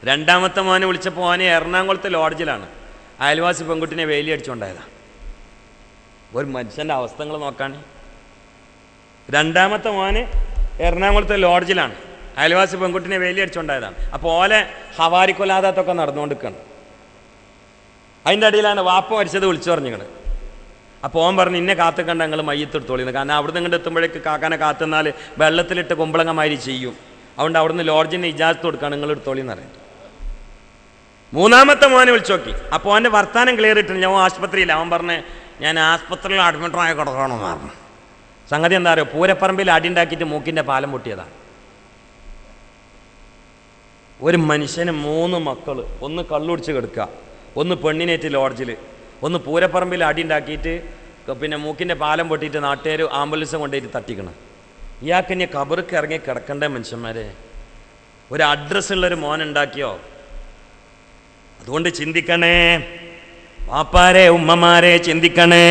2ാമത്തെ മോനെ വിളിച്ചപ്പോൾ മോനെ എറണാകുളത്തെ ലോഡ്ജിലാണ്. അയൽവാസി പെൺകുട്ടിനെ വേലി അടിച്ചുകൊണ്ടായതാണ്. ഒരു മനുഷ്യൻ്റെ അവസ്ഥകൾ നോക്കാൻ. 2ാമത്തെ മോന് എറണാകുളത്തെ ലോഡ്ജിലാണ്. അയൽവാസി പെൺകുട്ടിനെ വേലി അടിച്ചുകൊണ്ടായതാണ്. അപ്പോൾ ഓലെ ഹവാരിക്കൊല്ലാതൊക്കെ നടന്നുകൊണ്ടിരിക്കുകയാണ്. അതിൻ്റെ അടിയിലാണ് വാപ്പ മരിച്ചത് വിളിച്ചു പറഞ്ഞിങ്ങൾ. അപ്പോൾ ഓൻ പറഞ്ഞു, ഇന്നെ കാത്തുക്കണ്ട ഞങ്ങൾ മയ്യത്തെടുത്തോളിന്ന്. കാരണം അവിടുന്ന് ഇങ്ങോട്ട് എത്തുമ്പോഴേക്ക് കാക്കാനെ കാത്തുന്നാൽ വെള്ളത്തിലിട്ട് കുമ്പളങ്ങമാതിരി ചെയ്യും. അതുകൊണ്ട് അവിടുന്ന് ലോഡ്ജിന് ഇജാസത്ത് കൊടുക്കാൻ നിങ്ങൾ എടുത്തോളിന്ന് അറിയാം. മൂന്നാമത്തെ മോനെ വിളിച്ചു നോക്കി. അപ്പോൾ അവൻ്റെ വർത്താനം ക്ലിയർ ഇട്ടില്ല. ഞാൻ ആശുപത്രിയില്ല. അവൻ പറഞ്ഞ് ഞാൻ ആശുപത്രിയിൽ അഡ്മിറ്റായി കിടക്കണമെന്ന് പറഞ്ഞു. സംഗതി എന്താ അറിയോ, പൂരപ്പറമ്പിൽ അടിയുണ്ടാക്കിയിട്ട് മൂക്കിൻ്റെ പാലം പൊട്ടിയതാണ്. ഒരു മനുഷ്യന് 3 മക്കൾ, ഒന്ന് കള്ളുടിച്ച് കിടക്കുക, ഒന്ന് പെണ്ണിനേറ്റ് ലോഡ്ജിൽ, ഒന്ന് പൂരപ്പറമ്പിൽ അടിയുണ്ടാക്കിയിട്ട് പിന്നെ മൂക്കിൻ്റെ പാലം പൊട്ടിയിട്ട് നാട്ടുകാർ ആംബുലൻസ് കൊണ്ടുപോയിട്ട് തട്ടിക്കണം. ഇയാൾക്ക് ഇനി കബർക്ക് ഇറങ്ങി കിടക്കണ്ടേ മനുഷ്യന്മാരെ? ഒരു അഡ്രസ്സുള്ളൊരു മോൻ ഉണ്ടാക്കിയോ? അതുകൊണ്ട് ചിന്തിക്കണേ വാപ്പാരെ, ഉമ്മമാരെ, ചിന്തിക്കണേ,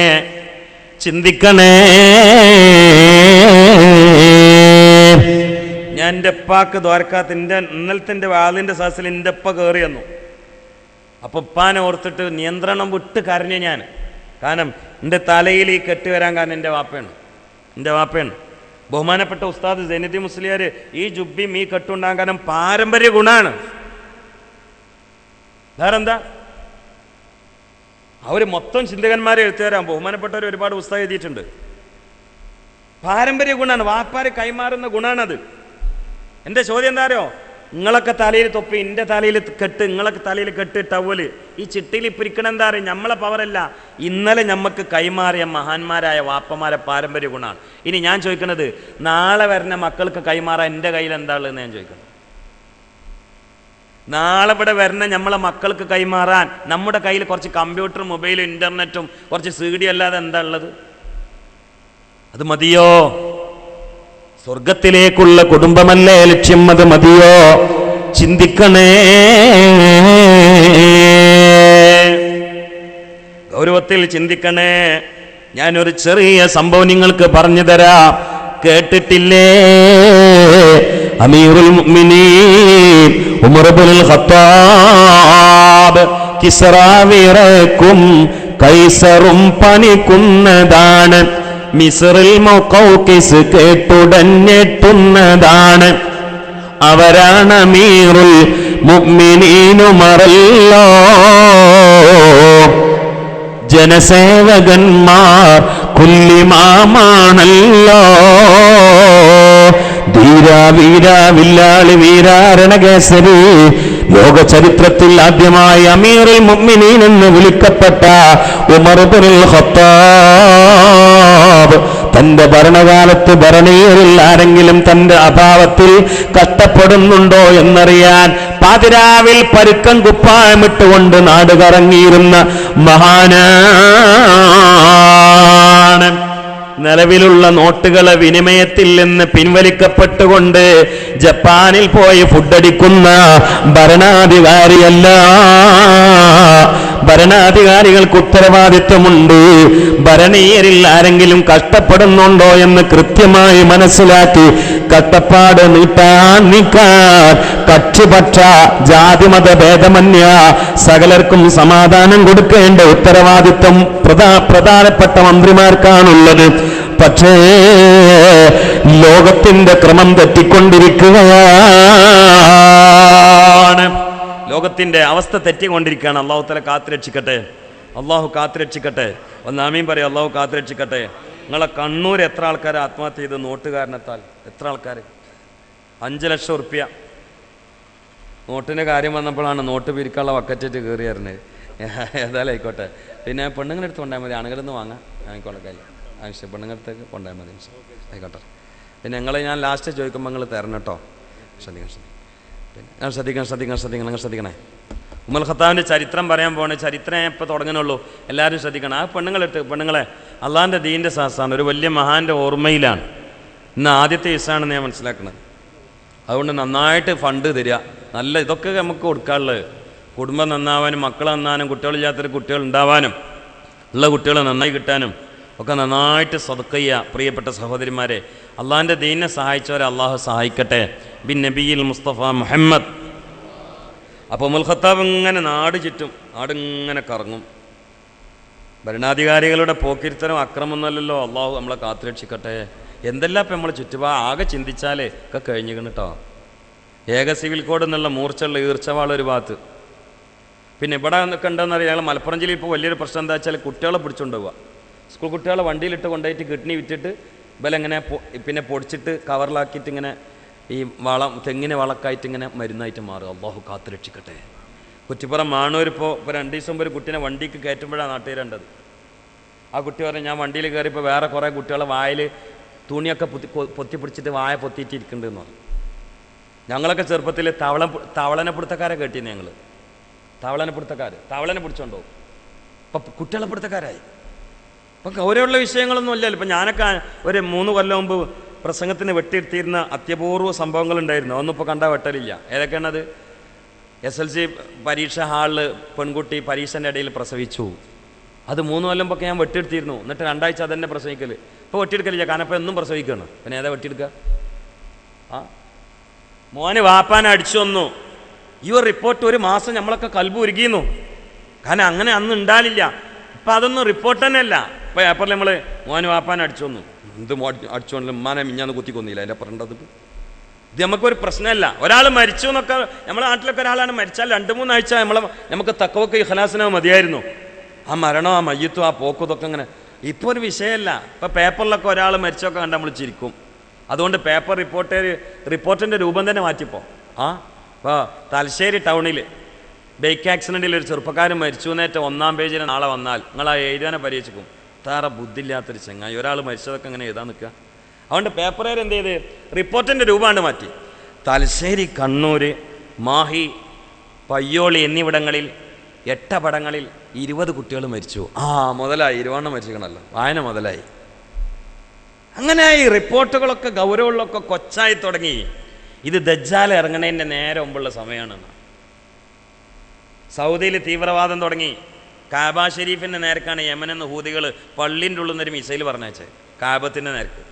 ചിന്തിക്കണേ. ഞാൻ എൻ്റെ ഉപ്പാക്ക് ദ്വാരക്കാത്ത ഇന്നലത്തെ വാളിൻ്റെ സാസിൽ എൻ്റെ ഉപ്പ കയറി വന്നു. അപ്പോൾ ഉപ്പാനെ ഓർത്തിട്ട് നിയന്ത്രണം വിട്ട് കരഞ്ഞു ഞാൻ. കാരണം എൻ്റെ തലയിൽ ഈ കെട്ട് വരാൻ കാരണം എൻ്റെ വാപ്പയാണ്. ബഹുമാനപ്പെട്ട ഉസ്താദ് സൈനുദ്ദീൻ മുസ്ലിയാർ ഈ ജുബ്ബിയും ഈ കെട്ടുണ്ടാകാൻ കാരണം പാരമ്പര്യ ഗുണമാണ്. വേറെന്താ? അവർ മൊത്തം ചിന്തകന്മാരെ എഴുത്തുകാരാൻ ബഹുമാനപ്പെട്ടവർ ഒരുപാട് പുസ്തകം എഴുതിയിട്ടുണ്ട്. പാരമ്പര്യ ഗുണമാണ്, വാപ്പാരെ കൈമാറുന്ന ഗുണമാണത്. എൻ്റെ ചോദ്യം എന്താ അറിയോ, നിങ്ങളൊക്കെ തലയിൽ തൊപ്പി, എൻ്റെ തലയിൽ കെട്ട്, നിങ്ങളൊക്കെ തലയിൽ കെട്ട്, ടവല്, ഈ ചിട്ടിയിൽ പിരിക്കണം എന്താ അറിയും? നമ്മളെ പവറല്ല, ഇന്നലെ നമുക്ക് കൈമാറിയ മഹാന്മാരായ വാപ്പമാരെ പാരമ്പര്യ ഗുണമാണ്. ഇനി ഞാൻ ചോദിക്കുന്നത്, നാളെ വരുന്ന മക്കൾക്ക് കൈമാറാൻ എൻ്റെ കയ്യിൽ എന്താ ഉള്ളതെന്ന് ഞാൻ ചോദിക്കണം. നാളെ ഇവിടെ വരുന്ന നമ്മളെ മക്കൾക്ക് കൈമാറാൻ നമ്മുടെ കയ്യിൽ കുറച്ച് കമ്പ്യൂട്ടറും മൊബൈലും ഇൻ്റർനെറ്റും കുറച്ച് CD അല്ലാതെ എന്താ ഉള്ളത്? അത് മതിയോ? സ്വർഗത്തിലേക്കുള്ള കുടുംബമല്ലേ ലക്ഷ്യം, അത് മതിയോ? ചിന്തിക്കണേ. ഗൗരവത്തിൽ ചിന്തിക്കണേ. ഞാനൊരു ചെറിയ സംഭവം നിങ്ങൾക്ക് പറഞ്ഞു തരാം, കേട്ടിട്ടില്ലേ? അമീറുൽ മുഅ്മിനീൻ ഉമർ ഇബ്നുൽ ഖത്താബ് കിസ്റാവിറക്കും കൈസറും പണിക്കുന്നതാണ്. മിസ്റിൽ മുഖൗഖിസ് കേട്ടുടഞ്ഞെട്ടുന്നതാണ്. അവരാണ് അമീറുൽ മുഅ്മിനീൻ ഉമറല്ലോ. ജനസേവകന്മാർ കുല്ലിമാമാണല്ലോ. ധീരാ വീരാ വില്ലാളി വീരാരണകേസരി, ലോക ചരിത്രത്തിൽ ആദ്യമായി അമീറുൽ മുഅ്മിനീൻ എന്ന് വിളിക്കപ്പെട്ട ഉമർ ഇബ്നുൽ ഖത്താബ് തന്റെ ഭരണകാലത്ത് ഭരണീയരിൽ ആരെങ്കിലും തന്റെ അഭാവത്തിൽ കഷ്ടപ്പെടുന്നുണ്ടോ എന്നറിയാൻ പാതിരാവിൽ പരുക്കൻ കുപ്പായമിട്ടുകൊണ്ട് നാട് കറങ്ങിയിരുന്ന മഹാനാണ്. നിലവിലുള്ള നോട്ടുകളെ വിനിമയത്തിൽ നിന്ന് പിൻവലിക്കപ്പെട്ടുകൊണ്ട് ജപ്പാനിൽ പോയി ഫുഡടിക്കുന്ന ഭരണാധികാരിയല്ല. ഭരണാധികാരികൾക്ക് ഉത്തരവാദിത്വമുണ്ട്. ഭരണീയരിൽ ആരെങ്കിലും കഷ്ടപ്പെടുന്നുണ്ടോ എന്ന് കൃത്യമായി മനസ്സിലാക്കി കഷ്ടപ്പാട് നീക്കാൻ കക്ഷിപക്ഷ ജാതിമത ഭേദമന്യ സകലർക്കും സമാധാനം കൊടുക്കേണ്ട ഉത്തരവാദിത്വം പ്രധാനപ്പെട്ട മന്ത്രിമാർക്കാണുള്ളത്. പക്ഷേ ലോകത്തിന്റെ ക്രമം തെറ്റിക്കൊണ്ടിരിക്കുകയാണ്. ലോകത്തിന്റെ അവസ്ഥ തെറ്റിക്കൊണ്ടിരിക്കുകയാണ്. അള്ളാഹു തആല കാത്തുരക്ഷിക്കട്ടെ. അള്ളാഹു കാത്തുരക്ഷിക്കട്ടെ. ഒന്ന് ആമീൻ പറയാം. അള്ളാഹു കാത്തുരക്ഷിക്കട്ടെ. നിങ്ങളെ കണ്ണൂർ എത്ര ആൾക്കാർ ആത്മഹത്യ ചെയ്ത് നോട്ട് കാരണത്താൽ? എത്ര ആൾക്കാർ? 5 ലക്ഷം ഉറുപ്പ്യ നോട്ടിൻ്റെ കാര്യം വന്നപ്പോഴാണ് നോട്ട് പിരിക്കാനുള്ള വക്കറ്റേറ്റ് കയറിയായിരുന്നത്. ഏതായാലും ആയിക്കോട്ടെ. പിന്നെ പെണ്ണുങ്ങളുടെ അടുത്ത് കൊണ്ടാൽ മതി, ആണുങ്ങളിൽ നിന്ന് വാങ്ങാം. ആയിക്കോട്ടെ, കാര്യം ആവശ്യം പെണ്ണുങ്ങളടുത്തേക്ക് കൊണ്ടുപോയാൽ മതി. ആയിക്കോട്ടെ. പിന്നെ ഞാൻ ലാസ്റ്റ് ചോദിക്കുമ്പോൾ നിങ്ങൾ തരണം കേട്ടോ. ശ്രദ്ധിക്കണം. പിന്നെ നിങ്ങൾ ശ്രദ്ധിക്കണേ. ഉമർ ഖത്താബിൻ്റെ ചരിത്രം പറയാൻ പോകണേ. ചരിത്രം ഇപ്പോൾ തുടങ്ങുന്നുള്ളൂ. എല്ലാവരും ശ്രദ്ധിക്കണം. ആ പെണ്ണുങ്ങളെ അള്ളാഹിൻ്റെ ദീൻ്റെ സാസാണ്, ഒരു വലിയ മഹാൻ്റെ ഓർമ്മയിലാണ്. ഇന്ന് ആദ്യത്തെ ദിവസമാണെന്ന് ഞാൻ മനസ്സിലാക്കുന്നത്. അതുകൊണ്ട് നന്നായിട്ട് ഫണ്ട് തരിക. നല്ല ഇതൊക്കെ നമുക്ക് കൊടുക്കാനുള്ളത്. കുടുംബം നന്നാവാനും, മക്കൾ നന്നാവാനും, കുട്ടികളില്ലാത്തൊരു കുട്ടികൾ ഉണ്ടാവാനും, ഉള്ള കുട്ടികൾ നന്നായി കിട്ടാനും ഒക്കെ നന്നായിട്ട് സദഖ ചെയ്യുക. പ്രിയപ്പെട്ട സഹോദരിമാരെ, അള്ളാഹിൻ്റെ ദീനിനെ സഹായിച്ചവരെ അള്ളാഹു സഹായിക്കട്ടെ. ബിൻ നബിയിൽ മുസ്തഫ മുഹമ്മദ്. അപ്പോൾ ഉമർ ഖത്താബ് ഇങ്ങനെ നാട് ചുറ്റും, നാടിങ്ങനെ കറങ്ങും. ഭരണാധികാരികളുടെ പോക്കിരുത്തരം അക്രമമൊന്നുമല്ലല്ലോ. അള്ളാഹു നമ്മളെ കാത്തുരക്ഷിക്കട്ടെ. എന്തെല്ലാം ഇപ്പം നമ്മൾ ആകെ ചിന്തിച്ചാലേ ഒക്കെ കഴിഞ്ഞിരിക്കണം കേട്ടോ. ഏക സിവിൽ കോഡ് എന്നുള്ള മൂർച്ചയുള്ള ഈർച്ചവാളൊരു ഭാഗത്ത്. പിന്നെ ഇവിടെ ഒക്കെ ഉണ്ടെന്നറിയാം. ഞങ്ങൾ മലപ്പുറം ജില്ലയിൽ ഇപ്പോൾ വലിയൊരു പ്രശ്നം എന്താ വെച്ചാൽ കുട്ടികളെ പിടിച്ചുകൊണ്ട് പോവുക. സ്കൂൾ കുട്ടികളെ വണ്ടിയിലിട്ട് കൊണ്ടുപോയിട്ട് കിഡ്നി വിറ്റിട്ട് ഇവലെങ്ങനെ പിന്നെ പൊടിച്ചിട്ട് കവറിലാക്കിയിട്ട് ഇങ്ങനെ ഈ തെങ്ങിനെ വളക്കായിട്ട് ഇങ്ങനെ മരുന്നായിട്ട് മാറുക. അള്ളാഹു കാത്തുരക്ഷിക്കട്ടെ. കുറ്റിപ്പുറം മാണൂർ ഇപ്പോൾ 2 ദിവസം മുമ്പ് ഒരു കുട്ടീനെ വണ്ടിക്ക് കയറ്റുമ്പോഴാണ് നാട്ടുകാർ കണ്ടത്. ആ കുട്ടി പറഞ്ഞു, ഞാൻ വണ്ടിയിൽ കയറിയപ്പോൾ വേറെ കുറേ കുട്ടികളെ വായിൽ തുണിയൊക്കെ പൊത്തി പിടിച്ചിട്ട് വായ പൊത്തിയിട്ടിരിക്കുന്നുണ്ടെന്ന് പറഞ്ഞു. ഞങ്ങളൊക്കെ ചെറുപ്പത്തിൽ തവളനെ പിടുത്തക്കാരെ കേട്ടിരുന്നു. ഞങ്ങൾ തവളനെ പിടിച്ചോണ്ടോ. ഇപ്പം കുട്ടികളെ പിടുത്തക്കാരായി. ഇപ്പം ഗൗരവമുള്ള വിഷയങ്ങളൊന്നും അല്ലല്ലോ. ഇപ്പം ഞാനൊക്കെ ഒരു 3 കൊല്ലം മുമ്പ് പ്രസംഗത്തിന് വെട്ടിയിരുത്തിയിരുന്ന അത്യപൂർവ സംഭവങ്ങളുണ്ടായിരുന്നു. അതൊന്നും ഇപ്പോൾ കണ്ടാൽ വെട്ടലില്ല. ഏതൊക്കെയാണത്? SLC പരീക്ഷ ഹാളിൽ പെൺകുട്ടി പരീക്ഷൻ്റെ ഇടയിൽ പ്രസവിച്ചു. അത് 3 കൊല്ലം മുമ്പൊക്കെ ഞാൻ വെട്ടിയെടുത്തിരുന്നു. എന്നിട്ട് 2 ആഴ്ച അതെന്നെ പ്രസവിക്കൽ. ഇപ്പോൾ വെട്ടിയെടുക്കലില്ല, കാരണം ഇപ്പോൾ എന്നും പ്രസവിക്കുകയാണ്. പിന്നെ ഏതാ വെട്ടിയെടുക്കുക? മോന് വാപ്പാനെ അടിച്ചു വന്നു. ഈ ഒരു റിപ്പോർട്ട് 1 മാസം നമ്മളൊക്കെ കൽബ് ഉരുകിയിരുന്നു. കാരണം അങ്ങനെ അന്ന് ഉണ്ടാലില്ല. ഇപ്പം അതൊന്നും റിപ്പോർട്ട് തന്നെ അല്ല. ഇപ്പോൾ പേപ്പറിൽ നമ്മൾ മോന് വാപ്പാനെ അടിച്ചു വന്നു, എന്ത് അടിച്ചു വന്നില്ല, ഉമ്മാനെ മിഞ്ഞാന്ന് കുത്തിക്കൊന്നില്ല, അതിൻ്റെ പറയേണ്ടത്. ഇത് നമുക്കൊരു പ്രശ്നമല്ല. ഒരാൾ മരിച്ചു എന്നൊക്കെ നമ്മുടെ നാട്ടിലൊക്കെ ഒരാളാണ് മരിച്ചാൽ 2-3 ആഴ്ച നമുക്ക് തക്കവക്ക് ഇഖ്ലാസിനോ മതിയായിരുന്നു. ആ മരണോ ആ മയ്യത്തും ആ പോക്കും ഇതൊക്കെ അങ്ങനെ. ഇപ്പോൾ ഒരു വിഷയമല്ല. ഇപ്പോൾ പേപ്പറിലൊക്കെ ഒരാൾ മരിച്ചൊക്കെ കണ്ട് നമ്മൾ ചിരിക്കും. അതുകൊണ്ട് പേപ്പർ റിപ്പോർട്ടിൻ്റെ രൂപം തന്നെ മാറ്റിപ്പോൾ. ഇപ്പോൾ തലശ്ശേരി ടൗണിൽ ബൈക്ക് ആക്സിഡൻറ്റിൽ ഒരു ചെറുപ്പക്കാരൻ മരിച്ചു എന്നേറ്റ 1-ാം പേജിൽ നാളെ വന്നാൽ നിങ്ങൾ ആ എഴുതാനെ പരീക്ഷിക്കും. താറ ബുദ്ധിയില്ലാത്തൊരു ചെങ്ങായി, ഒരാൾ മരിച്ചതൊക്കെ അങ്ങനെ എഴുതാൻ നിൽക്കുക. അതുകൊണ്ട് പേപ്പറുകാർ എന്ത് ചെയ്ത് റിപ്പോർട്ടിൻ്റെ രൂപമാണ് മാറ്റി. തലശ്ശേരി, കണ്ണൂർ, മാഹി, പയ്യോളി എന്നിവിടങ്ങളിൽ 8 അപകടങ്ങളിൽ 20 കുട്ടികൾ മരിച്ചു. മുതലായി 20 മരിച്ചിരിക്കണമല്ലോ, വായന മുതലായി. അങ്ങനെ ഈ റിപ്പോർട്ടുകളൊക്കെ ഗൗരവമുള്ളൊക്കെ കൊച്ചായി തുടങ്ങി. ഇത് ദജ്ജാൽ ഇറങ്ങണതിൻ്റെ നേരെ മുമ്പുള്ള സമയമാണ്. സൗദിയിൽ തീവ്രവാദം തുടങ്ങി. കാബ ഷെരീഫിൻ്റെ നേരക്കാണ് യമനെന്ന് ഹൂതികൾ പള്ളിൻ്റെ ഉള്ളിൽ നിന്നൊരു മിസൈൽ പറഞ്ഞേച്ചത്, കാബത്തിൻ്റെ നേർക്ക്.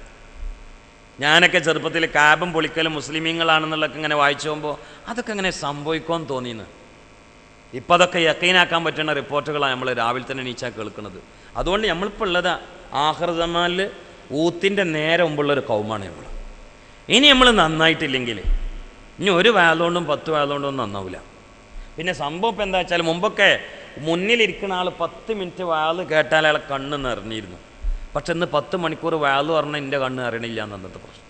ഞാനൊക്കെ ചെറുപ്പത്തിൽ കാബും പൊളിക്കലും മുസ്ലിമീങ്ങളാണെന്നുള്ളതൊക്കെ ഇങ്ങനെ വായിച്ചു പോകുമ്പോൾ അതൊക്കെ അങ്ങനെ സംഭവിക്കുമെന്ന് തോന്നിയെന്ന്. ഇപ്പം അതൊക്കെ യക്കീനാക്കാൻ പറ്റുന്ന റിപ്പോർട്ടുകളാണ് നമ്മൾ രാവിലെ തന്നെ എണീച്ചാൽ കേൾക്കുന്നത്. അതുകൊണ്ട് നമ്മളിപ്പോൾ ഉള്ളത് ആഖിർ സമാനിൽ ഊത്തിൻ്റെ നേരെ മുമ്പുള്ളൊരു കൗമാണ് നമ്മൾ. ഇനി നമ്മൾ നന്നായിട്ടില്ലെങ്കിൽ ഇനി ഒരു വാലുകൊണ്ടും 10 വാലുകൊണ്ടും നന്നാവില്ല. പിന്നെ സംഭവം ഇപ്പം എന്താ വെച്ചാൽ, മുമ്പൊക്കെ മുന്നിലിരിക്കുന്ന ആൾ 10 മിനിറ്റ് വാല് കേട്ടാൽ അയാളെ കണ്ണ് നിറഞ്ഞിരുന്നു. പക്ഷെ ഇന്ന് 10 മണിക്കൂർ വാല് പറഞ്ഞാൽ എൻ്റെ കണ്ണ് അറിയണില്ല എന്നത്തെ പ്രശ്നം.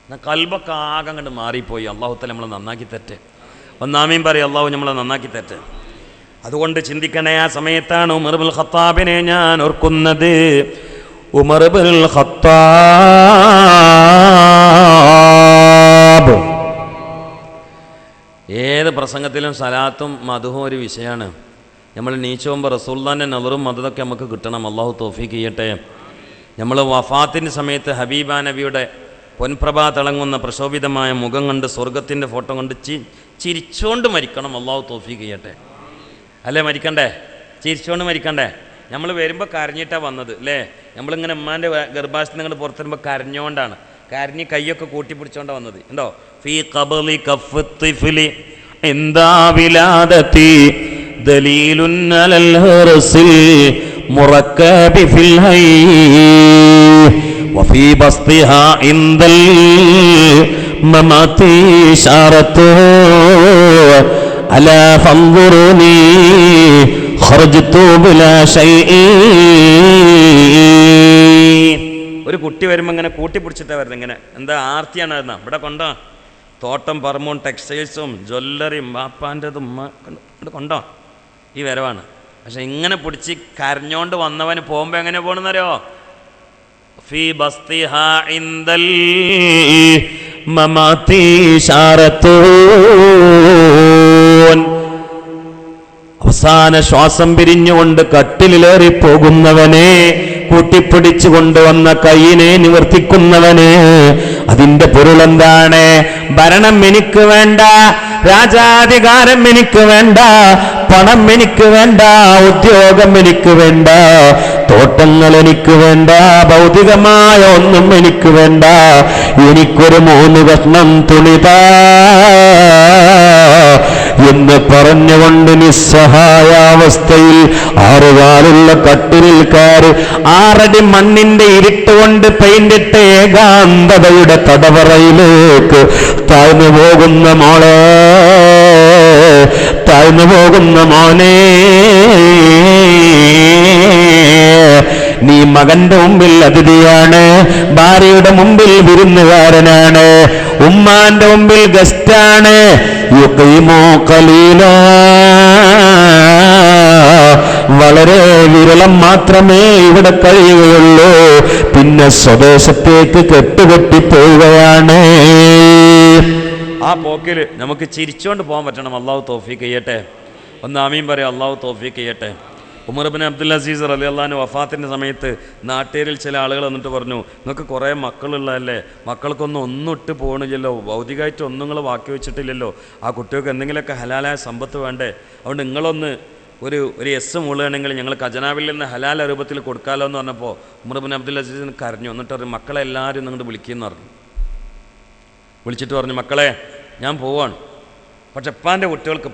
എന്നാൽ കൽബൊക്കെ ആകെ അങ്ങോട്ട് മാറിപ്പോയി. അള്ളാഹുത്തല നമ്മൾ നന്നാക്കി തരട്ടെ. ഒന്നാമീൻ പറയും, അള്ളാഹു നമ്മളെ നന്നാക്കി തരട്ടെ. അതുകൊണ്ട് ചിന്തിക്കണേ. ആ സമയത്താണ് ഉമർ ഇബ്നുൽ ഖത്താബിനെ ഞാൻ ഓർക്കുന്നത്. ഉമർ ഇബ്നുൽ ഖത്താബ് ഏത് പ്രസംഗത്തിലും സലാത്തും മദ്ഹും ഒരു വിഷയമാണ്. നമ്മൾ നീച്ചു പോകുമ്പോൾ റസൂലുള്ളാഹിൻ്റെ നദറും മദതൊക്കെ നമുക്ക് കിട്ടണം. അള്ളാഹു തൗഫീഖ് ചെയ്യട്ടെ. നമ്മൾ വഫാത്തിൻ്റെ സമയത്ത് ഹബീബ നബിയുടെ പൊൻപ്രഭ തിളങ്ങുന്ന പ്രശോഭിതമായ മുഖം കണ്ട് സ്വർഗത്തിൻ്റെ ഫോട്ടോ കണ്ട് ചിരിച്ചുകൊണ്ട് മരിക്കണം. അള്ളാഹു തൗഫീഖ് ചെയ്യട്ടെ. അല്ലേ, മരിക്കണ്ടേ? ചിരിച്ചുകൊണ്ട് മരിക്കണ്ടേ? നമ്മൾ വരുമ്പോൾ കരഞ്ഞിട്ടാണ് വന്നത് അല്ലേ? നമ്മളിങ്ങനെ ഉമ്മാൻ്റെ ഗർഭാശയത്തിൽ നിന്ന് പുറത്തുവരുമ്പോൾ കരഞ്ഞുകൊണ്ടാണ്. കരഞ്ഞ് കൈയൊക്കെ കൂട്ടിപ്പിടിച്ചുകൊണ്ടാണ് വന്നത്. ഉണ്ടോ? ഫീ ഖബലി കഫ് തിഫ്ലി ഇന്ദാ വിലാദതി ദലീലുൻ അലൽ ഹർസിൽ മുറക്കബി ഫിൽ ഹയ്യ് വഫീ ബസ്തിഹാ ഇൻദൽ മമാതി ഇശാറതു അലാ ഫൻദുറുനി ഖർജതു ബിലാ ഷൈഇൻ. ഒരു കുട്ടി വരുമ്പോൾ ഇങ്ങനെ കൂട്ടിപ്പിടിച്ചിട്ടാണ് വരുന്നത്. ഇങ്ങനെ എന്താ ആർത്തിയാണ് വരുന്നത്. ഇവിടെ കൊണ്ടോ തോട്ടം പറമ്പും ടെക്സ്റ്റൈൽസും ജ്വല്ലറിയും വാപ്പാൻ്റെതും കൊണ്ടോ ഈ വരവാണ്. പക്ഷെ ഇങ്ങനെ പിടിച്ച് കരഞ്ഞോണ്ട് വന്നവന് പോകുമ്പോൾ എങ്ങനെ പോകണമെന്നറിയോ? ഫീ ബസ്തിഹാ ഇൻദൽ മമാതി ഇശാറത്തുൻ. അവസാന ശ്വാസം പിരിഞ്ഞുകൊണ്ട് കട്ടിലേറി പോകുന്നവനെ, കൂട്ടിപ്പിടിച്ചു കൊണ്ടുവന്ന കൈയിനെ നിവർത്തിക്കുന്നവന്, അതിന്റെ പൊരുളെന്താണ്? ഭരണം എനിക്ക് വേണ്ട, രാജാധികാരം എനിക്ക് വേണ്ട, പണം എനിക്ക് വേണ്ട, ഉദ്യോഗം എനിക്ക് വേണ്ട, തോട്ടങ്ങൾ എനിക്ക് വേണ്ട, ഭൗതികമായ ഒന്നും എനിക്ക് വേണ്ട, എനിക്കൊരു 3 കഷ്ണം തുണിതാ എന്ന് പറഞ്ഞുകൊണ്ട് നിസ്സഹായാവസ്ഥയിൽ 6 കാലുള്ള കട്ടിലിൽ കയറി 6 അടി മണ്ണിന്റെ ഇരുട്ടുകൊണ്ട് പെയിന്റിട്ട ഏകാന്തതയുടെ തടവറയിലേക്ക് താഴ്ന്നു പോകുന്ന മോളെ, താഴ്ന്നു പോകുന്ന മോനെ, നീ മകന്റെ മുമ്പിൽ അതിഥിയാണ്, ഭാര്യയുടെ മുമ്പിൽ വിരുന്നുകാരനാണ്. ഉമ്മാന്റെ മുമ്പിൽ ഗസ്റ്റാണ്. യുഖീമു ഖലീലാ, വളരെ വിരളം മാത്രമേ ഇവിടെ കഴിയുകയുള്ളൂ. പിന്നെ സ്വദേശത്തേക്ക് കെട്ടുകെട്ടി പോവുകയാണ്. ആ പോക്കിൽ നമുക്ക് ചിരിച്ചുകൊണ്ട് പോകാൻ പറ്റണം. അള്ളാഹു തൗഫീഖ് ചെയ്യട്ടെ. ഒന്ന് ആമീൻ പറയാം. അള്ളാഹു തൗഫീഖ് ചെയ്യട്ടെ. ഉമർ ഇബ്നു അബ്ദുൽ അസീസ് റളിയല്ലാഹു അൻഹു വഫാത്തിൻ്റെ സമയത്ത് നാട്ടുകാരിൽ ചില ആളുകൾ വന്നിട്ട് പറഞ്ഞു, നിങ്ങൾക്ക് കുറേ മക്കളുള്ളതല്ലേ, മക്കൾക്കൊന്നും ഒന്നും ഇട്ട് പോകണില്ലല്ലോ, ഭൗതികമായിട്ട് ഒന്നും നിങ്ങൾ ബാക്കി വെച്ചിട്ടില്ലല്ലോ, ആ കുട്ടികൾക്ക് എന്തെങ്കിലുമൊക്കെ ഹലാലായ സമ്പത്ത് വേണ്ടേ, അതുകൊണ്ട് നിങ്ങളൊന്ന് ഒരു എസ് മൂളുകയാണെങ്കിൽ ഞങ്ങൾ ഖജനാവിൽ നിന്ന് ഹലാല രൂപത്തിൽ കൊടുക്കാമല്ലോ എന്ന് പറഞ്ഞപ്പോൾ ഉമർ ഇബ്നു അബ്ദുൽ അസീസിന് കരഞ്ഞു. എന്നിട്ട് പറഞ്ഞു, മക്കളെ എല്ലാവരും നിങ്ങോട്ട് വിളിക്കുമെന്ന് പറഞ്ഞു. വിളിച്ചിട്ട് പറഞ്ഞു, മക്കളെ ഞാൻ പോവാണ്, പക്ഷെ ഇപ്പാൻ്റെ കുട്ടികൾക്ക്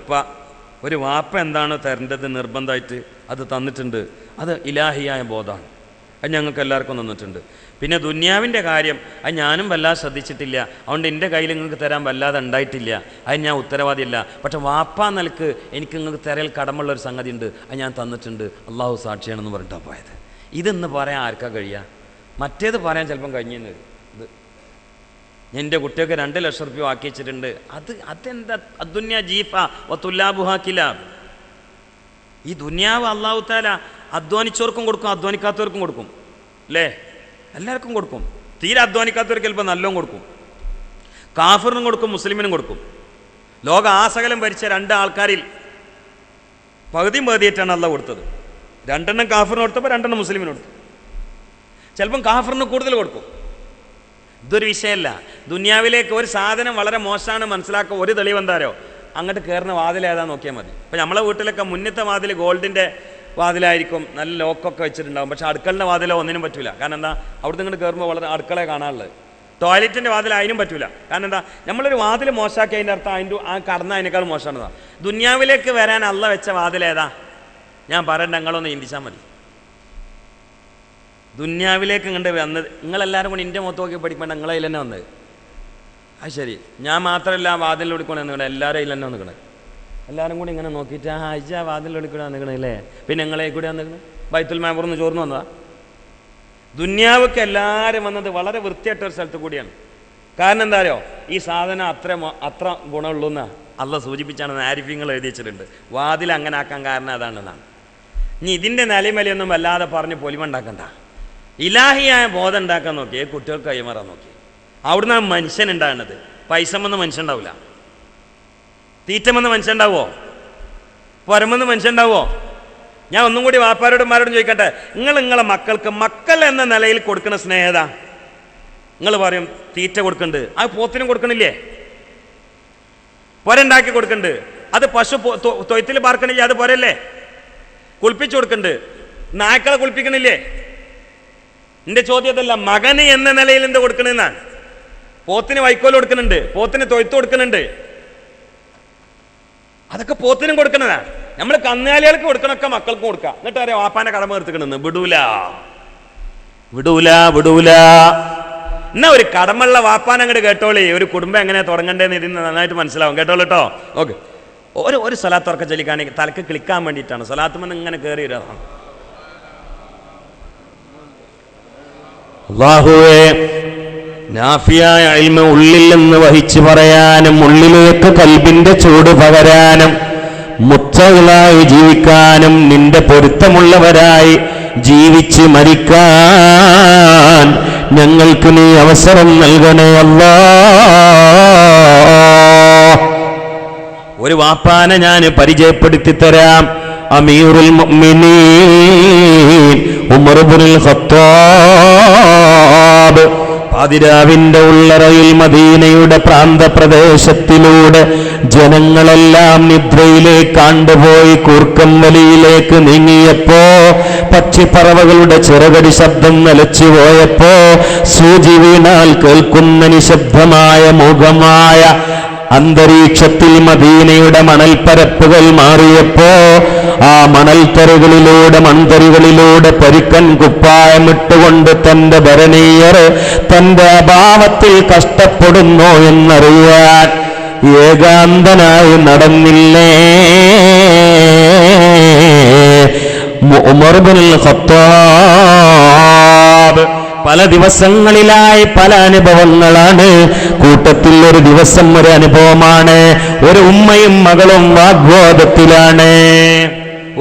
ഒരു വാപ്പ എന്താണ് തരേണ്ടത് നിർബന്ധമായിട്ട് അത് തന്നിട്ടുണ്ട്. അത് ഇലാഹിയായ ബോധമാണ്, അത് ഞങ്ങൾക്ക് എല്ലാവർക്കും തന്നിട്ടുണ്ട്. പിന്നെ ദുന്യാവിൻ്റെ കാര്യം അത് ഞാനും വല്ലാതെ ശ്രദ്ധിച്ചിട്ടില്ല, അതുകൊണ്ട് എൻ്റെ കയ്യിൽ നിങ്ങൾക്ക് തരാൻ വല്ലാതെ ഉണ്ടായിട്ടില്ല, അത് ഞാൻ ഉത്തരവാദിയല്ല. പക്ഷെ വാപ്പാ നിലക്ക് എനിക്ക് നിങ്ങൾക്ക് തരൽ കടമുള്ളൊരു സംഗതി ഉണ്ട്, അത് ഞാൻ തന്നിട്ടുണ്ട്, അള്ളാഹു സാക്ഷിയാണെന്ന് പറഞ്ഞിട്ടാണ് പോയത്. ഇതെന്ന് പറയാൻ ആർക്കാ കഴിയുക? മറ്റേത് പറയാൻ ചിലപ്പം കഴിഞ്ഞെന്ന് വരും. ഇത് എൻ്റെ കുട്ടിയൊക്കെ 2 ലക്ഷം റുപ്യ ആക്കി വെച്ചിട്ടുണ്ട്, അതെന്താ അദ്ദുന്യ ജീഫ വത്തുല്ലാബുഹാ കിലാബ്. ഈ ദുന്യാവ് അള്ളാഹു താല അധ്വാനിച്ചവർക്കും കൊടുക്കും, അധ്വാനിക്കാത്തവർക്കും കൊടുക്കും അല്ലേ? എല്ലാവർക്കും കൊടുക്കും. തീരെ അധ്വാനിക്കാത്തവർക്ക് ചിലപ്പോൾ നല്ലോണം കൊടുക്കും. കാഫിറിനും കൊടുക്കും, മുസ്ലിമിനും കൊടുക്കും. ലോക ആസകലം ഭരിച്ച 2 ആൾക്കാരിൽ പകുതിയും പകുതിയായിട്ടാണ് അള്ളാഹ് കൊടുത്തത്. 2 കാഫിറിന് കൊടുത്തപ്പോൾ 2 മുസ്ലിമിന് കൊടുത്തു. ചിലപ്പം കാഫിറിന് കൂടുതൽ കൊടുക്കും. ഇതൊരു വിഷയമല്ല. ദുന്യാവിലേക്ക് ഒരു സാധനം വളരെ മോശമാണ് മനസ്സിലാക്കുക ഒരു തെളിവ് എന്താരോ, അങ്ങോട്ട് കയറുന്ന വാതിൽ ഏതാ നോക്കിയാൽ മതി. ഇപ്പം നമ്മളെ വീട്ടിലൊക്കെ മുന്നത്തെ വാതിൽ ഗോൾഡിൻ്റെ വാതിലായിരിക്കും, നല്ല ലോക്കൊക്കെ വെച്ചിട്ടുണ്ടാകും. പക്ഷേ അടുക്കളൻ്റെ വാതിലോ ഒന്നിനും പറ്റില്ല. കാരണം എന്താ, അവിടുന്ന് ഇങ്ങോട്ട് കയറുമ്പോൾ വളരെ അടുക്കളയെ കാണാനുള്ളത്. ടോയ്ലറ്റിൻ്റെ വാതിൽ അതിനും പറ്റില്ല. കാരണം എന്താ, നമ്മളൊരു വാതിൽ മോശമാക്കി അതിൻ്റെ അർത്ഥം ആ കടന്ന അതിനേക്കാൾ മോശമാണതാണ്. ദുന്യാവിലേക്ക് വരാൻ അള്ള വെച്ച വാതിലേതാ? ഞാൻ പറയണ്ട, നിങ്ങളൊന്ന് ചിന്തിച്ചാൽ മതി. ദുന്യാവിലേക്ക് ഇങ്ങോട്ട് വന്നത് നിങ്ങളെല്ലാവരും കൂടി എൻ്റെ മുഖത്ത് നോക്കി പഠിക്കേണ്ട, നിങ്ങളെ അതിൽ തന്നെ വന്നത്. അത് ശരി, ഞാൻ മാത്രമല്ല വാതിലൊടിക്കൂടെ നിൽക്കണേ, എല്ലാവരും അതിൽ തന്നെ വന്നിക്കണേ. എല്ലാവരും കൂടി ഇങ്ങനെ നോക്കിയിട്ട് ആ വാതിലൊടിക്കൂടെ വന്നിക്കണേ അല്ലേ, പിന്നെ നിങ്ങളെ കൂടെ വന്നിക്കണേ. ബൈത്തുൽ മാമൂറിന്ന് ചോർന്ന് വന്നതാ. ദുന്യാവൊക്കെ എല്ലാവരും വന്നത് വളരെ വൃത്തിയായിട്ടൊരു സ്ഥലത്ത് കൂടിയാണ്. കാരണം എന്താ അറിയോ, ഈ സാധനം അത്ര ഗുണമുള്ളൂ എന്നാ അള്ള സൂചിപ്പിച്ചാണെന്ന് ആരിഫ്യങ്ങൾ എഴുതി വെച്ചിട്ടുണ്ട്. വാതിൽ അങ്ങനെ ആക്കാൻ കാരണം അതാണെന്നാണ്. ഇനി ഇതിൻ്റെ നിലമലയൊന്നും വല്ലാതെ പറഞ്ഞ് പൊലിമുണ്ടാക്കണ്ട. ഇലാഹിയായ ബോധം ഉണ്ടാക്കാൻ നോക്കി, കുട്ടികൾക്ക് കൈമാറാൻ നോക്കി. അവിടുന്ന് മനുഷ്യൻ ഉണ്ടാകുന്നത്. പൈസമെന്ന് മനുഷ്യൻ ഉണ്ടാവില്ല, തീറ്റമെന്ന് മനുഷ്യൻ ഉണ്ടാവോ, പുരമെന്ന് മനുഷ്യൻ ഉണ്ടാവോ? ഞാൻ ഒന്നും കൂടി വാപ്പാരോടും മാരോടും ചോദിക്കട്ടെ, നിങ്ങളെ മക്കൾക്ക് മക്കൾ എന്ന നിലയിൽ കൊടുക്കുന്ന സ്നേഹത നിങ്ങൾ പറയും തീറ്റ കൊടുക്കുന്നുണ്ട്, അത് പോത്തിനും കൊടുക്കണില്ലേ? പുരണ്ടാക്കി കൊടുക്കുന്നുണ്ട്, അത് പശു തൊയ്ത്തിൽ പാർക്കണില്ലേ? അത് പോരല്ലേ? കുളിപ്പിച്ചു കൊടുക്കുന്നുണ്ട്, നായ്ക്കളെ കുളിപ്പിക്കണില്ലേ? എൻ്റെ ചോദ്യത്തല്ല, മകന് എന്ന നിലയിൽ എന്താ കൊടുക്കണെന്നാണ്. പോത്തിന് വൈക്കോൽ കൊടുക്കുന്നുണ്ട്, പോത്തിന് തൊയ്ത്ത് കൊടുക്കുന്നുണ്ട്, അതൊക്കെ പോത്തിനും കൊടുക്കണതാണ്. നമ്മൾ കന്നുകാലികൾക്ക് കൊടുക്കണൊക്കെ മക്കൾക്ക് കൊടുക്കാം. എന്നിട്ട് അറിയാം വാപ്പാന്റെ കടമ തീർത്തിക്കണെന്ന്. വിടൂല വിടൂല വിടൂല. എന്നാ ഒരു കടമുള്ള വാപ്പാൻ അങ്ങോട്ട് കേട്ടോളി. ഒരു കുടുംബം എങ്ങനെ തുടങ്ങണ്ടേന്ന് ഇതിന് നന്നായിട്ട് മനസ്സിലാവും. കേട്ടോളൂ കേട്ടോ. ഓക്കെ, ഒരു സ്വലാത്ത് ഉറക്കം ചൊല്ലിക്കാണെങ്കിൽ തലക്ക് ക്ലിക്കാൻ വേണ്ടിയിട്ടാണ്. സ്വലാത്തുമെന്ന് ഇങ്ങനെ കയറി വരാതാണ്. അല്ലാഹുവേ, നാഫിയായ ഇൽമ ഉള്ളിൽ നിന്ന് വഹിച്ചു പറയാനും ഉള്ളിലേക്ക് കൽബിന്റെ ചൂട് പകരാനും മുത്തകളായി ജീവിക്കാനും നിന്റെ പൊരുത്തമുള്ളവരായി ജീവിച്ച് മരിക്കാൻ ഞങ്ങൾക്ക് നീ അവസരം നൽകണേ അല്ലാഹ്. ഒരു വാപ്പാനെ ഞാൻ പരിചയപ്പെടുത്തി തരാം. അമീറുൽ മുഅ്മിനീൻ ഉമർ ഇബ്നുൽ ഖത്താബ് പാതിരാവിന്റെ ഉള്ളറയിൽ മദീനയുടെ പ്രാന്തപ്രദേശത്തിലൂടെ ജനങ്ങളെല്ലാം നിദ്രയിലേക്ക് ആണ്ടുപോയി കൂർക്കം വലിയിലേക്ക് നീങ്ങിയപ്പോ, പക്ഷിപ്പറവകളുടെ ചിറകടി ശബ്ദം നിലച്ചു പോയപ്പോ, സൂചി വീണാൽ കേൾക്കുന്ന നിശബ്ദമായ മൂകമായ അന്തരീക്ഷത്തിൽ മദീനയുടെ മണൽപ്പരപ്പുകൾ മാറിയപ്പോ, ആ മണൽത്തരകളിലൂടെ മൺതരികളിലൂടെ പരുക്കൻ കുപ്പായമിട്ടുകൊണ്ട് തന്റെ ഭരണീയർ തന്റെ അഭാവത്തിൽ കഷ്ടപ്പെടുന്നു എന്നറിയാൻ ഏകാന്തനായി നടന്നില്ലേ ഉമർ ഇബ്നുൽ ഖത്താബ്. പല ദിവസങ്ങളിലായി പല അനുഭവങ്ങളാണ്. കൂട്ടത്തിൽ ഒരു ദിവസം ഒരു അനുഭവമാണ്. ഒരു ഉമ്മയും മകളും വാഗ്വാദത്തിലാണ്.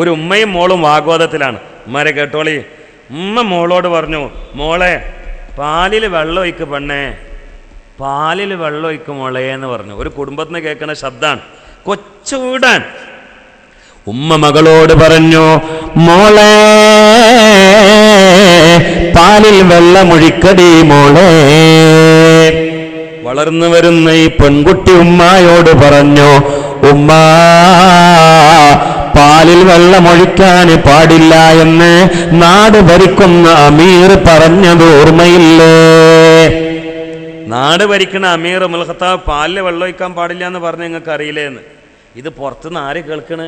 ഒരു ഉമ്മയും മോളും വാഗ്വാദത്തിലാണ്. ഉമ്മാരെ കേട്ടോളി. ഉമ്മ മോളോട് പറഞ്ഞു, മോളെ പാലിൽ വെള്ളം ഒഴിക്ക് പെണ്ണേ, പാലിൽ വെള്ളം ഒഴിക്ക് മോളെ എന്ന് പറഞ്ഞു. ഒരു കുടുംബത്തിൽ നിന്ന് കേൾക്കുന്ന ശബ്ദമാണ്, കൊച്ചു വീടാൻ. ഉമ്മ മകളോട് പറഞ്ഞു, മോളെ പാലിൽ വെള്ളമൊഴിക്കടി മോളെ. വളർന്നു വരുന്ന ഈ പെൺകുട്ടി ഉമ്മായോട് പറഞ്ഞു, ഉമ്മ പാലിൽ വെള്ളമൊഴിക്കാൻ പാടില്ല എന്ന് നാട് ഭരിക്കുന്ന അമീർ പറഞ്ഞത് ഓർമ്മയില്ലേ? നാട് ഭരിക്കുന്ന അമീർ ഉമർ ഖത്താബ് പാലിൽ വെള്ളം ഒഴിക്കാൻ പാടില്ല എന്ന് പറഞ്ഞ് നിങ്ങൾക്ക് അറിയില്ലേ എന്ന്. ഇത് പുറത്തുനിന്ന് ആര് കേൾക്കണ്?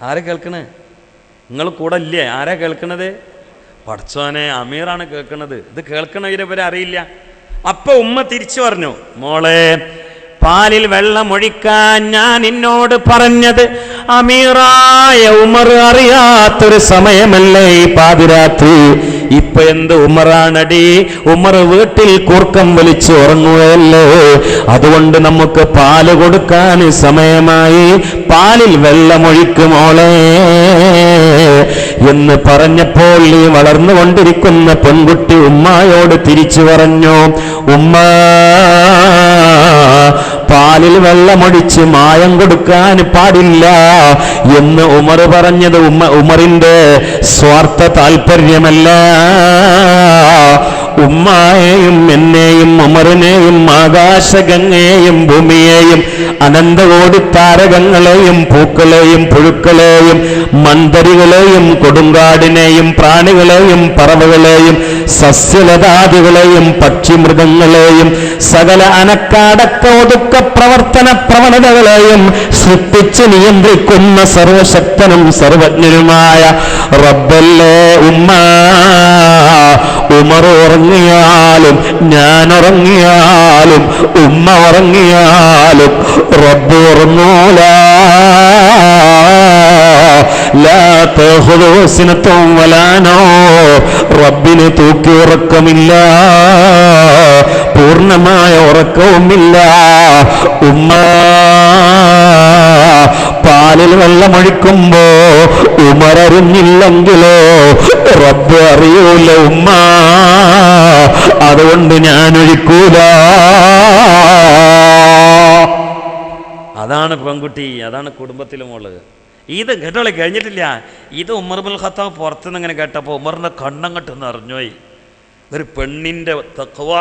ആരെ കേൾക്കണ്? നിങ്ങൾ കൂടെ ഇല്ലേ? ആരാ കേൾക്കണത്? പടച്ചോനെ, അമീറാണ് കേൾക്കണത്. ഇത് കേൾക്കണവരെ ഇവരെ അറിയില്ല. അപ്പൊ ഉമ്മ തിരിച്ചു പറഞ്ഞു, മോളെ പാലിൽ വെള്ളമൊഴിക്കാൻ ഞാൻ എന്നോട് പറഞ്ഞത് അമീറായ ഉമർ അറിയാത്തൊരു സമയമല്ലേ ഈ പാതിരാത്രി? ഇപ്പൊ എന്ത് ഉമറാണടി? ഉമർ വീട്ടിൽ കൂർക്കം വലിച്ച് ഉറങ്ങുകയല്ലേ? അതുകൊണ്ട് നമുക്ക് പാല് കൊടുക്കാൻ സമയമായി, പാലിൽ വെള്ളമൊഴിക്കുമോളെ എന്ന് പറഞ്ഞപ്പോൾ ഈ വളർന്നുകൊണ്ടിരിക്കുന്ന പെൺകുട്ടി ഉമ്മായോട് തിരിച്ചു പറഞ്ഞു, ഉമ്മ പാലിൽ വെള്ളമൊഴിച്ച് മായം കൊടുക്കാൻ പാടില്ല എന്ന് ഉമർ പറഞ്ഞത് ഉമറിന്റെ സ്വാർത്ഥ താല്പര്യമല്ല. ഉമ്മായെയും എന്നെയും ഉമറിനെയും ആകാശഗംഗയെയും ഭൂമിയെയും അനന്തകോടി താരകങ്ങളെയും പൂക്കളെയും പുഴുക്കളെയും മൺതരികളെയും കൊടുങ്കാടിനെയും പ്രാണികളെയും പറവകളെയും സസ്യലതാദികളെയും പക്ഷിമൃഗങ്ങളെയും സകല അനക്കാടക്ക ഒതുക്ക പ്രവർത്തന പ്രവണതകളെയും സൃഷ്ടിച്ച് നിയന്ത്രിക്കുന്ന സർവശക്തനും സർവജ്ഞനുമായ റബ്ബല്ലേ ഉമ്മ. ഉമർ ഉറങ്ങിയാലും ഞാൻ ഉറങ്ങിയാലും ഉമ്മ ഉറങ്ങിയാലും റബ്ബ് ഉറങ്ങൂല. റബ്ബിന് തൂക്കി ഉറക്കമില്ല, പൂർണ്ണമായ ഉറക്കവുമില്ല. ഉമ്മ പാലിൽ വെള്ളമൊഴിക്കുമ്പോ ഉമരറിഞ്ഞില്ലെങ്കിലോ റബ്ബ് അറിയൂല ഉമ്മ. അതുകൊണ്ട് ഞാൻ ഒഴിക്കൂല. അതാണ് പെൺകുട്ടി, അതാണ് കുടുംബത്തിലെ മോള്. ഇത് കേട്ടോളെ കഴിഞ്ഞിട്ടില്ല. ഇത് ഉമർ ഇബ്നുൽ ഖത്താബ് പുറത്തുനിന്ന് ഇങ്ങനെ കേട്ടപ്പോൾ ഉമറിൻ്റെ കണ്ണങ്ങട്ട് നിറഞ്ഞുപോയി. ഒരു പെണ്ണിൻ്റെ തഖ്വ.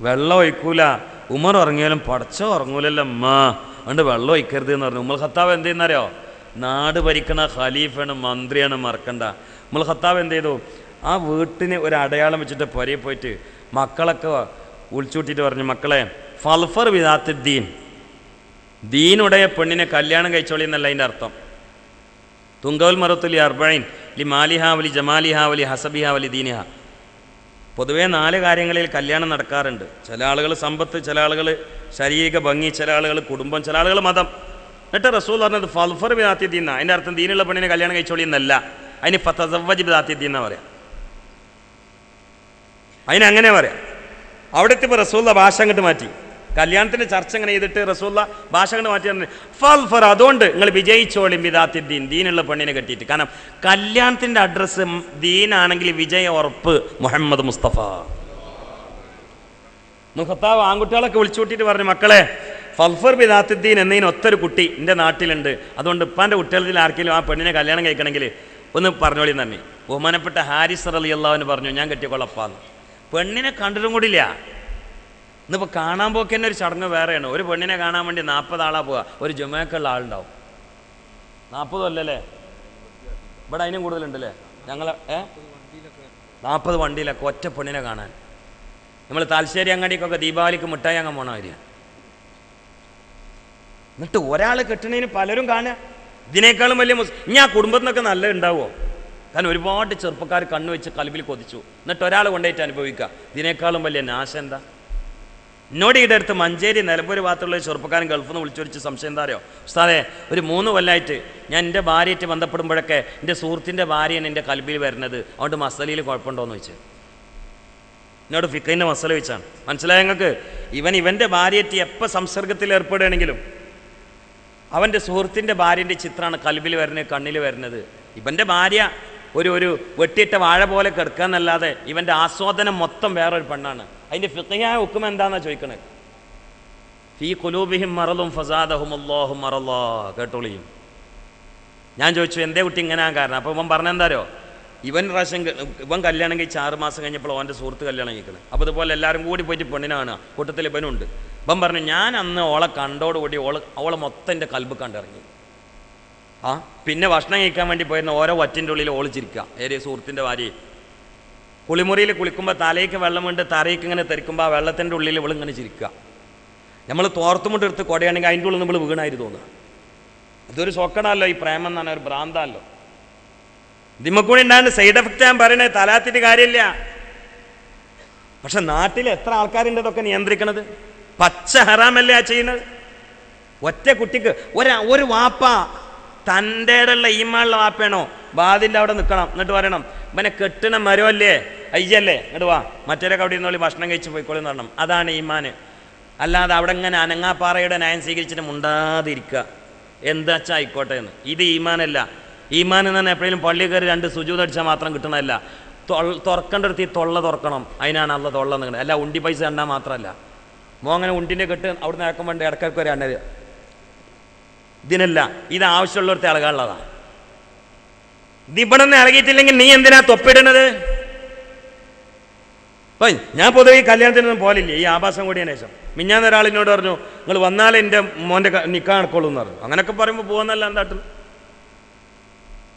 വെള്ളം ഒഴിക്കൂല, ഉമർ ഉറങ്ങിയാലും പടച്ചോ ഉറങ്ങൂലല്ലോ അമ്മ, അതുകൊണ്ട് വെള്ളം ഒഴിക്കരുത് എന്ന് പറഞ്ഞു. ഉമർ ഖത്താബ് എന്ത് ചെയ്യുന്നറിയോ? നാട് ഭരിക്കണ ഖലീഫാണ്, മന്ത്രിയാണ്, മറക്കണ്ട. ഉമർ ഖത്താബ് എന്ത് ചെയ്തു? ആ വീട്ടിന് ഒരു അടയാളം വെച്ചിട്ട് പുരയിൽ പോയിട്ട് മക്കളൊക്കെ വിളിച്ചുകൂട്ടിയിട്ട് പറഞ്ഞു, മക്കളെ ഫൽഫർ വിദാത്ത് ദീൻ, ദീനുடைய പെണ്ണിനെ കല്യാണം കഴിച്ചോളി എന്നല്ല അതിൻ്റെ അർത്ഥം. തുങ്കവൽ മറുത്തുലി അർബൈൻ ലി മാലിഹാ വലി ജമാലിഹാ വലി ഹസബിഹാ വലി ദീനിഹ. പൊതുവേ 4 കാര്യങ്ങളിൽ കല്യാണം നടക്കാറുണ്ട്. ചില ആളുകൾ സമ്പത്ത്, ചില ആളുകൾ ശാരീരിക ഭംഗി, ചില ആളുകൾ കുടുംബം, ചില ആളുകൾ മതം. എന്നിട്ട് റസൂൽ പറഞ്ഞത് ഫൽഫർ ബിദാത്തി ദീൻ. അതിൻ്റെ അർത്ഥം ദീനുള്ള പെണ്ണിനെ കല്യാണം കഴിച്ചോളി എന്നല്ല, അതിന് ഫതസവ്വജ് ബിദാത്തി ദീൻ എന്നാ പറയാം. അതിനങ്ങനെ പറയാം. അവിടുത്തെ ഇപ്പോൾ റസൂല്ല ഭാഷ അങ്ങോട്ട് മാറ്റി. കല്യാണത്തിൻ്റെ ചർച്ച അങ്ങനെ ചെയ്തിട്ട് റസൂല്ല ഭാഷ അങ്ങോട്ട് മാറ്റി പറഞ്ഞു ഫൽഫർ, അതുകൊണ്ട് നിങ്ങൾ വിജയിച്ചോളി ബിദാത്തി ദീൻ, ദീനുള്ള പെണ്ണിനെ കെട്ടിയിട്ട്. കാരണം കല്യാണത്തിൻ്റെ അഡ്രസ്സ് ദീനാണെങ്കിൽ വിജയ ഉറപ്പ് മുഹമ്മദ് മുസ്തഫ. ഖത്താബ് ആൺകുട്ടികളൊക്കെ വിളിച്ചു കൂട്ടിയിട്ട് പറഞ്ഞു, മക്കളെ ഫൽഫർ ബിദാത്തി ദീൻ എന്നതിന് ഒത്തൊരു കുട്ടി എൻ്റെ നാട്ടിലുണ്ട്, അതുകൊണ്ട് ഇപ്പാൻ്റെ കുട്ടികളിൽ ആർക്കെങ്കിലും ആ പെണ്ണിനെ കല്യാണം കഴിക്കണമെങ്കിൽ ഒന്ന് പറഞ്ഞോളി എന്ന് പറഞ്ഞു. ബഹുമാനപ്പെട്ട ഹാരിസ് റളിയല്ലാഹു അൻഹു പറഞ്ഞു, ഞാൻ കെട്ടിക്കൊള്ളപ്പാന്ന്. പെണ്ണിനെ കണ്ടിട്ടും കൂടിയില്ല. ഇന്നിപ്പോൾ കാണാൻ പോക്ക് തന്നെ ഒരു ചടങ്ങ് വേറെയാണ്. ഒരു പെണ്ണിനെ കാണാൻ വേണ്ടി 40 ആളാ പോവുക, ഒരു ജുമയ്ക്കുള്ള ആളുണ്ടാവും. 40 അല്ലല്ലേ? ഇവിടെ അതിനും കൂടുതലുണ്ടല്ലേ? ഞങ്ങൾ 40 വണ്ടിയിലൊക്കെ ഒറ്റ പെണ്ണിനെ കാണാൻ. നമ്മൾ താൽശ്ശേരി അങ്ങാടിക്കൊക്കെ ദീപാവലിക്ക് മിഠായി അങ്ങ് പോണ കാര്യമാണ്. എന്നിട്ട് ഒരാൾ കെട്ടണതിന് പലരും കാണുക. ഇതിനേക്കാളും വലിയ ഇനി ആ കുടുംബത്തിനൊക്കെ നല്ല ഉണ്ടാവുമോ? കാരണം ഒരുപാട് ചെറുപ്പക്കാർ കണ്ണു വെച്ച് കൽബിൽ കൊതിച്ചു, എന്നിട്ട് ഒരാൾ കൊണ്ടുപോയിട്ട് അനുഭവിക്കുക. ഇതിനേക്കാളും വലിയ നാശം എന്താ? എന്നോട് ഈടെ അടുത്ത് മഞ്ചേരി നിലമ്പൂർ ഭാഗത്തുള്ള ചെറുപ്പക്കാരൻ ഗൾഫിൽ നിന്ന് വിളിച്ചൊരിച്ച് സംശയം എന്താ അറിയോ? ഉസ്താദേ, ഒരു 3 കൊല്ലമായിട്ട് ഞാൻ എൻ്റെ ഭാര്യയായിട്ട് ബന്ധപ്പെടുമ്പോഴൊക്കെ എൻ്റെ സുഹൃത്തിൻ്റെ ഭാര്യയാണ് എൻ്റെ കൽബിൽ വരുന്നത്, അതുകൊണ്ട് മസലയിൽ കുഴപ്പമുണ്ടോയെന്ന് ചോദിച്ചു. എന്നോട് ഫിഖിൻ്റെ മസല വെച്ചാണ്. മനസ്സിലായ നിങ്ങൾക്ക്? ഇവൻ്റെ ഭാര്യയ്ക്ക് എപ്പോൾ സംസർഗത്തിൽ ഏർപ്പെടുകയാണെങ്കിലും അവൻ്റെ സുഹൃത്തിൻ്റെ ഭാര്യൻ്റെ ചിത്രമാണ് കൽബിൽ വരുന്നത്, കണ്ണിൽ വരുന്നത്. ഇവൻ്റെ ഭാര്യ ഒരു വെട്ടിയിട്ട വാഴ പോലെ കിടക്കാന്നല്ലാതെ ഇവൻ്റെ ആസ്വാദനം മൊത്തം വേറൊരു പെണ്ണാണ്. അതിൻ്റെ ഫിഖിയായ ഹുക്കം എന്താണെന്നാണ് ചോദിക്കണത്? ഫീ ഖുലൂബിഹിം മറളും ഫസാദഹുമുല്ലാഹു മറല്ലാ. കേട്ടോളിയും. ഞാൻ ചോദിച്ചു എന്തേ കുട്ടി ഇങ്ങനെ കാരണം? അപ്പോൾ ഇവൻ പറഞ്ഞെന്താരോ, ഇവൻ കല്യാണം കഴിച്ച് 6 മാസം കഴിഞ്ഞപ്പോൾ അവൻ്റെ സുഹൃത്ത് കല്യാണം കഴിക്കണം. അപ്പോൾ ഇതുപോലെ എല്ലാവരും കൂടി പോയിട്ട് പെണ്ണിനെ കാണുക, കൂട്ടത്തിൽ ഇവനുണ്ട്. ഇവൻ പറഞ്ഞു ഞാൻ അന്ന് ഓളെ കണ്ടോടുകൂടി ഓളെ മൊത്തം എൻ്റെ കൽബ് കണ്ടിറങ്ങി. പിന്നെ ഭക്ഷണം കഴിക്കാൻ വേണ്ടി പോയിരുന്ന ഓരോ വറ്റിൻ്റെ ഉള്ളിൽ ഓളിച്ചിരിക്കുക. സുഹൃത്തിൻ്റെ ഭാര്യയെ കുളിമുറിയിൽ കുളിക്കുമ്പോൾ തലയ്ക്ക് വെള്ളമുണ്ട്, തറയ്ക്ക് ഇങ്ങനെ തെറിക്കുമ്പോൾ ആ വെള്ളത്തിൻ്റെ ഉള്ളിൽ ഇവളിങ്ങനെ ചിരിക്കുക. നമ്മൾ തോർത്തുമുട്ട് എടുത്ത് കൊടയാണെങ്കിൽ അതിൻ്റെ ഉള്ളിൽ നമ്മൾ വീണായിരുന്നു തോന്നുക. അതൊരു സോക്കടല്ലോ, ഈ പ്രേമം എന്നാണ് ഒരു ഭ്രാന്തല്ലോ. ഇതിമ്മക്കൂടി ഉണ്ടാകുന്ന സൈഡ് എഫക്റ്റ് ഞാൻ പറയണേ, തലാത്തിൻ്റെ കാര്യമില്ല. പക്ഷെ നാട്ടിൽ എത്ര ആൾക്കാരുണ്ട് ഇതൊക്കെ നിയന്ത്രിക്കണത്? പച്ച ഹറാമല്ലേ ആ ചെയ്യുന്നത്? ഒറ്റ കുട്ടിക്ക് ഒരു വാപ്പ തൻ്റെ ഉള്ള ഈമാനുള്ള വാപ്പയാണോ ബാദിൻ്റെ അവിടെ നിൽക്കണം, എന്നിട്ട് പറയണം ഇവനെ കെട്ടണ മരമല്ലേ അയ്യല്ലേ ഇങ്ങോട്ട് വാ, മറ്റൊരൊക്കെ അവിടെ ഇരുന്നോളി ഭക്ഷണം കഴിച്ച് പോയിക്കോളെന്ന് പറയണം. അതാണ് ഈമാന്. അല്ലാതെ അവിടെ ഇങ്ങനെ അനങ്ങാപ്പാറയുടെ ന്യായം സ്വീകരിച്ചിട്ട് മുണ്ടാതിരിക്കുക, എന്താ വെച്ചാൽ ആയിക്കോട്ടെ എന്ന്. ഇത് ഈമാനല്ല. ഈമാൻ എന്ന് പറഞ്ഞാൽ എപ്പോഴേലും പള്ളി കയറി 2 സുജൂദ് അടിച്ചാൽ മാത്രം കിട്ടണമല്ല. തുറക്കേണ്ടടുത്ത് ഈ തൊള്ള തുറക്കണം, അതിനാണ് അള്ള തൊള്ള നിൽക്കുന്നത്. അല്ല ഉണ്ടി പൈസ എണ്ണാൻ മാത്രമല്ല. അങ്ങനെ ഉണ്ടിൻ്റെ കെട്ട് അവിടെ നിന്ന് ഇറക്കം വേണ്ട ഇടയ്ക്കൊക്കെ ഒരു എണ്ണത് ഇതിനല്ല. ഇത് ആവശ്യമുള്ളവർക്ക് ഇളകാനുള്ളതാണ്. ഇത് ഇവിടെ നിന്ന് ഇളകിയിട്ടില്ലെങ്കിൽ നീ എന്തിനാ തൊപ്പിടുന്നത്? അപ്പം ഞാൻ പൊതുവെ ഈ കല്യാണത്തിനൊന്നും പോലില്ലേ, ഈ ആഭാസം കൂടിയതിനു ശേഷം. മിഞ്ഞാന്ന് ഒരാളിനോട് പറഞ്ഞു നിങ്ങൾ വന്നാലേ എൻ്റെ മോൻ്റെ നിൽക്കാൻ നടക്കുള്ളൂ എന്ന് പറഞ്ഞു. അങ്ങനെയൊക്കെ പറയുമ്പോൾ പോകുന്നല്ല എന്താട്ടും.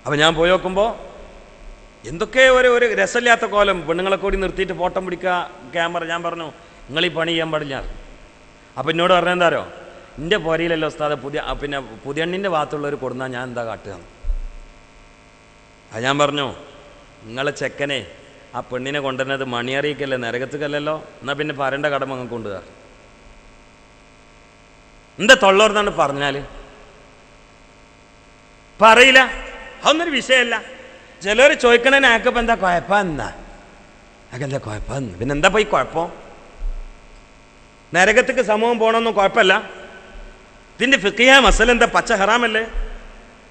അപ്പം ഞാൻ പോയി നോക്കുമ്പോൾ എന്തൊക്കെ ഒരു രസമില്ലാത്ത കോലം. പെണ്ണുങ്ങളെ കൂടി നിർത്തിയിട്ട് ഫോട്ടോ പിടിക്കുക, ക്യാമറ. ഞാൻ പറഞ്ഞു നിങ്ങൾ ഈ പണി ചെയ്യാൻ പാടില്ല. അപ്പം എന്നോട് പറഞ്ഞ എന്താരോ, എൻ്റെ പൊരയിലല്ലോ ഉസ്താദ് പുതിയണ്ണിൻ്റെ ഭാഗത്തുള്ളവർ കൊടുന്നാൽ ഞാൻ എന്താ കാട്ടുക? അത് ഞാൻ പറഞ്ഞു നിങ്ങളെ ചെക്കനെ ആ പെണ്ണിനെ കൊണ്ടുവരുന്നത് മണിയറിയിക്കല്ലേ, നരകത്തുക്കല്ലല്ലോ. എന്നാൽ പിന്നെ പറയേണ്ട കടമ അങ്ങ് കൊണ്ടുവരാറ്. എന്താ തൊള്ളോർന്നാണ് പറഞ്ഞാൽ പറയില്ല, അതൊന്നൊരു വിഷയമല്ല. ചിലർ ചോദിക്കണേ ആക്കപ്പോൾ എന്താ കുഴപ്പമെന്നാ, അതെന്താ കുഴപ്പമെന്ന്. പിന്നെ എന്താ പോയി കുഴപ്പം? നരകത്തേക്ക് സമൂഹം പോകണമെന്നും കുഴപ്പമില്ല. ഇതിൻ്റെ ഫിഖിയ മസല എന്താ? പച്ച ഹറാമല്ലേ?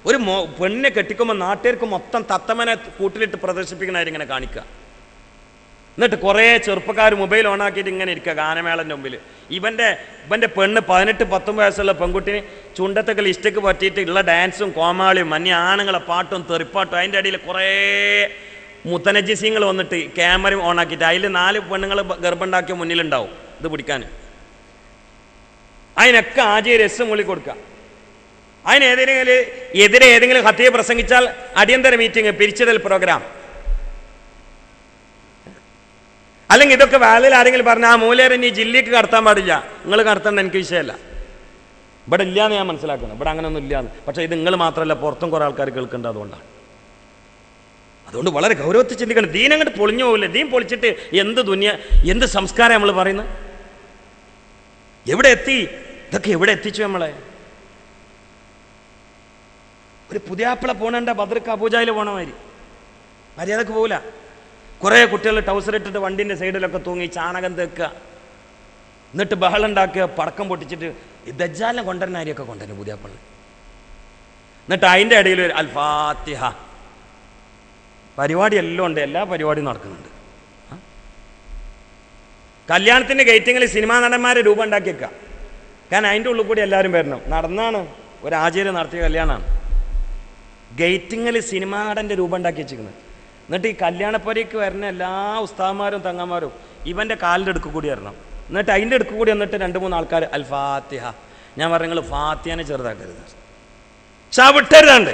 ഒരു പെണ്ണിനെ കെട്ടിക്കുമ്പോൾ നാട്ടുകാർക്ക് മൊത്തം തത്തമ്മനെ കൂട്ടിലിട്ട് പ്രദർശിപ്പിക്കണമായിരുന്നു ഇങ്ങനെ കാണിക്കുക. എന്നിട്ട് കുറേ ചെറുപ്പക്കാർ മൊബൈൽ ഓണാക്കിയിട്ട് ഇങ്ങനെ ഇരിക്കുക ഗാനമേളൻ്റെ മുമ്പിൽ. ഇവൻ്റെ പെണ്ണ് 18-19 വയസ്സുള്ള പെൺകുട്ടിന് ചുണ്ടത്തൊക്കെ ലിസ്റ്റൊക്കെ പറ്റിയിട്ട് ഉള്ള ഡാൻസും കോമാളിയും മഞ്ഞ ആണുങ്ങളെ പാട്ടും തെറിപ്പാട്ടും. അതിൻ്റെ ഇടയിൽ കുറേ മുത്തനജിസിങ്ങൾ വന്നിട്ട് ക്യാമറയും ഓണാക്കിയിട്ട് അതിൽ 4 പെണ്ണുങ്ങൾ ഗർഭമുണ്ടാക്കിയ മുന്നിലുണ്ടാവും ഇത് പിടിക്കാൻ. അതിനൊക്കെ ആജയ രസം മൂളി കൊടുക്കുക. അതിന് എതിരെ ഏതെങ്കിലും ഹത്യ പ്രസംഗിച്ചാൽ അടിയന്തര മീറ്റിംഗ്, പിരിച്ചിടൽ പ്രോഗ്രാം. അല്ലെങ്കിൽ ഇതൊക്കെ വാലിൽ ആരെങ്കിലും പറഞ്ഞാൽ ആ മൂലേരൻ ഈ ജില്ലയ്ക്ക് കടത്താൻ പാടില്ല, നിങ്ങൾ കടത്തേണ്ട, എനിക്ക് വിഷയമല്ല. ഇവിടെ ഇല്ലയെന്ന് ഞാൻ മനസ്സിലാക്കുന്നത്, ഇവിടെ അങ്ങനെയൊന്നും ഇല്ലയെന്ന്. പക്ഷേ ഇത് നിങ്ങൾ മാത്രമല്ല, പുറത്തും കുറേ ആൾക്കാർ കേൾക്കേണ്ടത്. അതുകൊണ്ട് വളരെ ഗൗരവത്തിൽ ചിന്തിക്കണം. ദീൻ അങ്ങോട്ട് പൊളിഞ്ഞു പോകില്ല. ദീൻ പൊളിച്ചിട്ട് എന്ത് സംസ്കാരം നമ്മൾ പറയുന്നത്? എവിടെ എത്തി? ഇതൊക്കെ എവിടെ എത്തിച്ചു നമ്മളെ? ഒരു പുതിയാപ്പിള പോണേണ്ട ബദർക്ക് അബൂജായിൽ പോണമാതിരി മര്യാദക്ക് പോകില്ല. കുറേ കുട്ടികൾ ടൗസർ ഇട്ടിട്ട് വണ്ടിൻ്റെ സൈഡിലൊക്കെ തൂങ്ങി ചാണകം തേക്കുക, എന്നിട്ട് ബഹളം ഉണ്ടാക്കുക, പടക്കം പൊട്ടിച്ചിട്ട് ദജ്ജാലിനെ കൊണ്ടുവരുന്ന അരിയൊക്കെ കൊണ്ടുവരുന്നു പുതിയാപ്പിള. എന്നിട്ട് അതിൻ്റെ ഇടയിൽ ഒരു അൽ-ഫാത്തിഹ പരിപാടി എല്ലാം ഉണ്ട്, എല്ലാ പരിപാടിയും നടക്കുന്നുണ്ട്. കല്യാണത്തിൻ്റെ ഗേറ്റിങ്ങിൽ സിനിമാ നടന്മാരെ രൂപം ഉണ്ടാക്കിയേക്കുക. കാരണം അതിൻ്റെ ഉള്ളിൽ കൂടി എല്ലാവരും വരണം. നടന്നാണ് ഒരു ആചാര്യം നടത്തിയ കല്യാണമാണ്. ഗേറ്റിങ്ങിൽ സിനിമാ നടൻ്റെ രൂപം ഉണ്ടാക്കി വെച്ചിരിക്കുന്നത്. എന്നിട്ട് ഈ കല്യാണപ്പുരയ്ക്ക് വരുന്ന എല്ലാ ഉസ്താദന്മാരും തങ്ങന്മാരും ഇവൻ്റെ കാലിൻ്റെ അടുക്ക് കൂടി വരണം. എന്നിട്ട് അതിൻ്റെ അടുക്ക് കൂടി വന്നിട്ട് 2-3 ആൾക്കാർ അൽ-ഫാത്തിഹ. ഞാൻ പറഞ്ഞു നിങ്ങൾ ഫാത്തിഹനെ ചെറുതാക്കരുത്, ചവിട്ടരുതാണ്ട്.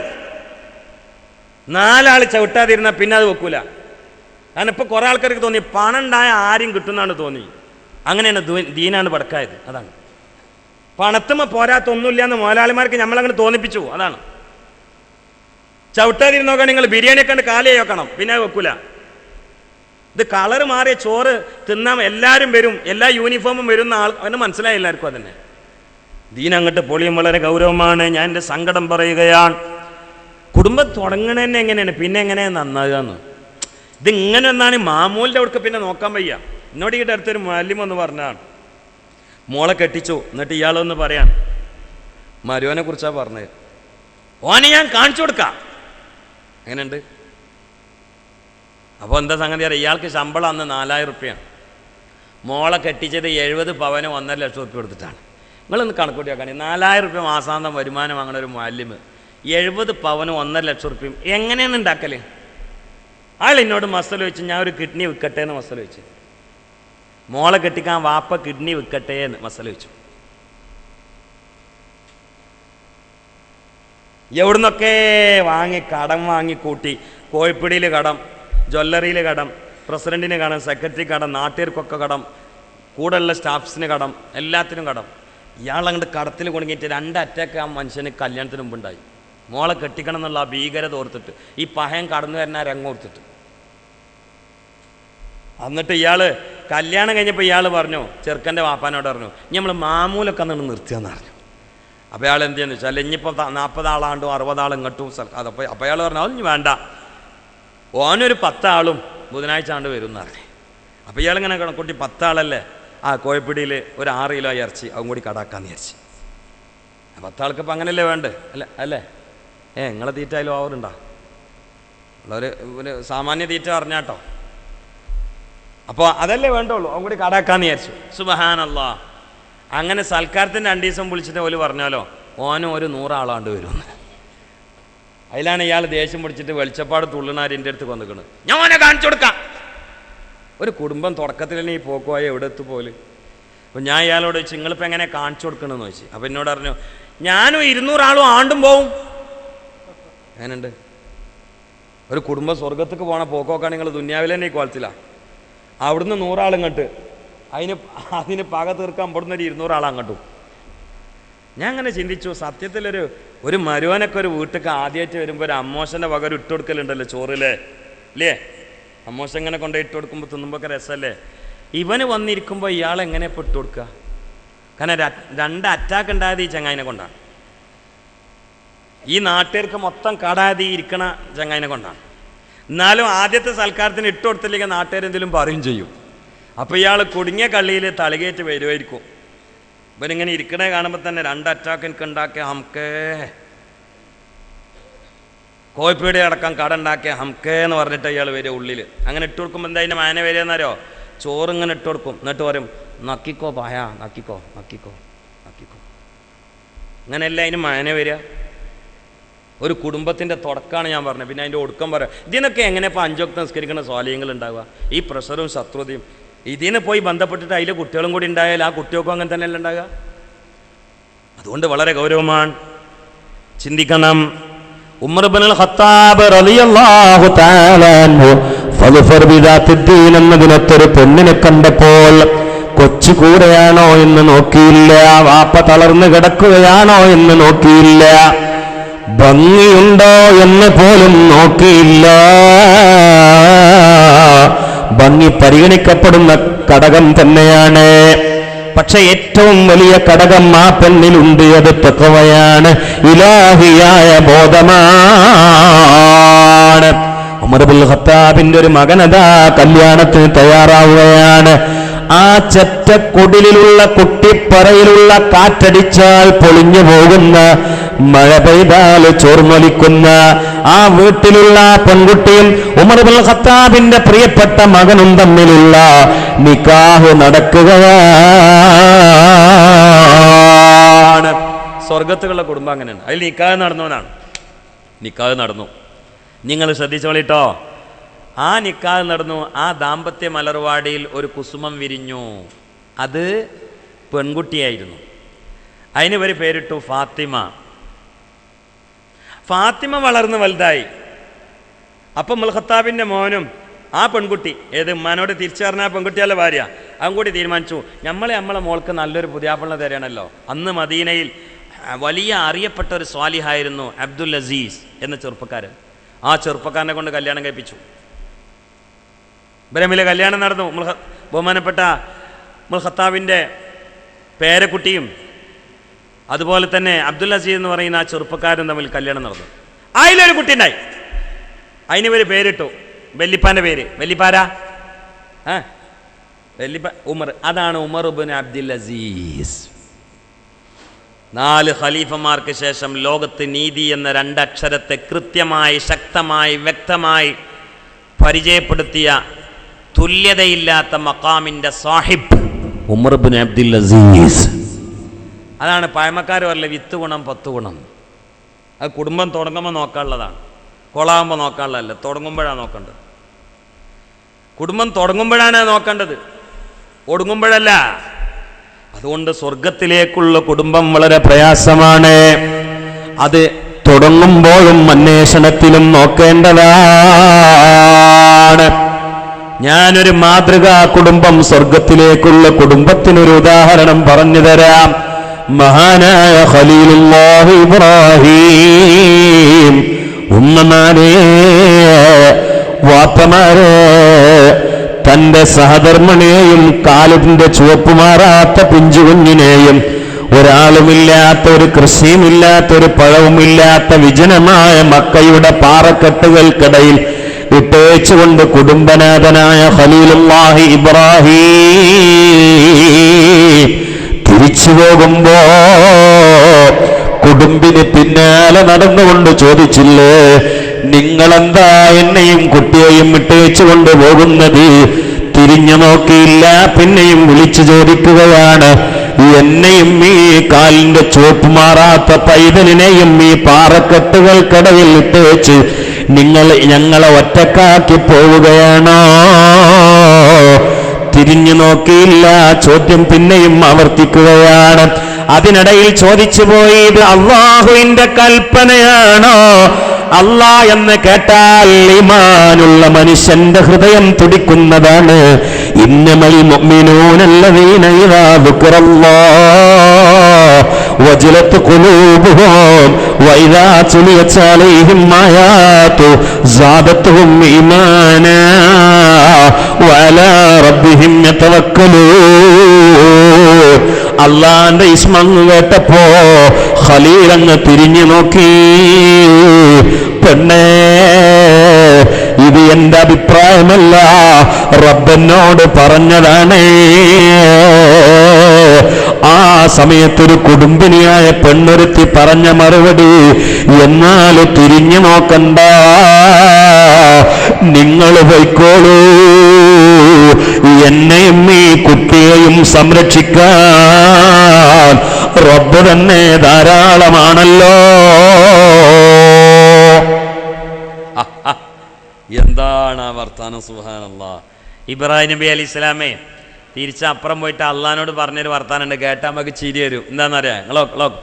4 ആൾ ചവിട്ടാതിരുന്നാൽ പിന്നെ അത് വെക്കൂല. കാരണം ഇപ്പോൾ കുറേ ആൾക്കാർക്ക് തോന്നി പണം ഉണ്ടായ ആരും കിട്ടുന്നതാണ് തോന്നി. അങ്ങനെയാണ് ദീനാണ് പടക്കായത്. അതാണ് പണത്തുമ്മ പോരാത്തൊന്നുമില്ല എന്ന് മുതലാളിമാർക്ക് നമ്മളങ്ങനെ തോന്നിപ്പിച്ചു. അതാണ് ചവിട്ടാതിരുന്ന് നോക്കാൻ നിങ്ങൾ ബിരിയാണിയൊക്കെ കണ്ട് കാലിയായി വെക്കണം, പിന്നെ വെക്കൂല. ഇത് കളറ് മാറിയ ചോറ് തിന്നാൻ എല്ലാവരും വരും, എല്ലാ യൂണിഫോമും വരുന്ന ആൾ അവന് മനസ്സിലായി എല്ലാവർക്കും. അതന്നെ ദീൻ അങ്ങോട്ട് പൊളിയും വളരെ ഗൗരവമാണ്. ഞാൻ എൻ്റെ സങ്കടം പറയുകയാണ്. കുടുംബം തുടങ്ങണതന്നെ എങ്ങനെയാണ്, പിന്നെ എങ്ങനെയാണ് നന്നാകുക എന്ന്. ഇതിങ്ങനെ ഒന്നാണ് മാമൂലിൻ്റെ അവിടേക്ക് പിന്നെ നോക്കാൻ വയ്യ. എന്നോട് ഈ അടുത്തൊരു മുഅല്ലിം എന്ന് പറഞ്ഞാണ്, മോളെ കെട്ടിച്ചു, എന്നിട്ട് ഇയാളൊന്ന് പറയാൻ മരുവനെ കുറിച്ചാണ് പറഞ്ഞത്, ഓനെ ഞാൻ കാണിച്ചു കൊടുക്കാം. എങ്ങനെയുണ്ട്? അപ്പോൾ എന്താ സംഗതി അറിയാം, ഇയാൾക്ക് ശമ്പളം അന്ന് 4000 റുപ്യാണ്. മോളെ കെട്ടിച്ചത് 70 പവന് 1.5 ലക്ഷം റുപ്യ കൊടുത്തിട്ടാണ്. നിങ്ങളൊന്ന് കണക്കൂട്ടി വെക്കാൻ, 4000 റുപ്യ മാസാന്തം വരുമാനം അങ്ങനെ ഒരു മുഅല്ലിം 70 പവന് 1.5 ലക്ഷം റുപ്യയും എങ്ങനെയാണ് ഉണ്ടാക്കൽ? ആൾ എന്നോട് മസല വെച്ച്, ഞാൻ ഒരു കിഡ്നി വിൽക്കട്ടെ എന്ന് മസല വെച്ച്. മോളെ കെട്ടിക്കാൻ വാപ്പ കിഡ്നി വിൽക്കട്ടെ എന്ന് മസല വെച്ചു. എവിടുന്നൊക്കെ വാങ്ങി കടം വാങ്ങി കൂട്ടി, കോഴിപ്പിടിയിൽ കടം, ജ്വല്ലറിയിൽ കടം, പ്രസിഡന്റിന് കടം, സെക്രട്ടറി കടം, നാട്ടുകാർക്കൊക്കെ കടം, കൂടെയുള്ള സ്റ്റാഫ്സിന് കടം, എല്ലാത്തിനും കടം. ഇയാളങ്ങോട്ട് കടത്തിൽ കുടുങ്ങിയിട്ട് 2 അറ്റാക്ക് ആ മനുഷ്യന് കല്യാണത്തിന് മുമ്പുണ്ടായി. മോളെ കെട്ടിക്കണം എന്നുള്ള ആ ഭീകരത ഓർത്തിട്ട്, ഈ പഹയൻ കടന്നു വരുന്ന രംഗം ഓർത്തിട്ട്. എന്നിട്ട് ഇയാൾ കല്യാണം കഴിഞ്ഞപ്പോൾ ഇയാൾ പറഞ്ഞു, ചെറുക്കൻ്റെ വാപ്പാനോട് പറഞ്ഞു, നമ്മൾ മാമൂലൊക്കെ അന്ന് നിർത്തിയെന്ന് പറഞ്ഞു. അപ്പോൾ അയാൾ എന്ത് ചെയ്യുന്നു വെച്ചാൽ, ഇനിയിപ്പോൾ 40 ആളാണ്ടും 60 ആൾ ഇങ്ങോട്ടും അതപ്പോൾ അപ്പോൾ അയാൾ പറഞ്ഞു, അതൊന്നും വേണ്ട, ഓനൊരു 10 ആളും ബുധനാഴ്ച ആണ്ട് വരും എന്ന് പറഞ്ഞു. അപ്പോൾ ഇയാളിങ്ങനെ കണക്കൂട്ടി 10 ആളല്ലേ, ആ കോഴിപ്പിടിയിൽ ഒരു 6 കിലോ ഇറച്ചി അതും കൂടി കടാക്കാന്ന് വിചാരിച്ചു. 10 ആൾക്ക് ഇപ്പം അങ്ങനെയല്ലേ വേണ്ടേ? അല്ലേ? നിങ്ങളെ തീറ്റ അതിലും ഓവറുണ്ടോ? ഒരു സാമാന്യ തീറ്റ പറഞ്ഞാട്ടോ. അപ്പോൾ അതല്ലേ വേണ്ടുള്ളൂ, അതും കൂടി കടാക്കാന്ന് വിചാരിച്ചു. സുബ്ഹാനല്ലാഹ്. അങ്ങനെ സൽക്കാരത്തിൻ്റെ 2 ദിവസം വിളിച്ചിട്ട് ഓല് പറഞ്ഞാലോ ഓനും ഒരു 100 ആളാണ്ട് വരുമെന്ന്. അതിലാണ് ഇയാൾ ദേഷ്യം പിടിച്ചിട്ട് വെളിച്ചപ്പാട് തുള്ളിനാരിൻ്റെ അടുത്ത് വന്നിക്കണത്, ഞാൻ ഓനെ കാണിച്ചു കൊടുക്കാം. ഒരു കുടുംബം തുടക്കത്തിൽ തന്നെ ഈ പോക്കുവായ എവിടെ എത്തുപോലെ. അപ്പോൾ ഞാൻ ഇയാളോട് ചോദിച്ചു, നിങ്ങളിപ്പോൾ എങ്ങനെ കാണിച്ചു കൊടുക്കണമെന്ന് ചോദിച്ചു. അപ്പോൾ എന്നോട് പറഞ്ഞു, ഞാനും 200 ആളും ആണ്ടും പോവും. അങ്ങനെയുണ്ട്. ഒരു കുടുംബം സ്വർഗത്തേക്ക് പോകണ പോക്കൊക്കെ നിങ്ങൾ ദുന്യാവിൽ തന്നെ ഈ കോലത്തിലാണ്. അവിടുന്ന് 100 ആൾ ഇങ്ങോട്ട്, അതിന് പക തീർക്കാൻ ഇവിടുന്ന് ഒരു 200 ആൾ അങ്ങോട്ടും. ഞാൻ അങ്ങനെ ചിന്തിച്ചു, സത്യത്തിലൊരു മരുവനൊക്കെ ഒരു വീട്ടിലേക്ക് ആദ്യമായിട്ട് വരുമ്പോൾ ഒരു അമ്മോശൻ്റെ പകരം ഇട്ട് കൊടുക്കലുണ്ടല്ലോ ചോറില്ലേ, ഇല്ലേ? അമ്മോശ ഇങ്ങനെ കൊണ്ടുപോയി ഇട്ട് കൊടുക്കുമ്പോൾ തിന്നുമ്പോൾ ഒക്കെ രസമല്ലേ? ഇവന് വന്നിരിക്കുമ്പോൾ ഇയാളെങ്ങനെ ഇപ്പോൾ ഇട്ട് കൊടുക്കുക? കാരണം 2 അറ്റാക്ക് ഉണ്ടായത് ഈ ചങ്ങായിനെ കൊണ്ടാണ്. ഈ നാട്ടുകാർക്ക് മൊത്തം കടാതി ഇരിക്കണ ചങ്ങായിനെ കൊണ്ടാണ്. എന്നാലും ആദ്യത്തെ സൽക്കാരത്തിന് ഇട്ട് കൊടുത്തില്ലെങ്കിൽ നാട്ടുകാരെന്തെങ്കിലും പറയും ചെയ്യും. അപ്പോൾ ഇയാൾ കുടുങ്ങിയ കള്ളിയിൽ തലകേറ്റ് വരുമായിരിക്കും. ഇവനിങ്ങനെ ഇരിക്കണേ കാണുമ്പോൾ തന്നെ 2 അറ്റാക്ക് എനിക്ക് ഉണ്ടാക്കിയ ഹംകേ, കോഴിപ്പീടി അടക്കം കട ഉണ്ടാക്കിയ ഹംകേ എന്ന് പറഞ്ഞിട്ട് ഇയാൾ വരിക ഉള്ളിൽ. അങ്ങനെ ഇട്ട് കൊടുക്കുമ്പോൾ എന്താ അതിൻ്റെ മാന വരികയെന്നറിയോ? ചോറിങ്ങനെ ഇട്ട് കൊടുക്കും, എന്നിട്ട് പറയും, നക്കിക്കോ പായ, നക്കിക്കോ നക്കിക്കോ നക്കിക്കോ. അങ്ങനെയല്ല അതിന് മാന വരിക. ഒരു കുടുംബത്തിൻ്റെ തുടക്കമാണ് ഞാൻ പറഞ്ഞത്. പിന്നെ അതിൻ്റെ ഒടുക്കം പറയാം. ഇതിനൊക്കെ എങ്ങനെ ഇപ്പോൾ 5 വക്ത് നിസ്കരിക്കുന്ന സ്വാലിഹ്യങ്ങൾ ഉണ്ടാവുക? ഈ പ്രഷറും ശത്രുതയും ഇതിനെ പോയി ബന്ധപ്പെട്ടിട്ട് അതിലെ കുട്ടികളും കൂടി ഉണ്ടായാൽ ആ കുട്ടികൾക്കും അങ്ങനെ തന്നെയല്ല ഉണ്ടാകുക. അതുകൊണ്ട് വളരെ ഗൗരവമാണ്, ചിന്തിക്കണം. ഉമർ ഇബ്നുൽ ഖത്താബ് റളിയല്ലാഹു തആല അൻഹു ഫദ്ഫർ ബിദാത്തിദ്ദീൻ എന്നതിനൊത്തൊരു പെണ്ണിനെ കണ്ടപ്പോൾ കൊച്ചു കൂടെയാണോ എന്ന് നോക്കിയില്ല, വാപ്പ തളർന്നു കിടക്കുകയാണോ എന്ന് നോക്കിയില്ല, ഭംഗിയുണ്ടോ എന്ന് പോലും നോക്കിയില്ല. ഭംഗി പരിഗണിക്കപ്പെടുന്ന ഘടകം തന്നെയാണ്. പക്ഷെ ഏറ്റവും വലിയ ഘടകം ആ പെണ്ണിലുണ്ട്, അത് തഖ്വയാണ്, ഇലാഹിയായ ബോധമാണ്. ഉമർ ഇബ്നുൽ ഖത്താബിന്റെ ഒരു മകനതാ കല്യാണത്തിന് തയ്യാറാവുകയാണ്. ആ ചെറ്റക്കുടിലുള്ള കുട്ടിപ്പറയിലുള്ള കാറ്റടിച്ചാൽ പൊളിഞ്ഞു പോകുന്ന, മഴ പെയ്താൽ ചോർന്നൊലിക്കുന്ന ആ വീട്ടിലുള്ള പെൺകുട്ടിയും ഉമർ ഇബ്നുൽ ഖത്താബിന്റെ പ്രിയപ്പെട്ട മകനും തമ്മിലുള്ള നിക്കാഹ് നടക്കുകയാണ്. സ്വർഗത്തുള്ള കുടുംബം അങ്ങനെയാണ്. അതിൽ നിക്കാഹ് നടന്നവനാണ്. നിക്കാഹ് നടന്നു, നിങ്ങൾ ശ്രദ്ധിച്ചോളിട്ടോ. ആ നിക്കാഹ് നടന്നു. ആ ദാമ്പത്യ മലർവാടിയിൽ ഒരു കുസുമം വിരിഞ്ഞു. അത് പെൺകുട്ടിയായിരുന്നു. അതിന് ഇവർ പേരിട്ടു ഫാത്തിമ. ഫാത്തിമ വളർന്ന് വലുതായി. അപ്പം ഉമർ ഖത്താബിൻ്റെ മോനും ആ പെൺകുട്ടി, ഏത് ഉമ്മാനോട് തിരിച്ചു പറഞ്ഞ ആ പെൺകുട്ടിയല്ല ഭാര്യ, അവൻ കൂടി തീരുമാനിച്ചു, നമ്മളെ മോൾക്ക് നല്ലൊരു പുതിയാപ്പിള തരാണല്ലോ. അന്ന് മദീനയിൽ വലിയ അറിയപ്പെട്ട ഒരു സ്വാലിഹായിരുന്നു അബ്ദുൽ അസീസ് എന്ന ചെറുപ്പക്കാരൻ. ആ ചെറുപ്പക്കാരനെ കൊണ്ട് കല്യാണം കഴിപ്പിച്ചു. ഇബ്രാഹിമിലെ കല്യാണം നടന്നു. ബഹുമാനപ്പെട്ട ഉമർ ഖത്താബിൻ്റെ പേരക്കുട്ടിയും അതുപോലെ തന്നെ അബ്ദുൽ അസീസ് എന്ന് പറയുന്ന ആ ചെറുപ്പക്കാരും തമ്മിൽ കല്യാണം നടന്നു. അതിലൊരു കുട്ടി ഉണ്ടായി. അതിന് ഇവർ പേരിട്ടു, വെല്ലിപ്പാൻ്റെ പേര്. വെല്ലിപ്പാരാ? വലിയ ഉമർ, അതാണ് ഉമർ ഇബ്നു അബ്ദുൽ അസീസ്. 4 ഖലീഫമാർക്ക് ശേഷം ലോകത്ത് നീതി എന്ന 2 അക്ഷരത്തെ കൃത്യമായി, ശക്തമായി, വ്യക്തമായി പരിചയപ്പെടുത്തിയ തുല്യതയില്ലാത്ത മഖാമിൻ്റെ സാഹിബ് ഉമർ ഇബ്നു അബ്ദുൽ അസീസ്. അതാണ് പഴമക്കാർ പറയല് 10 ഗുണം 10 ഗുണം. അത് കുടുംബം തുടങ്ങുമ്പോൾ നോക്കാനുള്ളതാണ്, കൊളാകുമ്പോൾ നോക്കാനുള്ളതല്ല. തുടങ്ങുമ്പോഴാണ് നോക്കേണ്ടത്. കുടുംബം തുടങ്ങുമ്പോഴാണ് നോക്കേണ്ടത്, ഒടുങ്ങുമ്പോഴല്ല. അതുകൊണ്ട് സ്വർഗത്തിലേക്കുള്ള കുടുംബം വളരെ പ്രയാസമാണ്. അത് തുടങ്ങുമ്പോഴും അന്വേഷണത്തിലും നോക്കേണ്ടതാണ്. ഞാനൊരു മാതൃകാ കുടുംബം, സ്വർഗത്തിലേക്കുള്ള കുടുംബത്തിനൊരു ഉദാഹരണം പറഞ്ഞു തരാം. മഹാനായ ഖലീലുല്ലാഹി ഇബ്രാഹിം, ഉമ്മമാരെ, വാപ്പമാരെ, തന്റെ സഹധർമ്മനെയും കാലിന്റെ ചുവപ്പുമാറാത്ത പിഞ്ചുകുഞ്ഞിനെയും ഒരാളുമില്ലാത്ത, ഒരു കൃഷിയുമില്ലാത്ത, ഒരു പഴവുമില്ലാത്ത വിജനമായ മക്കയുടെ പാറക്കെട്ടുകൾക്കിടയിൽ ഇട്ടേച്ചുകൊണ്ട് കുടുംബനാഥനായ ഖലീലുല്ലാഹി ഇബ്രാഹിം തിരിച്ചു പോകുമ്പോ കുടുംബിന് പിന്നാലെ നടന്നുകൊണ്ട് ചോദിച്ചില്ലേ, നിങ്ങളെന്താ എന്നെയും കുട്ടിയെയും ഇട്ടേച്ചു കൊണ്ട് പോകുന്നത്? തിരിഞ്ഞു നോക്കിയില്ല, പിന്നെയും വിളിച്ചു ചോദിക്കുകയാണ്, എന്നെയും ഈ കാലിന്റെ ചുവപ്പ് മാറാത്ത പൈതലിനെയും ഈ പാറക്കെട്ടുകൾക്കിടയിൽ ഇട്ടേച്ച് ഞങ്ങളെ ഒറ്റക്കാക്കി പോവുകയാണോ? തിരിഞ്ഞു നോക്കിയില്ല. ചോദ്യം പിന്നെയും ആവർത്തിക്കുകയാണ്. അതിനിടയിൽ ചോദിച്ചു പോയി, ഇത് അല്ലാഹുവിന്റെ കൽപ്പനയാണോ? അല്ലാ എന്ന് കേട്ടാൽ ഈമാനുള്ള മനുഷ്യന്റെ ഹൃദയം തുടിക്കുന്നതാണ്. ഇന്നമൽ മുഅ്മിനൂനല്ലദീന ഇദാ ദുക്റല്ലാഹ് വജലത് ഖുലൂബുഹും വഇദാ തുലിയത് അലൈഹിം ആയാതു സാദത്തുഹും ഈമാനാ വഅലാ റബ്ബിഹിം യതവക്കലൂൻ. അള്ളാന്റെ ഇസ്മങ്ങ് കേട്ടപ്പോ ഖലീൽ അങ്ങ് തിരിഞ്ഞു നോക്കി, പെണ്ണേ, ഇത് എന്റെ അഭിപ്രായമല്ല, റബ്ബനോട് പറഞ്ഞതാണ്. ആ സമയത്തൊരു കുടുംബിനിയായ പെണ്ണൊരുത്തി പറഞ്ഞ മറുപടി, എന്നാൽ തിരിഞ്ഞു നോക്കണ്ട, നിങ്ങൾ പോയിക്കോളൂ, എന്നെയും ഈ കുട്ടിയെയും സംരക്ഷിക്കാൻ റബ്ബ് തന്നെ ധാരാളമാണല്ലോ. എന്താണ് ആ വർത്താനം! സുബ്ഹാനല്ലാഹ്. ഇബ്രാഹിം നബി അലൈഹി സ്വലാമേ തിരിച്ച് അപ്പുറം പോയിട്ട് അള്ളഹാനോട് പറഞ്ഞൊരു വർത്താനുണ്ട്, കേട്ടാൽ നമുക്ക് ചിരി വരും. എന്താണെന്നറിയാം?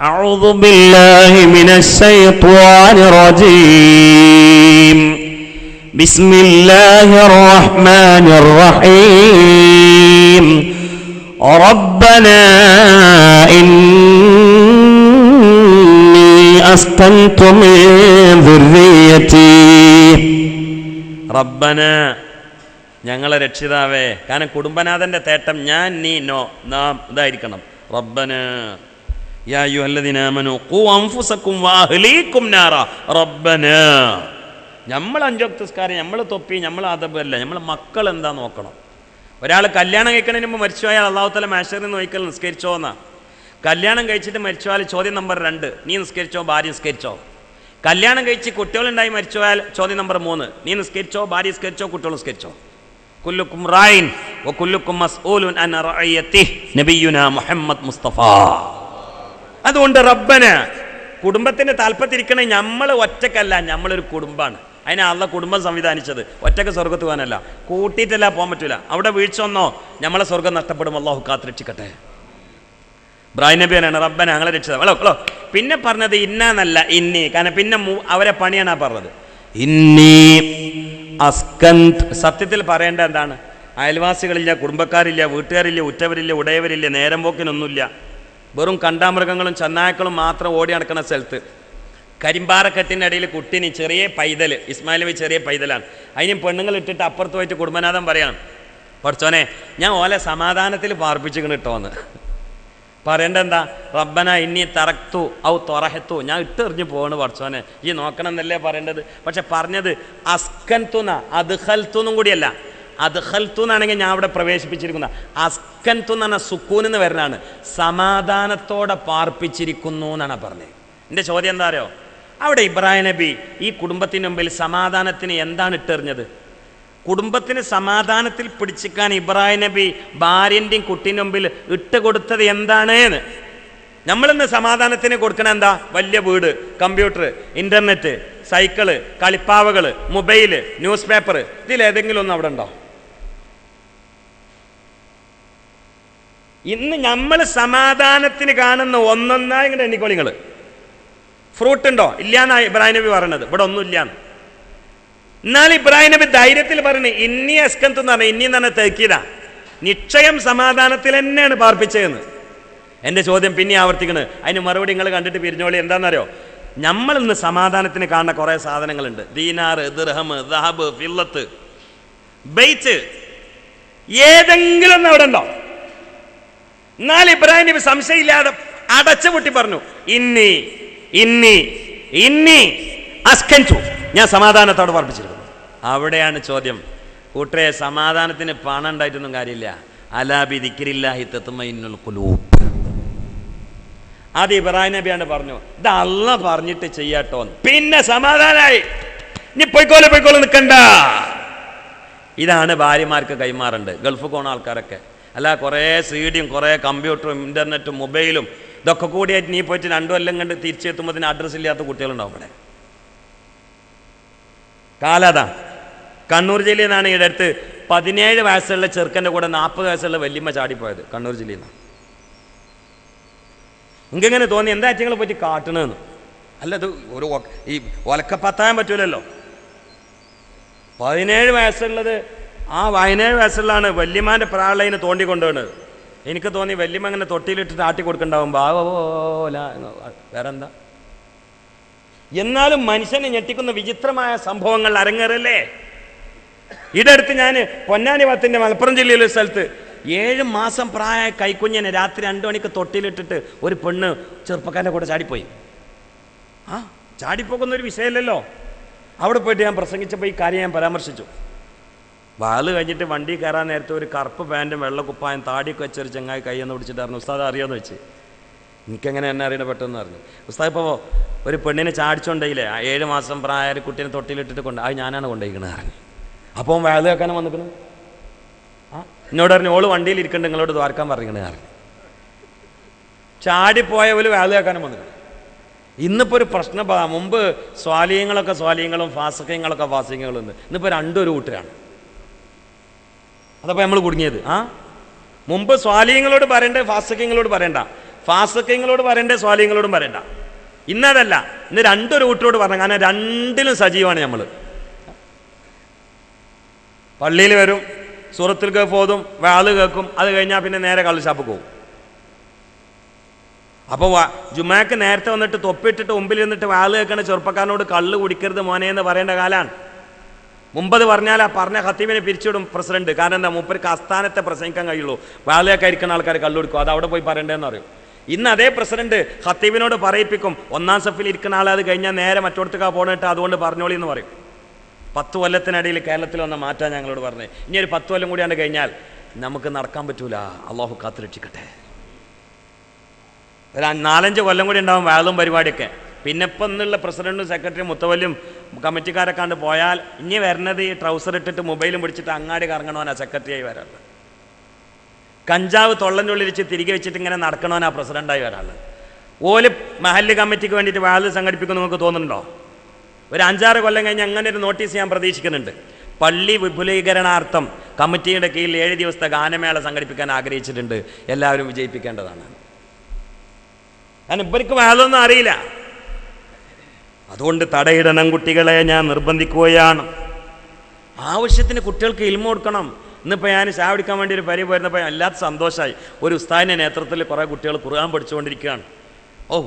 അഊദു ബില്ലാഹി മിനശ് ശൈത്വാനിർ റജീം. ബിസ്മില്ലാഹിർ റഹ്മാനിർ റഹീം. റബ്ബനാ ഇന്നി അസ്കൻതു മിൻ ദുർരിയതി. റബ്ബന, ഞങ്ങളെ രക്ഷിതാവേ. കാരണം കുടുംബനാഥന്റെ തേട്ടം ഞാൻ, നീ, നോ, നാം ഇതായിരിക്കണം. റബ്ബന യാ അയ്യുഹല്ലദീന ആമനൂ ഖൂ അൻഫുസകും വഅഹ്ലീകും നാറ. റബ്ബന, നമ്മൾ 5 വക്ത് നിസ്കാരം, നമ്മൾ തൊപ്പി, നമ്മൾ അദബല്ല, നമ്മൾ മക്കൾ എന്താ നോക്കണം. ഒരാൾ കല്യാണം കഴിക്കണതിന് മുമ്പ് മരിച്ചുപോയാൽ അല്ലാഹു തആല മാഷറിൽ നിന്ന് നോക്കിയാൽ നിസ്കരിച്ചോ എന്നാ. കല്യാണം കഴിച്ചിട്ട് മരിച്ചുപോയാൽ ചോദ്യം നമ്പർ 2, നീ നിസ്കരിച്ചോ, ഭാര്യ നിസ്കരിച്ചോ. കല്യാണം കഴിച്ച് കുട്ടികളുണ്ടായി മരിച്ചുപോയാൽ ചോദ്യം നമ്പർ 3, നീ നിസ്കരിച്ചോ, ഭാര്യ നിസ്കരിച്ചോ, കുട്ടികൾ നിസ്കരിച്ചോ. കുല്ലുക്കും റായിൻ വകുല്ലുക്കും മസ്ഊലുൻ അൻ റഅയതിഹി നബിയുനാ മുഹമ്മദ് മുസ്തഫ. അതുകൊണ്ട് റബ്ബന, കുടുംബത്തിന്റെ താല്പര്യത്തിരിക്കണേ. നമ്മൾ ഒറ്റക്കല്ല, നമ്മളൊരു കുടുംബമാണ്. അതിനെ അള്ളാഹ് കുടുംബം സംവിധാനിച്ചത്. ഒറ്റക്ക് സ്വർഗത്ത് പോകാനല്ല, കൂട്ടിയിട്ടല്ല പോകാൻ പറ്റൂല. അവിടെ വീഴ്ച വന്നോ നമ്മളെ സ്വർഗം നഷ്ടപ്പെടും. അള്ളാഹു കാത്തുരക്ഷിക്കട്ടെ. ഇബ്രാഹിം നബിയാണ് റബ്ബന ഞങ്ങളെ രക്ഷിതാവ്. പിന്നെ പറഞ്ഞത് ഇന്നല്ല, ഇന്നി. കാരണം പിന്നെ അവരെ പണിയാണ് പറഞ്ഞത്. ഇന്നി അസ്കന്ത്. സത്യത്തിൽ പറയേണ്ട എന്താണ്? അയൽവാസികളില്ല, കുടുംബക്കാരില്ല, വീട്ടുകാരില്ല, ഉറ്റവരില്ല, ഉടയവരില്ല, നേരം പോക്കിനൊന്നുമില്ല. വെറും കണ്ടാമൃഗങ്ങളും ചന്നായക്കളും മാത്രം ഓടി നടക്കുന്ന സ്ഥലത്ത് കരിമ്പാറക്കെട്ടിൻ്റെ ഇടയിൽ കുട്ടിന് ചെറിയ പൈതൽ, ഇസ്മായിൽ നബി ചെറിയ പൈതലാണ്. അതിനും പെണ്ണുങ്ങൾ ഇട്ടിട്ട് അപ്പുറത്ത് പോയിട്ട് കുടുംബനാഥൻ പറയാണ്, പഠിച്ചോനെ ഞാൻ ഓലെ സമാധാനത്തിൽ പാർപ്പിച്ചിക്കണ് ഇട്ടോന്ന്. പറയേണ്ട എന്താ? റബ്ബന ഇന്നി തറക്തു ഔ തൊറഹത്തു, ഞാൻ ഇട്ടെറിഞ്ഞു പോവാണ് പഠിച്ചോനെ, ഈ നോക്കണം എന്നല്ലേ പറയേണ്ടത്. പക്ഷെ പറഞ്ഞത് അസ്കൻതുന അദ്ഖൽത്തുന്നും കൂടിയല്ല, അദ്ഖൽതു എന്നാണെങ്കിൽ ഞാൻ അവിടെ പ്രവേശിപ്പിച്ചിരിക്കുന്ന, അസ്കൻതു എന്ന് പറഞ്ഞാൽ സുക്കൂൻ എന്ന് വരുന്നതാണ്, സമാധാനത്തോടെ പാർപ്പിച്ചിരിക്കുന്നു എന്നാണ് പറഞ്ഞത്. എൻ്റെ ചോദ്യം എന്താ അറിയോ, അവിടെ ഇബ്രാഹിം നബി ഈ കുടുംബത്തിന് മുമ്പിൽ സമാധാനത്തിന് എന്താണ് ഇട്ടെറിഞ്ഞത്? കുടുംബത്തിന് സമാധാനത്തിൽ പിടിച്ചിക്കാൻ ഇബ്രാഹിം നബി ഭാര്യൻ്റെയും കുട്ടീൻ്റെ മുമ്പിൽ ഇട്ട് കൊടുത്തത് എന്താണ്? നമ്മളിന്ന് സമാധാനത്തിന് കൊടുക്കണ എന്താ? വലിയ വീട്, കമ്പ്യൂട്ടർ, ഇൻ്റർനെറ്റ്, സൈക്കിള്, കളിപ്പാവകൾ, മൊബൈല്, ന്യൂസ് പേപ്പർ, ഇതിലേതെങ്കിലും ഒന്നും അവിടെ ഉണ്ടോ? ഇന്ന് നമ്മൾ സമാധാനത്തിന് കാണുന്ന ഒന്നൊന്നായി ഇങ്ങനെ എണ്ണിക്കോളിങ്ങൾ. ഫ്രൂട്ട് ഉണ്ടോ? ഇല്ലാന്നാണ് ഇബ്രാഹിം നബി പറയണത്, ഇവിടെ ഒന്നും ഇല്ലാന്ന്. എന്നാൽ ഇബ്രാഹിം നബി ധൈര്യത്തിൽ പറയുന്നത് ഇന്നി അസ്കന്ത് എന്ന് പറഞ്ഞാൽ, ഇന്നി എന്ന് പറഞ്ഞാൽ തേക്കീത, നിശ്ചയം സമാധാനത്തിൽ തന്നെയാണ് പാർപ്പിച്ചതെന്ന്. എൻ്റെ ചോദ്യം പിന്നെ ആവർത്തിക്കണ്, അതിന് മറുപടി നിങ്ങൾ കണ്ടിട്ട് പിരിഞ്ഞോളി. എന്താണെന്നറിയോ, നമ്മളിന്ന് സമാധാനത്തിന് കാണുന്ന കുറേ സാധനങ്ങളുണ്ട്. ദീനാർ, ദിർഹം, ദഹബ്, ഫില്ലത്ത്, ബൈത്ത്, ഏതെങ്കിലും ഒന്ന് അവിടെ ഉണ്ടോ? എന്നാൽ ഇബ്രാഹിം നബി സംശയമില്ലാതെ അടച്ചു പൊട്ടി പറഞ്ഞു, ഇന്നി ഇന്നി ഇന്നി അസ്കൻതു, ഞാൻ സമാധാനത്തോടെ പാർപ്പിച്ചിരിക്കുന്നു. അവിടെയാണ് ചോദ്യം. കൂട്ടരെ, സമാധാനത്തിന് പണം ഉണ്ടായിട്ടൊന്നും കാര്യമില്ല. അലാ ബി ദിക്രില്ലാഹി തത്മഇന്നുൽ ഖുലൂബ്. അത് ഇബ്രാഹിം നബിയാണ് പറഞ്ഞു, ഇത് അല്ലാഹ് പറഞ്ഞിട്ട് ചെയ്യാട്ടോ, പിന്നെ സമാധാനായി, ഇനി പൊയ്ക്കോലെ നിൽക്കണ്ട. ഇതാണ് ഭാര്യമാർക്ക് കൈമാറേണ്ടത്. ഗൾഫ് പോണ ആൾക്കാരൊക്കെ അല്ല, കുറേ സീഡിയും കുറേ കമ്പ്യൂട്ടറും ഇൻ്റർനെറ്റും മൊബൈലും ഇതൊക്കെ കൂടിയായിട്ട് നീ പോയിട്ട് 2 കൊല്ലം കണ്ട് തിരിച്ചെത്തുമ്പോൾ അഡ്രസ്സ് ഇല്ലാത്ത കുട്ടികളുണ്ടാവും ഇവിടെ. കാലതാ. കണ്ണൂർ ജില്ലയിൽ നിന്നാണ് ഇവിടെ അടുത്ത് 17 വയസ്സുള്ള ചെറുക്കൻ്റെ കൂടെ 40 വയസ്സുള്ള വല്യമ്മ ചാടിപ്പോയത് കണ്ണൂർ ജില്ലയിൽ നിന്നാണ്. എനിക്കിങ്ങനെ തോന്നി, എന്താ നിങ്ങൾ പോയിട്ട് കാട്ടണമെന്ന്. അല്ല, ഇത് ഒരു ഈ ഒലക്കപ്പത്താൻ പറ്റൂലല്ലോ. 17 വയസ്സുള്ളത്, ആ 17 വയസ്സുള്ളതാണ് വല്യമാൻ്റെ പ്രാളയിന് തോണ്ടിക്കൊണ്ടുപോകുന്നത്. എനിക്ക് തോന്നി വല്യമ്മ അങ്ങനെ തൊട്ടിയിലിട്ടിട്ട് ആട്ടി കൊടുക്കണ്ടാവും, ബാവോല, വേറെന്താ. എന്നാലും മനുഷ്യനെ ഞെട്ടിക്കുന്ന വിചിത്രമായ സംഭവങ്ങൾ അരങ്ങേറല്ലേ. ഇടടുത്ത് ഞാൻ പൊന്നാനി ഭാഗത്തിൻ്റെ മലപ്പുറം ജില്ലയിലെ സ്ഥലത്ത് 7 മാസം പ്രായമായ കൈക്കുഞ്ഞിനെ രാത്രി 2 മണിക്ക് തൊട്ടിയിലിട്ടിട്ട് ഒരു പെണ്ണ് ചെറുപ്പക്കാരൻ്റെ കൂടെ ചാടിപ്പോയി. ആ ചാടിപ്പോകുന്നൊരു വിഷയമല്ലല്ലോ. അവിടെ പോയിട്ട് ഞാൻ പ്രസംഗിച്ചപ്പോൾ ഈ കാര്യം ഞാൻ പരാമർശിച്ചു. വാല് കഴിഞ്ഞിട്ട് വണ്ടി കയറാൻ നേരത്തെ ഒരു കറുപ്പ് പാൻറ്റും വെള്ളക്കുപ്പായം താടിയൊക്കെ വെച്ചൊരു ചങ്ങായി കൈയെന്ന് പിടിച്ചിട്ടായിരുന്നു. ഉസ്താദ് അറിയാമെന്ന് വെച്ച്. എനിക്കങ്ങനെ എന്നെ അറിയണ പെട്ടെന്ന് അറിഞ്ഞു. ഉസ്താദ് ഇപ്പോൾ ഒരു പെണ്ണിനെ ചാടിച്ചോണ്ടേയില്ലേ, 7 മാസം പ്രായ ഒരു കുട്ടീനെ തൊട്ടിയിലിട്ടിട്ട് കൊണ്ട്, അത് ഞാനാണ് കൊണ്ടുപോയിക്കണത് അറിഞ്ഞു. അപ്പോൾ വാല് കേൾക്കാനും വന്നിക്കണം. എന്നോട് പറഞ്ഞു, ഓള് വണ്ടിയിൽ ഇരിക്കണ്ട്, നിങ്ങളോട് ദ്വാരക്കാൻ പറഞ്ഞിക്കണേ അറിഞ്ഞു. ചാടിപ്പോയ പോലെ വാല് കേൾക്കാനും വന്നിക്കണം. ഇന്നിപ്പോൾ ഒരു പ്രശ്നം, മുമ്പ് സ്വാലിയങ്ങളൊക്കെ സ്വാലിയങ്ങളും ഫാസിഖ്യങ്ങളൊക്കെ ഫാസിഖ്യങ്ങളും ഉണ്ട്. ഇന്നിപ്പോൾ രണ്ടും ഒരു കൂട്ടരാണ്. അതപ്പോൾ നമ്മൾ കുടുങ്ങിയത്. മുമ്പ് സ്വാലിയങ്ങളോട് പറയണ്ടേ, ഫാസിഖ്യങ്ങളോട് പറയണ്ട, ഫാസിഖ്യങ്ങളോട് പറയണ്ടേ, സ്വാലിയങ്ങളോടും പറയണ്ട. ഇന്നതല്ല, ഇന്ന് രണ്ടൊരു കൂട്ടരോട് പറഞ്ഞ, കാരണം രണ്ടിലും സജീവമാണ് നമ്മൾ. പള്ളിയിൽ വരും, സൂറത്തുൽ കഹ്ഫ് ഓതും, വാള് കേൾക്കും, അത് കഴിഞ്ഞാൽ പിന്നെ നേരെ കള്ളുഷാപ്പ് പോകും. അപ്പോൾ ജുമാക്ക് നേരത്തെ വന്നിട്ട് തൊപ്പിട്ടിട്ട് മുമ്പിൽ നിന്നിട്ട് വാള് കേൾക്കണ ചെറുപ്പക്കാരനോട് കള്ള് കുടിക്കരുത് മോനെ എന്ന് പറയേണ്ട കാലമാണ്. മുമ്പത് പറഞ്ഞാൽ ആ പറഞ്ഞ ഖത്തീബിനെ പിരിച്ചുവിടും പ്രസിഡന്റ്. കാരണം എന്താ, മൂപ്പർക്ക് ആസ്ഥാനത്തെ പ്രസംഗിക്കാൻ കഴിയുള്ളൂ. വാളയൊക്കെ ഇരിക്കുന്ന ആൾക്കാർ കള്ളു കൊടുക്കും, അത് അവിടെ പോയി പറയണ്ടേന്ന് പറയും. ഇന്ന് അതേ പ്രസിഡന്റ് ഖത്തീബിനോട് പറയിപ്പിക്കും, 1-ാം സഫിൽ ഇരിക്കുന്ന ആൾ അത് കഴിഞ്ഞാൽ നേരെ മറ്റോടത്തേക്കാ പോകണിട്ട്, അതുകൊണ്ട് പറഞ്ഞോളി എന്ന് പറയും. 10 കൊല്ലത്തിനിടയിൽ കേരളത്തിൽ വന്ന മാറ്റാൻ ഞങ്ങളോട് പറഞ്ഞത്. ഇനി ഒരു 10 കൊല്ലം കൂടിയാണ്ട് കഴിഞ്ഞാൽ നമുക്ക് നടക്കാൻ പറ്റൂല. അള്ളാഹു കാത്തുരക്ഷിക്കട്ടെ. ഒരു 4-5 കൊല്ലം കൂടി ഉണ്ടാവും വാളും പരിപാടിയൊക്കെ. പിന്നെ ഇപ്പം എന്നുള്ള പ്രസിഡന്റും സെക്രട്ടറിയും മുത്തവല്ലും കമ്മിറ്റിക്കാരൊക്കെ കണ്ട് പോയാൽ ഇനി വരുന്നത് ഈ ട്രൗസർ ഇട്ടിട്ട് മൊബൈലും പിടിച്ചിട്ട് അങ്ങാടി കറങ്ങണവനാ സെക്രട്ടറിയായി വരാറുള്ളത്. കഞ്ചാവ് തൊള്ളൻ്റെ ഉള്ളിൽ വെച്ച് തിരികെ വെച്ചിട്ട് ഇങ്ങനെ നടക്കണവനാ പ്രസിഡന്റായി വരാറുള്ളത്. ഓല് മഹല്ല് കമ്മിറ്റിക്ക് വേണ്ടിയിട്ട് വാള് സംഘടിപ്പിക്കുമെന്ന് നിങ്ങൾക്ക് തോന്നുന്നുണ്ടോ? ഒരു 5-6 കൊല്ലം കഴിഞ്ഞ് അങ്ങനെ ഒരു നോട്ടീസ് ഞാൻ പ്രതീക്ഷിക്കുന്നുണ്ട്. പള്ളി വിപുലീകരണാർത്ഥം കമ്മിറ്റിയുടെ കീഴിൽ 7 ദിവസത്തെ ഗാനമേള സംഘടിപ്പിക്കാൻ ആഗ്രഹിച്ചിട്ടുണ്ട്. എല്ലാവരും വിജയിപ്പിക്കേണ്ടതാണ്. കാരണം ഇവർക്ക് വാളൊന്നും അറിയില്ല. അതുകൊണ്ട് തടയിടണം കുട്ടികളെ, ഞാൻ നിർബന്ധിക്കുകയാണ്. ആവശ്യത്തിന് കുട്ടികൾക്ക് ഇൽമ കൊടുക്കണം. ഇന്നിപ്പോൾ ഞാൻ ചായ പിടിക്കാൻ വേണ്ടി ഒരു പരി പോയിരുന്നപ്പോൾ വല്ലാത്ത സന്തോഷമായി. ഒരു ഉസ്താദിൻ്റെ നേതൃത്വത്തിൽ കുറേ കുട്ടികൾ ഖുർആൻ പഠിച്ചുകൊണ്ടിരിക്കുകയാണ്.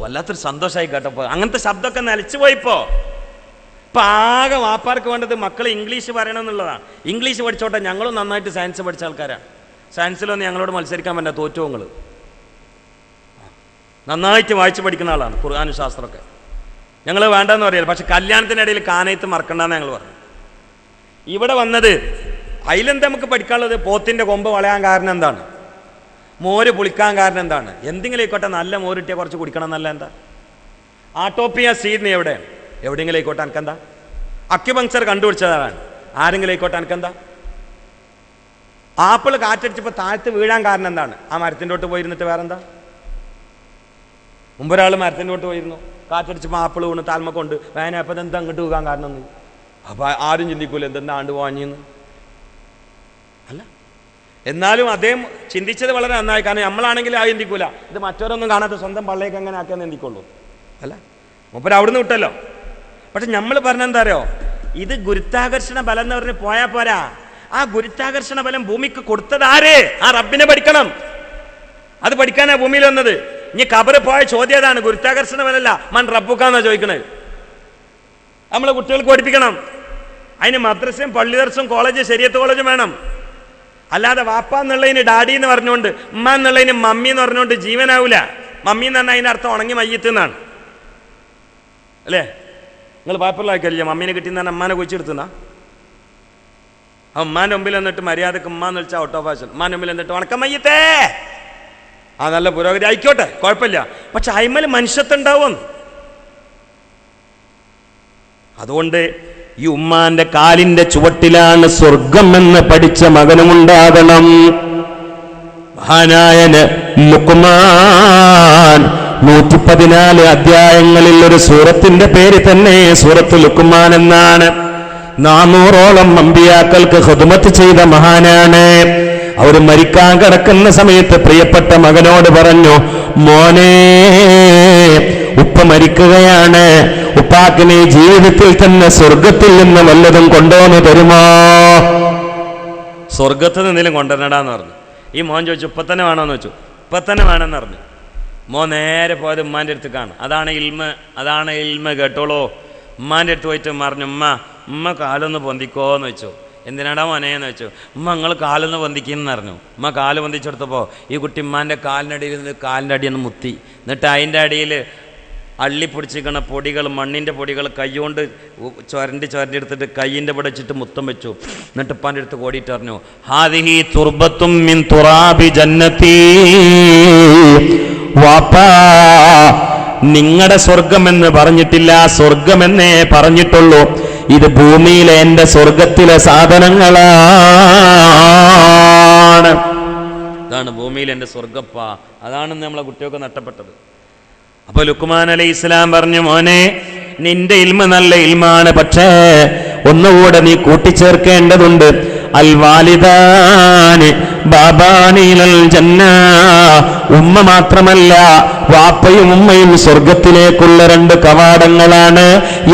വല്ലാത്തൊരു സന്തോഷമായി കേട്ടപ്പോൾ. അങ്ങനത്തെ ശബ്ദമൊക്കെ നിലച്ചു പോയിപ്പോൾ. ഇപ്പം ആകെ വാപ്പാർക്ക് വേണ്ടത് മക്കൾ ഇംഗ്ലീഷ് പറയണം എന്നുള്ളതാണ്. ഇംഗ്ലീഷ് പഠിച്ചോട്ടെ, ഞങ്ങളും നന്നായിട്ട് സയൻസ് പഠിച്ച ആൾക്കാരാണ്. സയൻസിലൊന്നും ഞങ്ങളോട് മത്സരിക്കാൻ പറ്റില്ല, തോറ്റുവങ്ങൾ. നന്നായിട്ട് വായിച്ച് പഠിക്കുന്ന ആളാണ് ഖുർആനും ശാസ്ത്രമൊക്കെ. ഞങ്ങൾ വേണ്ടെന്ന് പറയില്ല. പക്ഷെ കല്യാണത്തിനിടയിൽ കാനയത്ത് മറക്കണ്ടെന്ന് ഞങ്ങൾ പറഞ്ഞു. ഇവിടെ വന്നത് അതിലെന്താ നമുക്ക് പഠിക്കാനുള്ളത്? പോത്തിൻ്റെ കൊമ്പ് വളയാൻ കാരണം എന്താണ്? മോര് പുളിക്കാൻ കാരണം എന്താണ്? എന്തെങ്കിലും ആയിക്കോട്ടെ, നല്ല മോരിട്ടിയാൽ കുറച്ച് കുടിക്കണം എന്നല്ല എന്താ? ആട്ടോപ്പിയ സീഡിന് എവിടെയെങ്കിലും ആയിക്കോട്ടെ എനിക്കെന്താ? അക്യുപങ്ക്ചർ കണ്ടുപിടിച്ചതാണ് ആരെങ്കിലും ആയിക്കോട്ടെ എനിക്കെന്താ? ആപ്പിൾ കാറ്റടിച്ചപ്പോൾ താഴത്ത് വീഴാൻ കാരണം എന്താണ്? ആ മരത്തിൻ്റെ തൊട്ട് പോയിരുന്നിട്ട് വേറെന്താ? മുമ്പൊരാൾ മരത്തിൻ്റെ തൊട്ട് പോയിരുന്നു, കാറ്റടിച്ചപ്പോൾ ആപ്പിൾ വീണ് താൽമ കൊണ്ട് വേന, അപ്പം എന്താ അങ്ങോട്ട് വീഴാൻ കാരണം എന്ന്? അപ്പം ആരും ചിന്തിക്കൂല എന്തെന്താ ആണ്ട് പോഞ്ഞെന്ന് അല്ല. എന്നാലും അദ്ദേഹം ചിന്തിച്ചത് വളരെ നന്നായി. കാരണം നമ്മളാണെങ്കിൽ ആ ചിന്തിക്കൂല, ഇത് മറ്റവരൊന്നും കാണാത്ത സ്വന്തം പള്ളിയൊക്കെ എങ്ങനെ ആക്കിയാന്ന് ചിന്തിക്കുള്ളൂ അല്ല. മൂപ്പര് അവിടുന്ന് വിട്ടല്ലോ. പക്ഷെ നമ്മൾ പറഞ്ഞെന്താ അറിയോ, ഇത് ഗുരുത്വാകർഷണ ബലം എന്ന് പറഞ്ഞ് പോയാൽ പോരാ. ആ ഗുരുത്വാകർഷണ ബലം ഭൂമിക്ക് കൊടുത്തത് ആര്? ആ റബ്ബിനെ പഠിക്കണം. അത് പഠിക്കാനാ ഭൂമിയിൽ വന്നത്. ഇനി കബറ് പോയ ചോദ്യം ഏതാണ്? ഗുരുത്വാകർഷണ ബലമല്ല, മൻ റബ്ബുക്കാന്നാ ചോദിക്കണത്. നമ്മളെ കുട്ടികൾക്ക് പഠിപ്പിക്കണം. അതിന് മദ്രസയും പള്ളി ദർസും കോളേജ് ശരീഅത്ത് കോളേജും വേണം. അല്ലാതെ വാപ്പ എന്നുള്ളതിന് ഡാഡി എന്ന് പറഞ്ഞുകൊണ്ട് ഉമ്മ എന്നുള്ളതിന് മമ്മി എന്ന് പറഞ്ഞുകൊണ്ട് ജീവനാവൂല. മമ്മി എന്ന് പറഞ്ഞാൽ അതിൻ്റെ അർത്ഥം ഉണങ്ങി മയ്യത്ത് എന്നാണ് അല്ലേ? നിങ്ങൾ വാപ്പുള്ളാക്കില്ല മമ്മീനെ കിട്ടിയെന്ന് പറഞ്ഞാൽ അമ്മാനെ കുഴിച്ചെടുത്തുന്നാ. ആ ഉമ്മാൻ്റെ മുമ്പിൽ എന്നിട്ട് മര്യാദക്ക് ഉമ്മാന്ന് വിളിച്ചാൽ ഔട്ട് ഓഫ് ഫാഷൻ. ഉമ്മാൻ്റെ മുമ്പിൽ എന്നിട്ട് ഉണക്കം മയ്യത്തേ, ആ നല്ല പുരോഗതി ആയിക്കോട്ടെ, കുഴപ്പമില്ല. പക്ഷെ അയിമൽ മനുഷ്യത്വം ഉണ്ടാവും. അതുകൊണ്ട് ഈ ഉമ്മാന്റെ കാലിന്റെ ചുവട്ടിലാണ് സ്വർഗം എന്ന് പഠിച്ച മകനുമുണ്ടാകണം. മഹാനായ ലുക്മാൻ 114 അധ്യായങ്ങളിൽ ഒരു സൂറത്തിന്റെ പേര് തന്നെ സൂറത്ത് ലുക്മാൻ എന്നാണ്. 400ഓളം അമ്പിയാക്കൾക്ക് ഖിദ്മത്ത് ചെയ്ത മഹാനാണ്. അവർ മരിക്കാൻ കിടക്കുന്ന സമയത്ത് പ്രിയപ്പെട്ട മകനോട് പറഞ്ഞു, മോനെ ഉപ്പ മരിക്കുകയാണ്, ഉപ്പാക്ക് നീ ജീവിതത്തിൽ തന്നെ സ്വർഗത്തിൽ നിന്ന് വല്ലതും കൊണ്ടുവന്ന് തരുമോ? സ്വർഗത്തിൽ നിന്നെങ്കിലും കൊണ്ടുവരണടാന്ന് പറഞ്ഞു. ഈ മോൻ ചോദിച്ചു ഇപ്പം തന്നെ വേണമെന്ന് വെച്ചു. ഇപ്പം തന്നെ വേണമെന്ന് പറഞ്ഞു. മോൻ നേരെ പോയത് ഉമ്മാൻ്റെ അടുത്ത് കാണും. അതാണ് ഇൽമ കേട്ടോളൂ. ഉമ്മാൻ്റെ അടുത്ത് പോയിട്ട് പറഞ്ഞു, ഉമ്മ കാലൊന്ന് പൊന്തിക്കോന്ന് വെച്ചു. എന്തിനാടാ മോനെന്ന് വെച്ചു. നിങ്ങൾ കാലൊന്ന് പൊന്തിക്കെന്ന് പറഞ്ഞു. ഉമ്മ കാല് പൊന്തിച്ചെടുത്തപ്പോൾ ഈ കുട്ടി ഉമ്മാൻ്റെ കാലിനടിയിൽ നിന്ന് കാലിൻ്റെ അടിയൊന്ന് മുത്തി. എന്നിട്ട് അതിൻ്റെ അടിയിൽ അള്ളിപ്പൊടിച്ചിരിക്കണ പൊടികൾ, മണ്ണിൻ്റെ പൊടികൾ കൈകൊണ്ട് ചുരണ്ടി എടുത്തിട്ട് കയ്യിൻ്റെ ഇവിടെ വെച്ചിട്ട് മുത്തം വെച്ചു. എന്നിട്ട് ഉപ്പാൻ്റെ അടുത്ത് കോടിയിട്ട് പറഞ്ഞു, ഹാദിഹി തുർബത്തും മിൻ തുറാബി ജന്നത്തി. വാപ്പാ, നിങ്ങളുടെ സ്വർഗമെന്ന് പറഞ്ഞിട്ടില്ല, സ്വർഗമെന്നേ പറഞ്ഞിട്ടുള്ളൂ. ഇത് ഭൂമിയിലെ എന്റെ സ്വർഗത്തിലെ സാധനങ്ങളാണ്. ഇതാണ് ഭൂമിയിൽ എൻ്റെ സ്വർഗപ്പ. അതാണ് നമ്മളെ കുട്ടിയൊക്കെ നഷ്ടപ്പെട്ടത്. അപ്പൊ ലുക്മാൻ അലൈഹി ഇസ്ലാം പറഞ്ഞു, മോനെ നിന്റെ ഇൽമ നല്ല ഇൽമാണ്, പക്ഷേ ഒന്നുകൂടെ നീ കൂട്ടിച്ചേർക്കേണ്ടതുണ്ട്. അൽ വാലിദാനി ബാബാനിലൽ ജന്ന. ഉമ്മ മാത്രമല്ല, വാപ്പയും ഉമ്മയും സ്വർഗത്തിലേക്കുള്ള 2 കവാടങ്ങളാണ്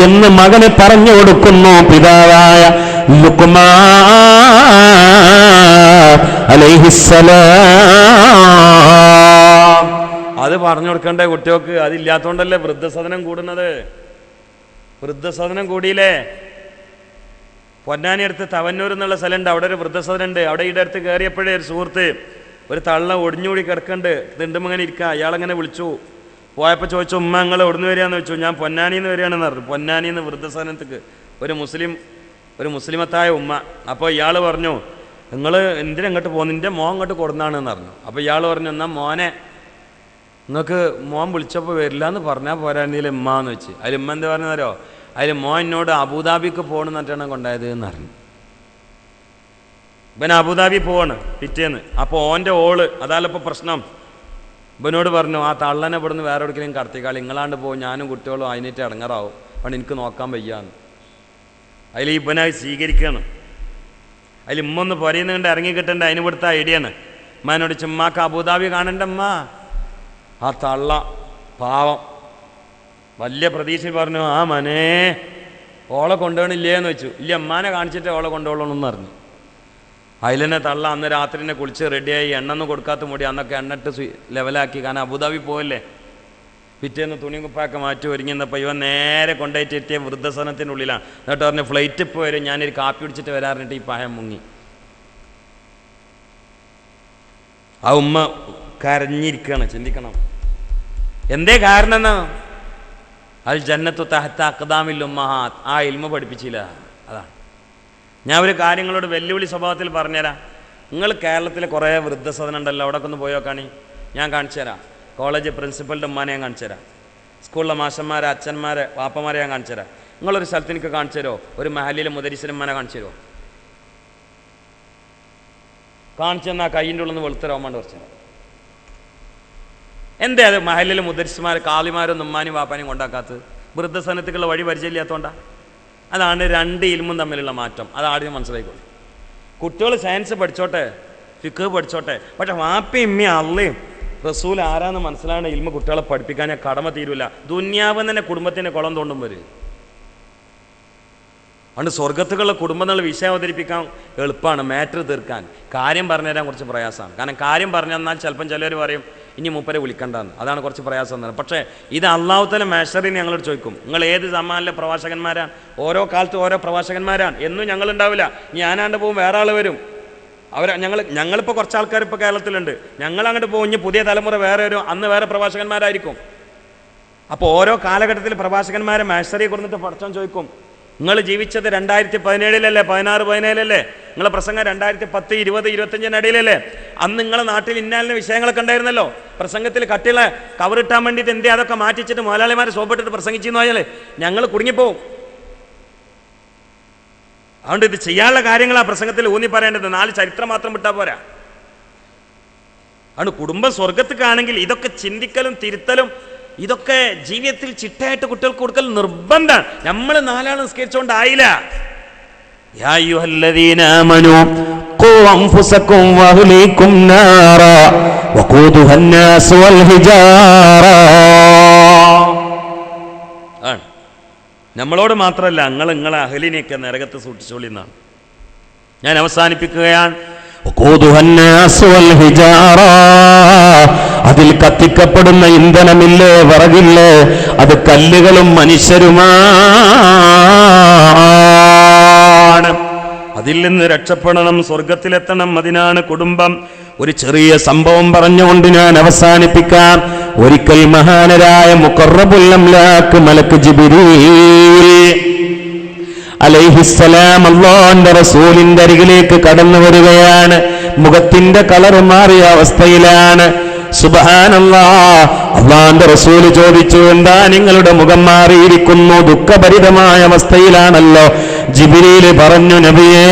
എന്ന് മകന് പറഞ്ഞു കൊടുക്കുന്നു പിതാവായ ലുക്മാൻ അലൈഹിസ്സലാം. അത് പറഞ്ഞു കൊടുക്കണ്ടേ കുട്ടികൾക്ക്? അതില്ലാത്തോണ്ടല്ലേ വൃദ്ധസദനം കൂടുന്നത്. വൃദ്ധസദനം കൂടിയില്ലേ? പൊന്നാനി അടുത്ത് തവന്നൂർ എന്നുള്ള സ്ഥലമുണ്ട്, അവിടെ ഒരു വൃദ്ധസദനം ഉണ്ട്. അവിടെ ഈ അടുത്ത് കയറിയപ്പോഴേ ഒരു സുഹൃത്ത് ഒരു തള്ള ഒടിഞ്ഞുകൂടി കിടക്കുന്നുണ്ട്, തിണ്ടുമങ്ങനെ ഇരിക്കുക. അയാളങ്ങനെ വിളിച്ചു. പോയപ്പോൾ ചോദിച്ചു, ഉമ്മ നിങ്ങൾ എവിടുന്ന് വരികയെന്ന് വെച്ചു. ഞാൻ പൊന്നാനിന്ന് വരികയാണെന്ന് പറഞ്ഞു. പൊന്നാനിന്ന് വൃദ്ധസദനത്തേക്ക് ഒരു മുസ്ലിമത്തായ ഉമ്മ. അപ്പോൾ ഇയാൾ പറഞ്ഞു, നിങ്ങൾ എന്തിനങ്ങോട്ട് പോകുന്നു? നിൻ്റെ മോൻ അങ്ങോട്ട് കൊടുന്നാണെന്ന് പറഞ്ഞു. അപ്പോൾ ഇയാൾ പറഞ്ഞു, എന്നാൽ മോനെ നിങ്ങൾക്ക് മോൻ വിളിച്ചപ്പോൾ വരില്ല എന്ന് പറഞ്ഞാൽ പോരായിരുന്നില്ല ഉമ്മ എന്ന് വെച്ച്. അതിൽ ഉമ്മ എന്താ പറഞ്ഞതോ, അതിൽ മോൻ എന്നോട് അബുദാബിക്ക് പോകണം എന്നിട്ടാണ് കൊണ്ടായത് എന്ന് പറഞ്ഞു. ഇവൻ അബുദാബി പോവാണ് പിറ്റേന്ന്. അപ്പോൾ ഓൻ്റെ ഓള്, അതാലപ്പോൾ പ്രശ്നം, ഇവനോട് പറഞ്ഞു, ആ തള്ളനെ ഇവിടുന്ന് വേറെ എവിടേക്കെങ്കിലും കടത്തിക്കാളി, നിങ്ങളാണ്ട് പോകും, ഞാനും കുട്ടികളും അതിനായിട്ട് ഇടങ്ങാറാവും, അപ്പം എനിക്ക് നോക്കാൻ വയ്യാന്ന്. അതിൽ ഇവനായി സ്വീകരിക്കുകയാണ്. അതിൽ ഉമ്മ ഒന്ന് പൊരയുന്ന കണ്ട് ഇറങ്ങി കിട്ടേണ്ട അതിന് ഇവിടുത്തെ ഐഡിയാണ്. ഉമ്മാനോട് ചുമ്മാക്ക് അബുദാബി കാണണ്ട ഉമ്മ. ആ തള്ള പാവം വലിയ പ്രതീക്ഷ പറഞ്ഞു, ആ മനേ ഓളെ കൊണ്ടുപോകണില്ലേ എന്ന് വെച്ചു. ഇല്ല, അമ്മാനെ കാണിച്ചിട്ട് ഓളെ കൊണ്ടുപോകണമെന്ന് പറഞ്ഞു. അതിലെന്നെ തള്ള അന്ന് രാത്രി തന്നെ കുളിച്ച് റെഡിയായി, എണ്ണൊന്നും കൊടുക്കാത്ത മുടി അന്നൊക്കെ എണ്ണിട്ട് ലെവലാക്കി. കാരണം അബുദാബി പോവല്ലേ. പിറ്റേന്ന് തുണിയും കുപ്പായൊക്കെ മാറ്റി ഒരുങ്ങിന്നപ്പോൾ ഇവൻ നേരെ കൊണ്ടുപോയിട്ട് എത്തിയ വൃദ്ധസദനത്തിൻ്റെ ഉള്ളിലാണ്. എന്നിട്ട് പറഞ്ഞു, ഫ്ലൈറ്റ് ഇപ്പോൾ വരും, ഞാനൊരു കാപ്പി പിടിച്ചിട്ട് വരാറിട്ട് ഈ പായം മുങ്ങി. ആ ഉമ്മ കരഞ്ഞിരിക്കുകയാണ്. ചിന്തിക്കണം എന്തേ കാരണം എന്നാ? അൽ ജന്നത്തു തഹത്ത അഖ്ദാമിൽ ഉമ്മഹാത്ത്. ആ ഇൽമ പഠിപ്പിച്ചില്ല. അതാണ് ഞാൻ ഒരു കാര്യങ്ങളോട് വെല്ലുവിളി സ്വഭാവത്തിൽ പറഞ്ഞുതരാം. നിങ്ങൾ കേരളത്തിലെ കുറേ വൃദ്ധസദനം ഉണ്ടല്ലോ, അവിടെ ഒന്ന് പോയി നോക്കാണി. ഞാൻ കാണിച്ചു തരാം. കോളേജ് പ്രിൻസിപ്പലിൻ്റെ ഉമ്മാനെ ഞാൻ കാണിച്ചു തരാം. സ്കൂളിലെ മാഷന്മാരെ, അച്ഛന്മാരെ, വാപ്പമാരെ ഞാൻ കാണിച്ചു തരാം. നിങ്ങളൊരു സ്ഥലത്ത് എനിക്ക് കാണിച്ചു തരുമോ? ഒരു മഹലിലെ മുദരിസന്മാരെ കാണിച്ചു തരുമോ? കാണിച്ചു തന്നാൽ കയ്യിൻ്റെ ഉള്ളിൽ നിന്ന് വെളുത്തരാൻ കുറച്ച് എന്തേ അത് മഹലിലെ മുദരിസ്മാർ കാളിമാരും ഉമ്മാനും വാപ്പാനും കൊണ്ടാക്കാത്തത്? വൃദ്ധസദനത്തേക്കുള്ള വഴി പരിചയമില്ലാത്തതുകൊണ്ടാണ്. അതാണ് രണ്ട് ഇൽമും തമ്മിലുള്ള മാറ്റം. അത് ആദ്യം മനസ്സിലായിക്കോളൂ. കുട്ടികൾ സയൻസ് പഠിച്ചോട്ടെ, ഫിഖ് പഠിച്ചോട്ടെ, പക്ഷെ വാപ്പയും ഇമ്മയും അള്ളയും റസൂൽ ആരാന്ന് മനസ്സിലാണ് ഇൽമ കുട്ടികളെ പഠിപ്പിക്കാൻ കടമ തീരൂല. ദുന്യാവ് തന്നെ കുടുംബത്തിൻ്റെ കുളം തോണ്ടും വരും. അതുകൊണ്ട് സ്വർഗത്തുകളുടെ കുടുംബം എന്നുള്ള വിഷയം അവതരിപ്പിക്കാൻ എളുപ്പമാണ്, മാറ്റർ തീർക്കാൻ. കാര്യം പറഞ്ഞു തരാൻ കുറച്ച് പ്രയാസമാണ്. കാരണം കാര്യം പറഞ്ഞു തന്നാൽ ചിലപ്പം ചിലർ പറയും ഇനി മൂപ്പരെ വിളിക്കണ്ടെന്ന്. അതാണ് കുറച്ച് പ്രയാസം തന്നെ. പക്ഷേ ഇത് അള്ളാഹു തആല മാഷറിന് ഞങ്ങളോട് ചോദിക്കും, നിങ്ങൾ ഏത് സമാനിലെ പ്രവാചകന്മാരാണ്? ഓരോ കാലത്തും ഓരോ പ്രവാചകന്മാരാണ്. എന്നും ഞങ്ങളുണ്ടാവില്ല. ഞാനാണ്ട് പോകും, വേറെ ആൾ വരും. ഞങ്ങളിപ്പോൾ കുറച്ച് ആൾക്കാർ ഇപ്പോൾ കേരളത്തിലുണ്ട്. ഞങ്ങളങ്ങോട്ട് പോകും, ഇനി പുതിയ തലമുറ വേറെ വരും, അന്ന് വേറെ പ്രവാചകന്മാരായിരിക്കും. അപ്പോൾ ഓരോ കാലഘട്ടത്തിൽ പ്രവാചകന്മാരെ മാഷറിയെ കൊടുത്തിട്ട് പഠിച്ചാൻ ചോദിക്കും, നിങ്ങൾ ജീവിച്ചത് 2017 16 17 നിങ്ങളെ പ്രസംഗം 2010 20 25 ഇടയിലല്ലേ? അന്ന് നിങ്ങളെ നാട്ടിൽ ഇന്നാലിന് വിഷയങ്ങളൊക്കെ ഉണ്ടായിരുന്നല്ലോ. പ്രസംഗത്തിൽ കട്ടിള കവറിട്ടാൻ വേണ്ടിയിട്ട് എന്തേ അതൊക്കെ മാറ്റിച്ചിട്ട് മുതലാളിമാരെ സോപ്പിട്ടിട്ട് പ്രസംഗിച്ചെന്ന് പറഞ്ഞാൽ ഞങ്ങൾ കുടുങ്ങിപ്പോവും. അതുകൊണ്ട് ഇത് ചെയ്യാനുള്ള കാര്യങ്ങളാണ് പ്രസംഗത്തിൽ ഊന്നി പറയേണ്ടത്. 4 ചരിത്രം മാത്രം വിട്ടാൽ പോരാ. അതുകൊണ്ട് കുടുംബം സ്വർഗത്തേക്കാണെങ്കിൽ ഇതൊക്കെ ചിന്തിക്കലും തിരുത്തലും ഇതൊക്കെ ജീവിതത്തിൽ ചിട്ടയായിട്ട് കുട്ടികൾക്ക് കൊടുക്കൽ നിർബന്ധമാണ്. നമ്മൾ 4 ആൾ നിസ്കരിച്ചുകൊണ്ടായില്ല. യാ അയ്യുഹല്ലദീന ആമനൂ ഖൂ അൻഫുസകും വഅഹ്ലീകും നാറാ വഖൂദുഹാ അന്നാസ് വൽ ഹിജാറ. നമ്മളോട് മാത്രമല്ല, നിങ്ങളെ അഹ്ലിനെയൊക്കെ നരകത്ത് സൂക്ഷിച്ചോളി എന്നാണ്. ഞാൻ അവസാനിപ്പിക്കുകയാണ്. അതിൽ കത്തിക്കപ്പെടുന്ന ഇന്ധനമില്ലേ, വിറകില്ലേ, അത് കല്ലുകളും മനുഷ്യരുമാണ്. അതിൽ നിന്ന് രക്ഷപ്പെടണം, സ്വർഗത്തിലെത്തണം. അതിനാണ് കുടുംബം. ഒരു ചെറിയ സംഭവം പറഞ്ഞുകൊണ്ട് ഞാൻ അവസാനിപ്പിക്കാം. ഒരിക്കൽ മഹാനരായ മുഖറബുൽ അംലാക്ക് മലക്ക് ജിബ്രീൽ അലൈഹിസ്സലാം അല്ലാഹുവിന്റെ റസൂലിന്റെ അരികിലേക്ക് കടന്നു വരികയാണ്. മുഖത്തിന്റെ കളർ മാറിയ അവസ്ഥയിലാണ്. സുബ്ഹാനല്ലാഹ്. അല്ലാഹുവിന്റെ റസൂൽ ചോദിച്ചു, എന്താ നിങ്ങളുടെ മുഖം മാറിയിരിക്കുന്നു? ദുഃഖഭരിതമായ അവസ്ഥയിലാണല്ലോ. ജിബ്രീൽ പറഞ്ഞു, നബിയേ,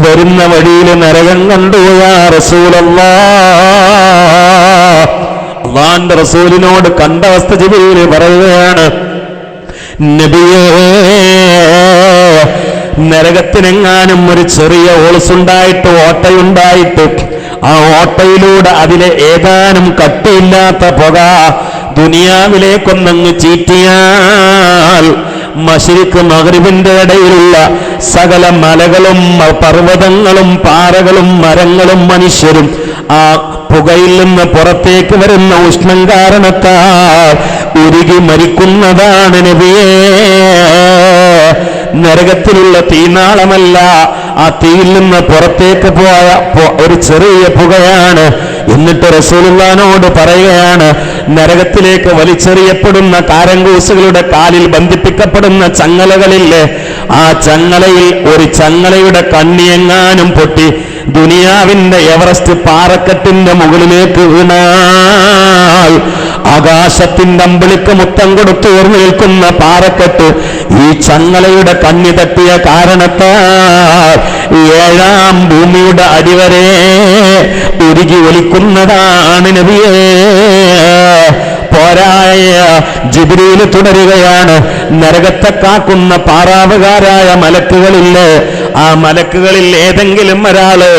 വരുന്ന വഴിയിൽ നരകം കണ്ടു യാ റസൂലല്ലാഹ്. അല്ലാഹുവിന്റെ റസൂലിനോട് കണ്ട അവസ്ഥ ജിബ്രീൽ പറയുകയാണ്, നബിയേ, നരകത്തിനെങ്ങാനും ഒരു ചെറിയ ഓൾസുണ്ടായിട്ട്, ഓട്ടയുണ്ടായിട്ട്, ആ ഓട്ടയിലൂടെ അതിലെ ഏതാനും കട്ടിയില്ലാത്ത പുക ദുനിയാവിലേക്കൊന്നങ്ങ് ചീറ്റിയാൽ മശ്രിഖ് മഗ്രിബിന്റെ ഇടയിലുള്ള സകല മലകളും പർവ്വതങ്ങളും പാറകളും മരങ്ങളും മനുഷ്യരും ആ പുകയിൽ നിന്ന് പുറത്തേക്ക് വരുന്ന ഉഷ്ണം കാരണത്താൽ ഉരുകി മരിക്കുന്നതാണ് നബിയേ. നരകത്തിലുള്ള തീനാളമല്ല, ആ തീയിൽ നിന്ന് പുറത്തേക്ക് പോയ ഒരു ചെറിയ പുകയാണ്. എന്നിട്ട് റസൂലുള്ളാഹിനോട് പറയുകയാണ്, നരകത്തിലേക്ക് വലിച്ചെറിയപ്പെടുന്ന കാരങ്കൂസുകളുടെ കാലിൽ ബന്ധിപ്പിക്കപ്പെടുന്ന ചങ്ങലകളില്ലേ, ആ ചങ്ങലയിൽ ഒരു ചങ്ങലയുടെ കണ്ണിയെങ്ങാനും പൊട്ടി ദുനിയാവിന്റെ എവറസ്റ്റ് പാറക്കെട്ടിന്റെ മുകളിലേക്ക് വീണാൽ ആകാശത്തിന്റെ അമ്പിളിക്ക് മുത്തം കൊടുത്തു ഉയർന്നു നിൽക്കുന്ന പാറക്കെട്ട് ഈ ചങ്ങലയുടെ കണ്ണി തട്ടിയ കാരണത്താൽ 7-ാം ഭൂമിയുടെ അടിവരെ ഉരുകി ഒലിക്കുന്നതാണ് നബിയേ. പോരായ ജിബ്രീൽ തുടരുകയാണ്, നരകത്തെ കാക്കുന്ന പാറാവുകാരായ മലക്കുകളില്ലേ, ആ മലക്കുകളിൽ ഏതെങ്കിലും ഒരാള്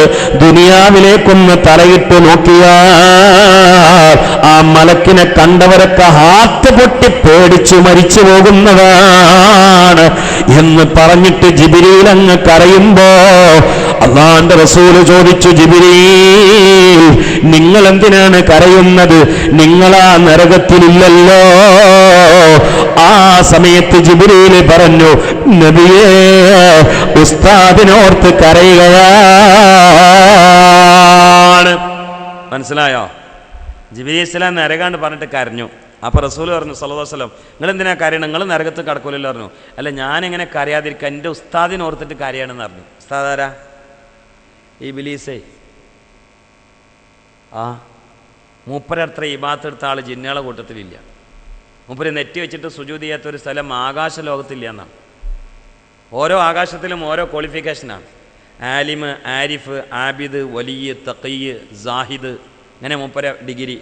ദുനിയാവിലേക്കൊന്ന് തലയിട്ട് നോക്കിയാൽ ആ മലക്കിനെ കണ്ടവരൊക്കെ ഹാർട്ട് പൊട്ടി പേടിച്ചു മരിച്ചു പോകുന്നതാണ് എന്ന് പറഞ്ഞിട്ട് ജിബ്രീൽ അങ്ങ് കരയുമ്പോ അല്ലാഹുവിന്റെ റസൂൽ ചോദിച്ചു, ജിബ്രീൽ, നിങ്ങൾ എന്തിനാണ് കരയുന്നത്? നിങ്ങളാ നരകത്തിലില്ലല്ലോ. ആ സമയത്ത് ജിബ്രീൽ പറഞ്ഞു, നബിയേ, ഉസ്താദിനോർത്ത് കരയുകയാണ്. മനസ്സിലായോ? ജിബ്രീൽ ഇസ്ലാം നരകാണ്ട് പറഞ്ഞിട്ട് കരഞ്ഞു. അപ്പോൾ റസൂൽ പറഞ്ഞു സല്ലല്ലാഹു അലൈഹി വസല്ലം, നിങ്ങൾ എന്തിനാ കരയണം, നിങ്ങൾ നരകത്ത് കടക്കൂലല്ലോ പറഞ്ഞു. അല്ല, ഞാനെങ്ങനെ കരയാതിരിക്കുക, എൻ്റെ ഉസ്താദിനെ ഓർത്തിട്ട് കരയാണെന്ന് പറഞ്ഞു. ഉസ്താദാരാ? ഇബ്ലീസേ. ആ മൂപ്പരത്ര ഇബാദത്ത് എടുത്ത ആൾ ജിന്നുകളെ കൂട്ടത്തിലില്ല. മൂപ്പര് നെറ്റി വെച്ചിട്ട് സുജൂദ് ചെയ്യാത്തൊരു സ്ഥലം ആകാശ ലോകത്തില്ല എന്നാണ്. ഓരോ ആകാശത്തിലും ഓരോ ക്വാളിഫിക്കേഷനാണ്. ആലിമ്, ആരിഫ്, ആബിദ്, വലിയ, തഖിയ്, സാഹിദ്, ഇങ്ങനെ മൂപ്പര ഡിഗ്രി.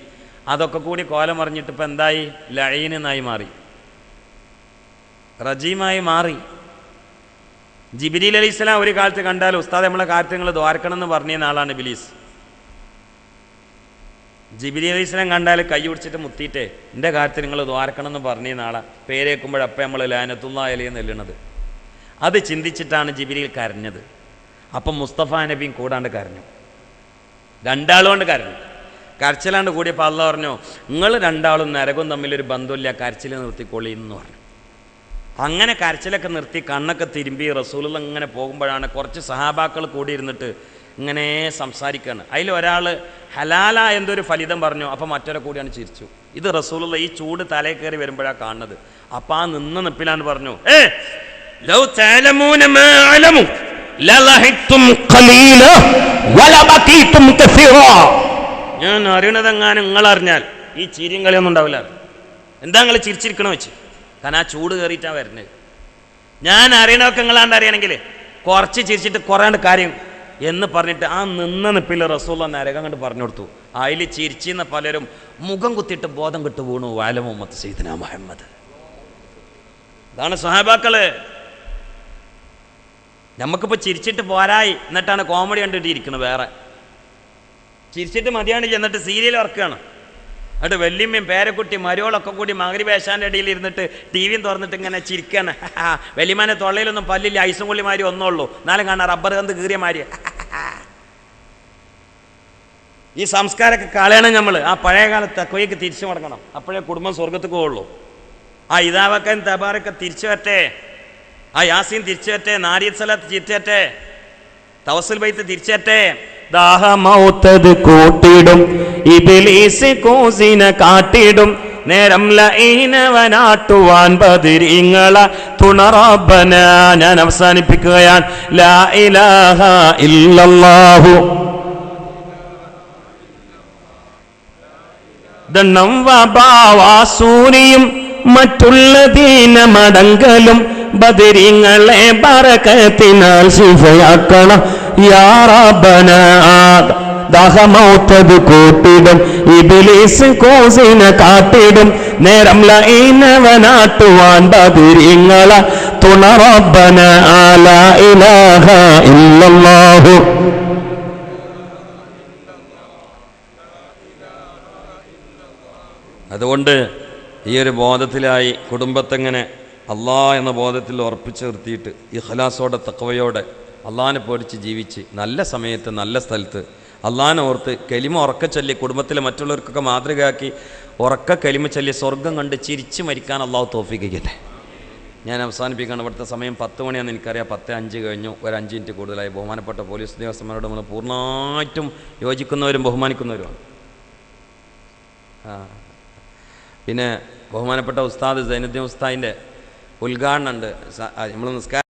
അതൊക്കെ കൂടി കോലം പറഞ്ഞിട്ട് ഇപ്പം എന്തായി? ലഈനായി മാറി, റജീമായി മാറി. ജിബ്രീൽ അലൈഹിസ്സലാം ഒരു കാലത്ത് കണ്ടാൽ ഉസ്താദ് നമ്മളെ കാര്യത്തിൽ നിങ്ങൾ ദ്വാരക്കണം എന്ന് പറഞ്ഞ ആളാണ് ഇബ്ലീസ്. ജിബ്രീൽ അലൈഹിസ്സലാം കണ്ടാൽ കൈ പിടിച്ചിട്ട് മുത്തിയിട്ടേ എൻ്റെ കാര്യത്തിൽ നിങ്ങൾ ദ്വാരക്കണം എന്ന് പറഞ്ഞ ആളാണ്. പേരേക്കുമ്പോഴപ്പം നമ്മൾ ലാനത്തുല്ലാഹി അലൈഹി എഴുതുന്നത്. അത് ചിന്തിച്ചിട്ടാണ് ജിബ്രീൽ കരഞ്ഞത്. അപ്പം മുസ്തഫ നബിയും കൂടാണ്ട് കരഞ്ഞു, രണ്ടാളും കൊണ്ട് കരഞ്ഞു. കരച്ചിലാണ്ട് കൂടിയപ്പോൾ അള്ളാഹ് പറഞ്ഞു, നിങ്ങൾ രണ്ടാളും നരകവും തമ്മിലൊരു ബന്ധമില്ല, കരച്ചിൽ നിർത്തിക്കൊള്ളി എന്ന് പറഞ്ഞു. അങ്ങനെ കരച്ചിലൊക്കെ നിർത്തി കണ്ണൊക്കെ തിരുമ്പി റസൂലുള്ള ഇങ്ങനെ പോകുമ്പോഴാണ് കുറച്ച് സഹാബാക്കൾ കൂടിയിരുന്നിട്ട് ഇങ്ങനെ സംസാരിക്കുകയാണ്. അതിലൊരാൾ ഹലാല എന്തൊരു ഫലിതം പറഞ്ഞു. അപ്പം മറ്റൊരെ കൂടിയാണ് ചിരിച്ചു. ഇത് റസൂലുള്ള ഈ ചൂട് തലയിൽ കയറി വരുമ്പോഴാണ് കാണുന്നത്. അപ്പം ആ നിന്ന നിപ്പിലാണ്ട് പറഞ്ഞു, ലൗ തഅലമൂന മാ അലമു ലളഹിത്തും ഖലീല വലബഖീതും കസീറാ. ഞാൻ അറിയണതെങ്ങാനും നിങ്ങൾ അറിഞ്ഞാൽ ഈ ചിരിയും കളിയൊന്നും ഉണ്ടാവില്ല. എന്താ നിങ്ങൾ ചിരിച്ചിരിക്കണോ വെച്ച്? കാരണം ആ ചൂട് കയറിയിട്ടാണ് വരുന്നത്. ഞാൻ അറിയണമൊക്കെ നിങ്ങളാണ്ട് അറിയണമെങ്കിൽ കുറച്ച് ചിരിച്ചിട്ട് കുറേണ്ട് കാര്യം എന്ന് പറഞ്ഞിട്ട് ആ നിന്ന നിപ്പിൽ റസൂലുള്ള നരകം കണ്ട് പറഞ്ഞു കൊടുത്തു. അതിൽ ചിരിച്ചിരുന്ന പലരും മുഖം കുത്തിയിട്ട് ബോധം കിട്ടു വീണു. വാല മുഹമ്മദ് സയ്യിദുനാ മുഹമ്മദ്. ഇതാണ് സ്വഹാബാക്കള്. നമുക്കിപ്പോൾ ചിരിച്ചിട്ട് പോരായി, എന്നിട്ടാണ് കോമഡി കണ്ടിട്ട് ഇരിക്കുന്നത്. വേറെ ചിരിച്ചിട്ട് മതിയാണ്, എന്നിട്ട് സീരിയൽ വർക്കാണ്. എന്നിട്ട് വല്യമ്മയും പേരക്കുട്ടി മരുവളൊക്കെ കൂടി മഗ്‌രിബ് ഇശാന്റെ ഇടയിൽ ഇരുന്നിട്ട് ടി വിയും തുറന്നിട്ട് ഇങ്ങനെ ചിരിക്കാണ്. വല്യമാനെ തൊള്ളയിലൊന്നും പല്ലില്ല, ഐസും കൊള്ളിമാരി ഒന്നുള്ളൂ, എന്നാലും കാണാൻ റബ്ബർ കന്ത് കീറിയ മാതിരി. ഈ സംസ്കാരമൊക്കെ കളയണം നമ്മൾ. ആ പഴയ കാലത്ത് തഖ്വയ്ക്ക് തിരിച്ചു മടങ്ങണം. അപ്പോഴേ കുടുംബം സ്വർഗത്തേക്ക് പോകുള്ളൂ. ആ ഇദാവക്കൻ തബാറൊക്കെ തിരിച്ചു വരട്ടെ, ആ യാസീൻ തിരിച്ചു വരട്ടെ, നാരിയത്ത് സലാത്ത് തിരിച്ചു വരട്ടെ, തവസ്സുൽ ബൈത്ത് തിരിച്ചു വരട്ടെ. ദാഹമൗത്തത് കൂട്ടിടും ഇബ്ലീസ് കൂസിനെ കാട്ടിടും നേരം ലഈനവനാട്ടുവാൻ ബദരീങ്ങള തുണറബ്ബന. ഞാൻ അവസാനിപ്പിക്കുകയാണ്. ലാ ഇലാഹ ഇല്ലല്ലാഹു ദണ്ണം വബാവാസൂരിയും മറ്റുള്ള ദീനമടങ്കലും ബദരീങ്ങളെ ബറകത്തിനാൽ ശിഫയാക്കണം യാ റബ്ബന. ദാഹമൗത്തത് കൂട്ടിടും ഇബ്ലീസ് കൂസിനെ കാട്ടിടും നേരം ലഈനവനാട്ടുവാൻ ബദരീങ്ങള തുണ റബ്ബന. ലാ ഇലാഹ ഇല്ലല്ലാഹു. അതുകൊണ്ട് ഈ ഒരു ബോധത്തിലായി കുടുംബത്തെങ്ങനെ അള്ളാഹ് എന്ന ബോധത്തിൽ ഉറപ്പിച്ചു നിർത്തിയിട്ട് ഇഖ്ലാസോടെ തഖ്വയോടെ അള്ളാഹിനെ പേടിച്ച് ജീവിച്ച് നല്ല സമയത്ത് നല്ല സ്ഥലത്ത് അള്ളാഹിനെ ഓർത്ത് കലിമ ഉറക്ക ചൊല്ലി കുടുംബത്തിലെ മറ്റുള്ളവർക്കൊക്കെ മാതൃകയാക്കി ഉറക്ക കലിമ ചൊല്ലി സ്വർഗം കണ്ട് ചിരിച്ച് മരിക്കാൻ അള്ളാഹു തൗഫീഖ് ചെയ്യട്ടെ. ഞാൻ അവസാനിപ്പിക്കുകയാണ്. ഇവിടുത്തെ സമയം 10 മണിയാണെന്ന് എനിക്കറിയാം. 10:05 കഴിഞ്ഞു. ഒരു 5 മിനിറ്റ് കൂടുതലായി. ബഹുമാനപ്പെട്ട പോലീസ് ഉദ്യോഗസ്ഥന്മാരോട് നമ്മൾ പൂർണ്ണമായിട്ടും യോജിക്കുന്നവരും ബഹുമാനിക്കുന്നവരുമാണ്. പിന്നെ ബഹുമാനപ്പെട്ട ഉസ്താദ് സൈനുദ്ദീൻ ഉസ്താദിൻ്റെ ഉദ്ഘാടനം ഉണ്ട്. നമ്മൾ നിസ്കാരം